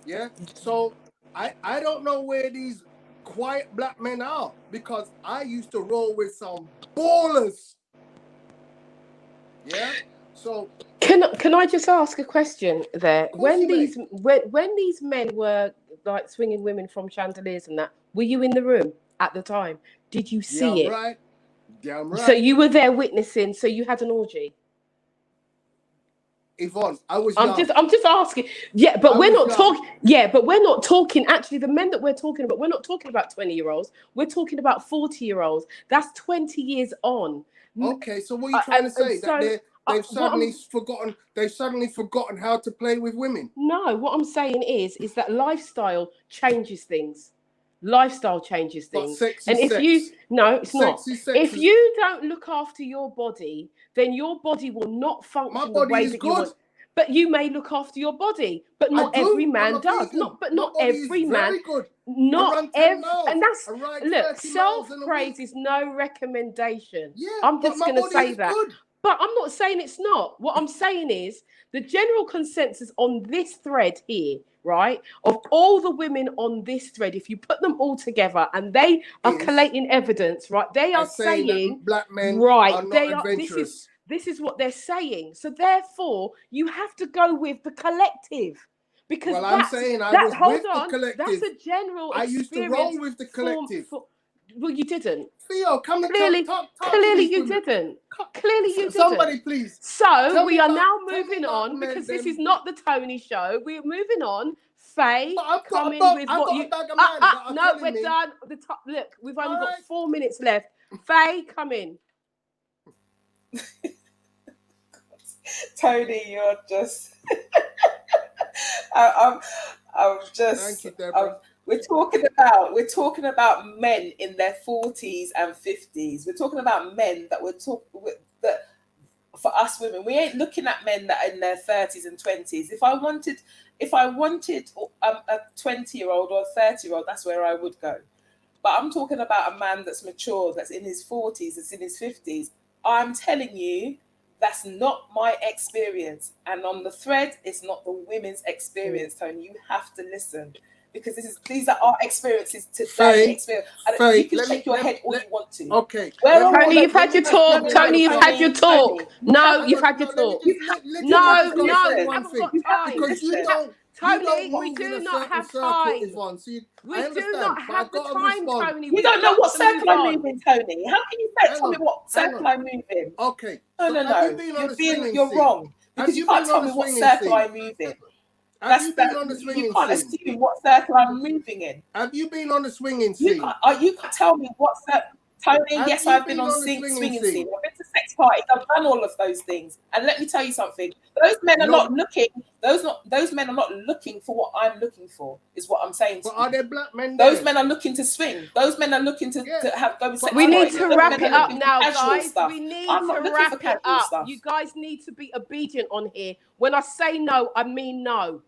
[SPEAKER 5] Yeah? So I don't know where these quiet black men are, because I used to roll with some ballers. Yeah? So
[SPEAKER 2] can I just ask a question there? When these men were like swinging women from chandeliers and that, were you in the room at the time? Did you see it?
[SPEAKER 5] Right. Damn right.
[SPEAKER 2] So you were there witnessing. So you had an orgy.
[SPEAKER 5] Yvonne, I was young.
[SPEAKER 2] I'm just asking. Yeah, but we're not talking. Yeah, but we're not talking. Actually, the men that we're talking about, we're not talking about 20-year-olds. We're talking about 40-year-olds. That's 20 years on.
[SPEAKER 5] Okay, so what are you trying to say? That they've suddenly forgotten. They've suddenly forgotten how to play with women.
[SPEAKER 2] No, what I'm saying is that lifestyle changes things. Lifestyle changes
[SPEAKER 5] But
[SPEAKER 2] things.
[SPEAKER 5] sex
[SPEAKER 2] And
[SPEAKER 5] is
[SPEAKER 2] if you,
[SPEAKER 5] sex.
[SPEAKER 2] no, it's not.
[SPEAKER 5] Sex is sex.
[SPEAKER 2] If you don't look after your body, then your body will not
[SPEAKER 5] My
[SPEAKER 2] function the
[SPEAKER 5] body
[SPEAKER 2] way
[SPEAKER 5] is
[SPEAKER 2] that you
[SPEAKER 5] good.
[SPEAKER 2] want. But you may look after your body, but
[SPEAKER 5] I
[SPEAKER 2] not
[SPEAKER 5] do.
[SPEAKER 2] every
[SPEAKER 5] I'm
[SPEAKER 2] man
[SPEAKER 5] a
[SPEAKER 2] does.
[SPEAKER 5] vegan.
[SPEAKER 2] Not, but
[SPEAKER 5] My
[SPEAKER 2] not
[SPEAKER 5] body is
[SPEAKER 2] every man.
[SPEAKER 5] very good. I
[SPEAKER 2] Not
[SPEAKER 5] run 10
[SPEAKER 2] every,
[SPEAKER 5] miles.
[SPEAKER 2] and that's
[SPEAKER 5] I ride
[SPEAKER 2] look.
[SPEAKER 5] 30 miles in a
[SPEAKER 2] Self-praise
[SPEAKER 5] week.
[SPEAKER 2] is no recommendation.
[SPEAKER 5] Yeah,
[SPEAKER 2] I'm
[SPEAKER 5] but
[SPEAKER 2] just
[SPEAKER 5] my
[SPEAKER 2] gonna
[SPEAKER 5] body
[SPEAKER 2] say
[SPEAKER 5] is
[SPEAKER 2] that.
[SPEAKER 5] good.
[SPEAKER 2] But I'm not saying it's not. What I'm saying is the general consensus on this thread here, right, of all the women on this thread, if you put them all together and they are
[SPEAKER 5] Is
[SPEAKER 2] collating evidence, right, they are
[SPEAKER 5] saying that
[SPEAKER 2] saying,
[SPEAKER 5] black men
[SPEAKER 2] right,
[SPEAKER 5] are not
[SPEAKER 2] they are.
[SPEAKER 5] adventurous.
[SPEAKER 2] This is what they're saying. So therefore, you have to go with the collective. Because
[SPEAKER 5] Well, I'm
[SPEAKER 2] that's
[SPEAKER 5] saying I
[SPEAKER 2] that.
[SPEAKER 5] was
[SPEAKER 2] Hold
[SPEAKER 5] with the
[SPEAKER 2] on, that's
[SPEAKER 5] collective.
[SPEAKER 2] a general
[SPEAKER 5] I used to
[SPEAKER 2] experience.
[SPEAKER 5] roll with the collective.
[SPEAKER 2] Well, you didn't.
[SPEAKER 5] Theo, come and
[SPEAKER 2] Clearly,
[SPEAKER 5] talk to
[SPEAKER 2] clearly
[SPEAKER 5] these
[SPEAKER 2] you
[SPEAKER 5] women.
[SPEAKER 2] didn't. Clearly you didn't.
[SPEAKER 5] Somebody, please.
[SPEAKER 2] So
[SPEAKER 5] Tell
[SPEAKER 2] we
[SPEAKER 5] me
[SPEAKER 2] are
[SPEAKER 5] about-
[SPEAKER 2] now
[SPEAKER 5] tell me
[SPEAKER 2] moving
[SPEAKER 5] about
[SPEAKER 2] on
[SPEAKER 5] men,
[SPEAKER 2] because this
[SPEAKER 5] them-
[SPEAKER 2] is not the Tony show. We're moving on. Faye,
[SPEAKER 5] But I've got
[SPEAKER 2] come
[SPEAKER 5] a
[SPEAKER 2] in
[SPEAKER 5] bag-
[SPEAKER 2] with
[SPEAKER 5] I've
[SPEAKER 2] what
[SPEAKER 5] got
[SPEAKER 2] you.
[SPEAKER 5] a bag of man that are
[SPEAKER 2] No,
[SPEAKER 5] telling
[SPEAKER 2] we're
[SPEAKER 5] me-
[SPEAKER 2] done. The top. Look, we've only got
[SPEAKER 5] Alright.
[SPEAKER 2] 4 minutes left. Faye, come in.
[SPEAKER 7] Tony, you're just. I'm just.
[SPEAKER 5] Thank you, Deborah.
[SPEAKER 7] We're talking about men in their 40s and 50s. We're talking about men that that for us women, we ain't looking at men that are in their 30s and 20s. If I wanted a 20-year-old or a 30-year-old, that's where I would go. But I'm talking about a man that's mature, that's in his 40s, that's in his 50s. I'm telling you, that's not my experience. And on the thread, it's not the women's experience, Tony. You have to listen. Because these are our experiences today.
[SPEAKER 5] Faye,
[SPEAKER 7] You can
[SPEAKER 5] let
[SPEAKER 7] shake
[SPEAKER 5] me-
[SPEAKER 7] your head all you want to.
[SPEAKER 5] Okay.
[SPEAKER 2] Tony, you've had your talk. Tony, you've had your talk. No, you've had your talk. No,
[SPEAKER 5] You
[SPEAKER 2] haven't
[SPEAKER 5] one
[SPEAKER 2] got
[SPEAKER 5] thing.
[SPEAKER 2] time.
[SPEAKER 5] Because you don't
[SPEAKER 2] Tony,
[SPEAKER 5] move
[SPEAKER 2] we
[SPEAKER 5] in
[SPEAKER 2] do
[SPEAKER 5] a
[SPEAKER 2] not
[SPEAKER 5] certain
[SPEAKER 2] have
[SPEAKER 5] circle,
[SPEAKER 2] time.
[SPEAKER 5] Yvonne. So
[SPEAKER 2] We
[SPEAKER 5] I
[SPEAKER 2] do
[SPEAKER 5] understand,
[SPEAKER 2] not
[SPEAKER 5] but
[SPEAKER 2] have
[SPEAKER 5] I've
[SPEAKER 2] the
[SPEAKER 5] got to
[SPEAKER 2] time,
[SPEAKER 5] respond.
[SPEAKER 2] Tony.
[SPEAKER 7] You
[SPEAKER 2] We've
[SPEAKER 7] don't know
[SPEAKER 2] got
[SPEAKER 7] what
[SPEAKER 2] to
[SPEAKER 7] circle
[SPEAKER 2] move
[SPEAKER 7] I'm
[SPEAKER 2] on.
[SPEAKER 7] moving, Tony. How can you tell me what circle I'm moving?
[SPEAKER 5] Okay.
[SPEAKER 7] No,
[SPEAKER 5] so
[SPEAKER 7] no,
[SPEAKER 5] have
[SPEAKER 7] no.
[SPEAKER 5] you been on the swinging
[SPEAKER 7] You're
[SPEAKER 5] scene?
[SPEAKER 7] wrong.
[SPEAKER 5] Have
[SPEAKER 7] Because
[SPEAKER 5] you
[SPEAKER 7] you can't
[SPEAKER 5] been
[SPEAKER 7] tell
[SPEAKER 5] on
[SPEAKER 7] me
[SPEAKER 5] the
[SPEAKER 7] what
[SPEAKER 5] swinging
[SPEAKER 7] circle
[SPEAKER 5] scene?
[SPEAKER 7] I'm moving.
[SPEAKER 5] Have you been on the
[SPEAKER 7] You
[SPEAKER 5] swinging
[SPEAKER 7] can't
[SPEAKER 5] scene?
[SPEAKER 7] assume what circle I'm moving in.
[SPEAKER 5] Have you been on the swinging
[SPEAKER 7] You
[SPEAKER 5] scene?
[SPEAKER 7] can't tell me what circle. Tony,
[SPEAKER 5] Have
[SPEAKER 7] yes,
[SPEAKER 5] you
[SPEAKER 7] I've been
[SPEAKER 5] been
[SPEAKER 7] on
[SPEAKER 5] on the swinging
[SPEAKER 7] swinging
[SPEAKER 5] scene?
[SPEAKER 7] scene. I've been to sex parties. I've done all of those things. And let me tell you something. Those men are not looking. Those men are not looking for what I'm looking for. Is what I'm saying.
[SPEAKER 5] But are there black men
[SPEAKER 7] Those
[SPEAKER 5] there?
[SPEAKER 7] men are looking to swing. Those men are looking to have go with sex
[SPEAKER 2] We need
[SPEAKER 7] parties.
[SPEAKER 2] to
[SPEAKER 7] Those
[SPEAKER 2] wrap
[SPEAKER 7] men
[SPEAKER 2] it
[SPEAKER 7] are
[SPEAKER 2] up
[SPEAKER 7] looking for
[SPEAKER 2] now,
[SPEAKER 7] casual
[SPEAKER 2] guys.
[SPEAKER 7] stuff.
[SPEAKER 2] We need
[SPEAKER 7] I'm not
[SPEAKER 2] to
[SPEAKER 7] looking
[SPEAKER 2] wrap
[SPEAKER 7] for
[SPEAKER 2] it
[SPEAKER 7] casual
[SPEAKER 2] up.
[SPEAKER 7] stuff.
[SPEAKER 2] You guys need to be obedient on here. When I say no, I mean no.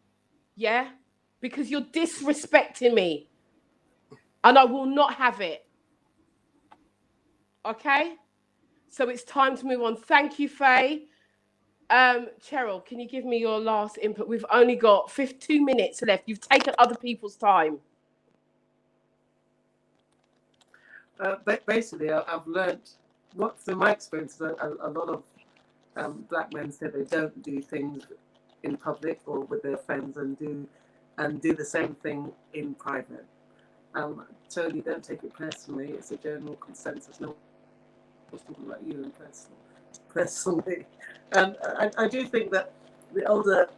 [SPEAKER 2] Yeah? Because you're disrespecting me. And I will not have it. Okay? So it's time to move on. Thank you, Faye. Cheryl, can you give me your last input? We've only got 2 minutes left. You've taken other people's time.
[SPEAKER 6] Basically, I've learned what's in my experience. A lot of black men say they don't do things in public or with their friends and do the same thing in private. Tony, don't take it personally. It's a general consensus. No one's talking about you in personally. And I do think that the older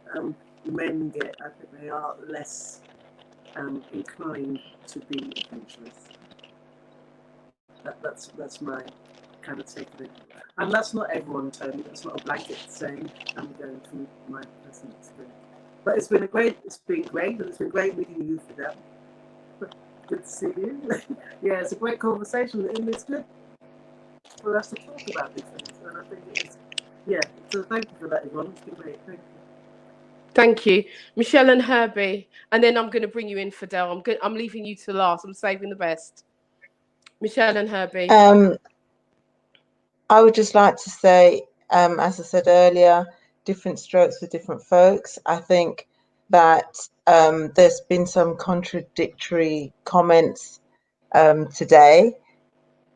[SPEAKER 6] men get, I think they are less inclined to be adventurous. That's my kind of take of it. And that's not everyone, Tony. That's not a blanket saying I'm going through my personal experience. But it's been great, and it's been great meeting you for that. Good to see you. Yeah, it's a great conversation, and it's good for us to talk about these things. And I think it's, so thank you for that, Yvonne. It's been great. Thank you.
[SPEAKER 2] Thank you. Michelle and Herbie. And then I'm going to bring you in, Fidel. I'm leaving you to last. I'm saving the best. Michelle and Herbie.
[SPEAKER 9] I would just like to say, as I said earlier, different strokes for different folks. I think that there's been some contradictory comments today,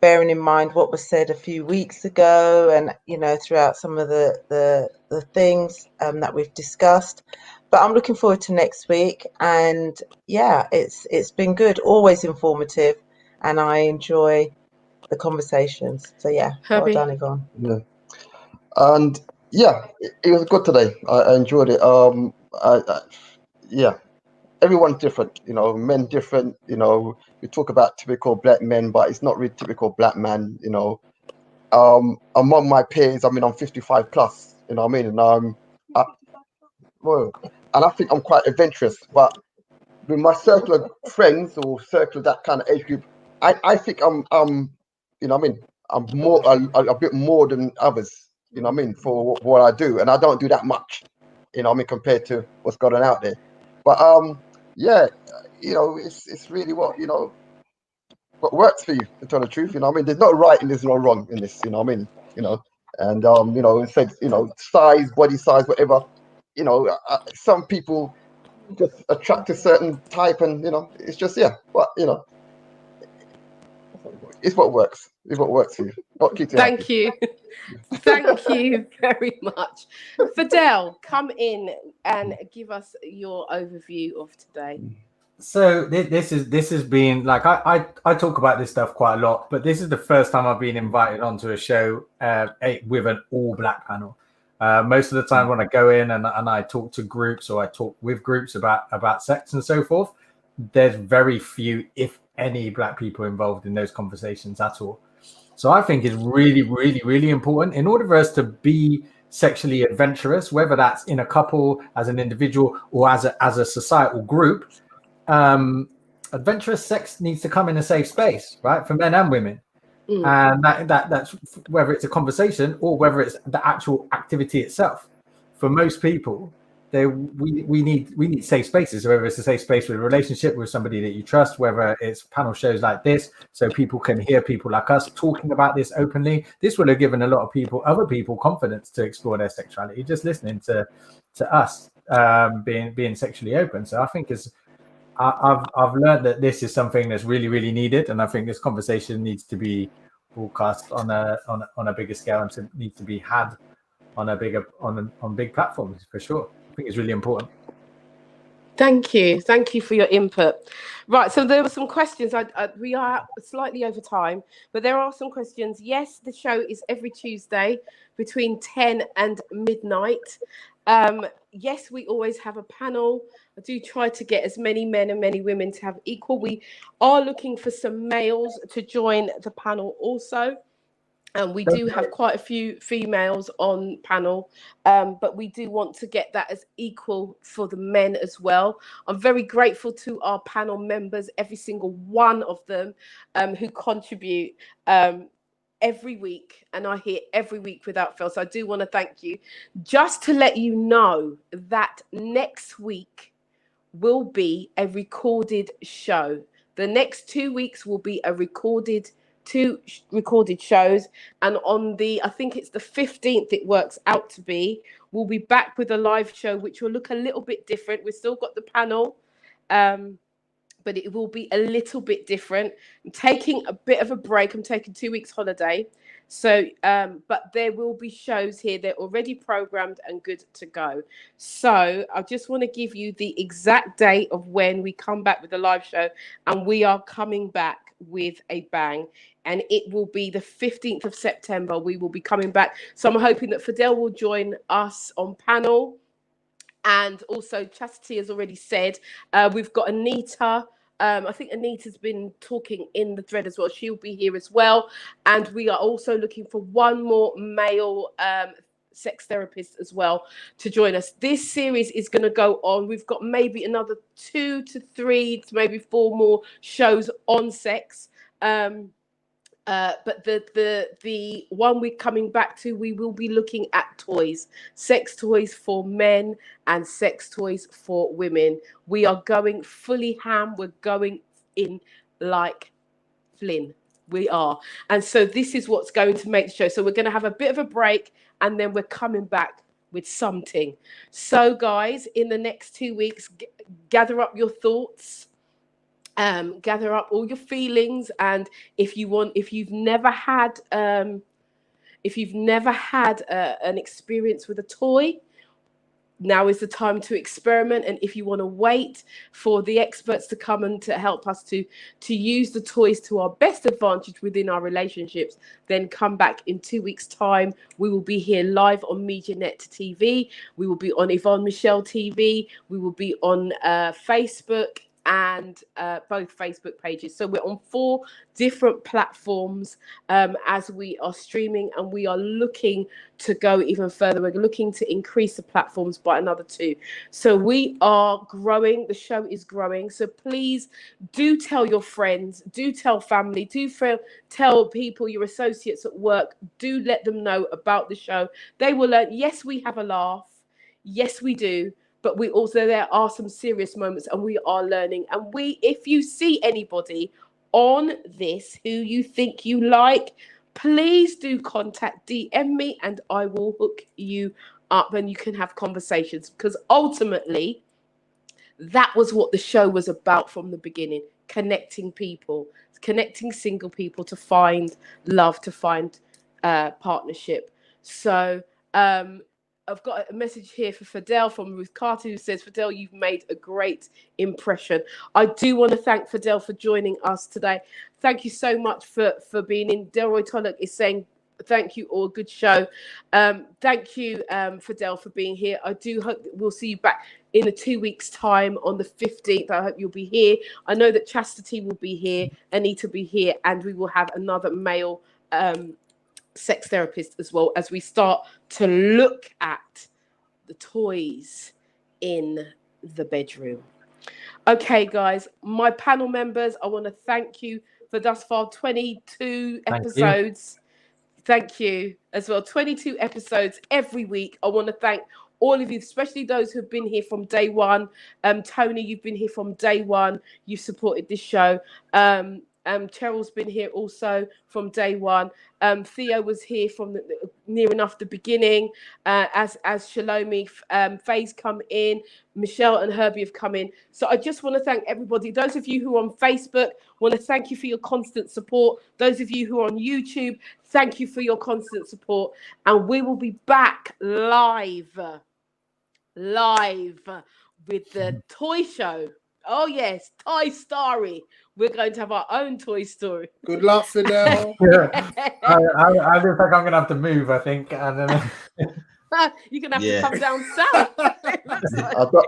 [SPEAKER 9] bearing in mind what was said a few weeks ago, and throughout some of the things that we've discussed. But I'm looking forward to next week, and it's been good, always informative, and I enjoy the conversations. So
[SPEAKER 2] Herbie.
[SPEAKER 9] Well done, Yvonne.
[SPEAKER 11] Yeah. And it was good today. I enjoyed it. Everyone's different, men different, we talk about typical black men, but it's not really typical black man, among my peers, I'm 55 plus, you know what I mean? And and I think I'm quite adventurous, but with my circle of friends or circle of that kind of age group, I think I'm you know what I mean, I'm more a bit more than others, you know what I mean, for what I do, and I don't do that much, you know what I mean, compared to what's going on out there. But yeah, you know, it's really what, you know, what works for you, to tell the truth, you know what I mean. There's no right and there's no wrong in this, you know what I mean, you know. And you know, it says, you know, size, body size, whatever, you know, some people just attract a certain type, and you know, it's just, yeah, but you know, it's what works. It's what works for you. What keeps you happy.
[SPEAKER 2] Thank you. Thank you very much. Fidel, come in and give us your overview of today.
[SPEAKER 3] So this has been like, I talk about this stuff quite a lot, but this is the first time I've been invited onto a show with an all black panel. Most of the time when I go in and I talk to groups, or I talk with groups about sex and so forth, there's very few, if any, black people involved in those conversations at all. So I think it's really, really, really important in order for us to be sexually adventurous, whether that's in a couple, as an individual, or as a societal group. Adventurous sex needs to come in a safe space, right, for men and women. And that's whether it's a conversation or whether it's the actual activity itself. For most people, we need safe spaces. So whether it's a safe space with a relationship with somebody that you trust, whether it's panel shows like this, so people can hear people like us talking about this openly. This will have given a lot of other people confidence to explore their sexuality, just listening to us being sexually open. So I think I've learned that this is something that's really, really needed, and I think this conversation needs to be broadcast on a bigger scale, and needs to be had on big platforms for sure. I think it's really important.
[SPEAKER 2] Thank you for your input. Right, so there were some questions. We are slightly over time, but there are some questions. Yes, the show is every Tuesday between 10 and midnight. Yes, we always have a panel. I do try to get as many men and many women to have equal. We are looking for some males to join the panel also. And we do have quite a few females on panel, but we do want to get that as equal for the men as well. I'm very grateful to our panel members, every single one of them who contribute every week, and I hear every week without fail. So I do want to thank you. Just to let you know that next week will be a recorded show. The next 2 weeks will be two recorded shows, and on I think it's the 15th it works out to be, we'll be back with a live show which will look a little bit different. We've still got the panel, but it will be a little bit different. I'm taking a bit of a break. I'm taking 2 weeks holiday. So, but there will be shows here. They're already programmed and good to go. So I just want to give you the exact date of when we come back with the live show, and we are coming back with a bang. And it will be the 15th of September. We will be coming back. So I'm hoping that Fidel will join us on panel. And also Chastity has already said, we've got Anita. I think Anita's been talking in the thread as well. She'll be here as well. And we are also looking for one more male sex therapist as well to join us. This series is going to go on. We've got maybe another 2 to 3 to maybe 4 more shows on sex. But the one we're coming back to, we will be looking at toys, sex toys for men and sex toys for women. We are going fully ham. We're going in like Flynn. We are. And so this is what's going to make the show. So we're going to have a bit of a break, and then we're coming back with something. So guys, in the next 2 weeks, gather up your thoughts. Gather up all your feelings, and if you've never had an experience with a toy, now is the time to experiment. And if you want to wait for the experts to come and to help us to use the toys to our best advantage within our relationships, then come back in 2 weeks' time. We will be here live on MediaNet TV. We will be on Yvonne Michelle TV. We will be on Facebook and both Facebook pages. So we're on 4 different platforms as we are streaming, and we are looking to go even further. We're looking to increase the platforms by another 2. So we are growing. The show is growing. So please do tell your friends, do tell family, tell people, your associates at work, do let them know about the show. They will learn. Yes, we have a laugh. Yes, we do. But we also, there are some serious moments, and we are learning. And if you see anybody on this who you think you like, please do DM me, and I will hook you up, and you can have conversations, because ultimately that was what the show was about from the beginning: connecting people, connecting single people to find love, to find partnership. So I've got a message here for Fidel from Ruth Carter, who says, Fidel, you've made a great impression. I do want to thank Fidel for joining us today. Thank you so much for being in. Delroy Tollock is saying, thank you all, good show. Thank you, Fidel, for being here. I do hope that we'll see you back in 2 weeks' time on the 15th. I hope you'll be here. I know that Chastity will be here, Anita will be here, and we will have another male sex therapist as well, as we start to look at the toys in the bedroom. Okay, guys, my panel members, I want to thank you for thus far 22 episodes. Thank you as well. 22 episodes every week. I want to thank all of you, especially those who've been here from day one. Tony, you've been here from day one. You've supported this show. Cheryl's been here also from day one. Theo was here from near enough the beginning. As Shalomi, Faye's come in. Michelle and Herbie have come in. So I just want to thank everybody. Those of you who are on Facebook, want to thank you for your constant support. Those of you who are on YouTube, thank you for your constant support. And we will be back live with the toy show. Oh yes, Toy Story. We're going to have our own Toy Story.
[SPEAKER 5] Good luck, Fidel.
[SPEAKER 3] Yeah. I look like I'm going to have to move, I think. I don't know.
[SPEAKER 2] You're going to have to come down south.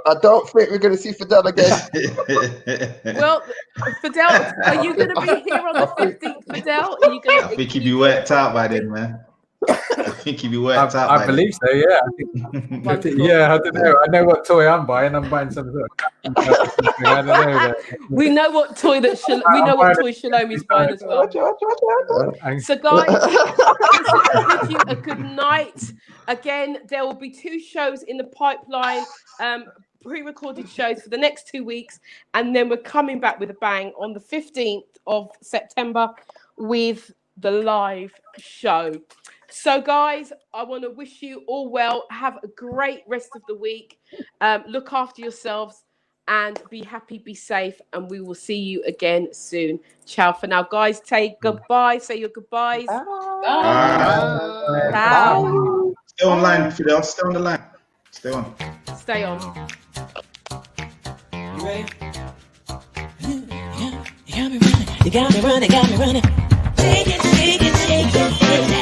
[SPEAKER 11] I don't think we're going to see Fidel again.
[SPEAKER 2] Well, Fidel, are you going to be here on the 15th, Fidel? Are you going
[SPEAKER 10] I think he'd be worked out by then, man. I think he'd be worked out.
[SPEAKER 3] I believe so, yeah. Yeah, I don't know. I know what toy I'm buying. I'm buying some sort of I don't know.
[SPEAKER 2] We know what toy toy Shalomi's buying as well. So guys, I bid you a good night. Again, there will be 2 shows in the pipeline, pre-recorded shows for the next 2 weeks, and then we're coming back with a bang on the 15th of September with the live show. So guys, I want to wish you all well. Have a great rest of the week. Look after yourselves and be happy, be safe, and we will see you again soon. Ciao for now, guys. Say goodbye. Say your goodbyes.
[SPEAKER 10] Bye.
[SPEAKER 2] Bye.
[SPEAKER 10] Stay online, Fidel. Stay on the line. Stay on.
[SPEAKER 2] Stay on.
[SPEAKER 1] You ready? You got me running. Got me running. Shake it, shake it, shake it, shake it.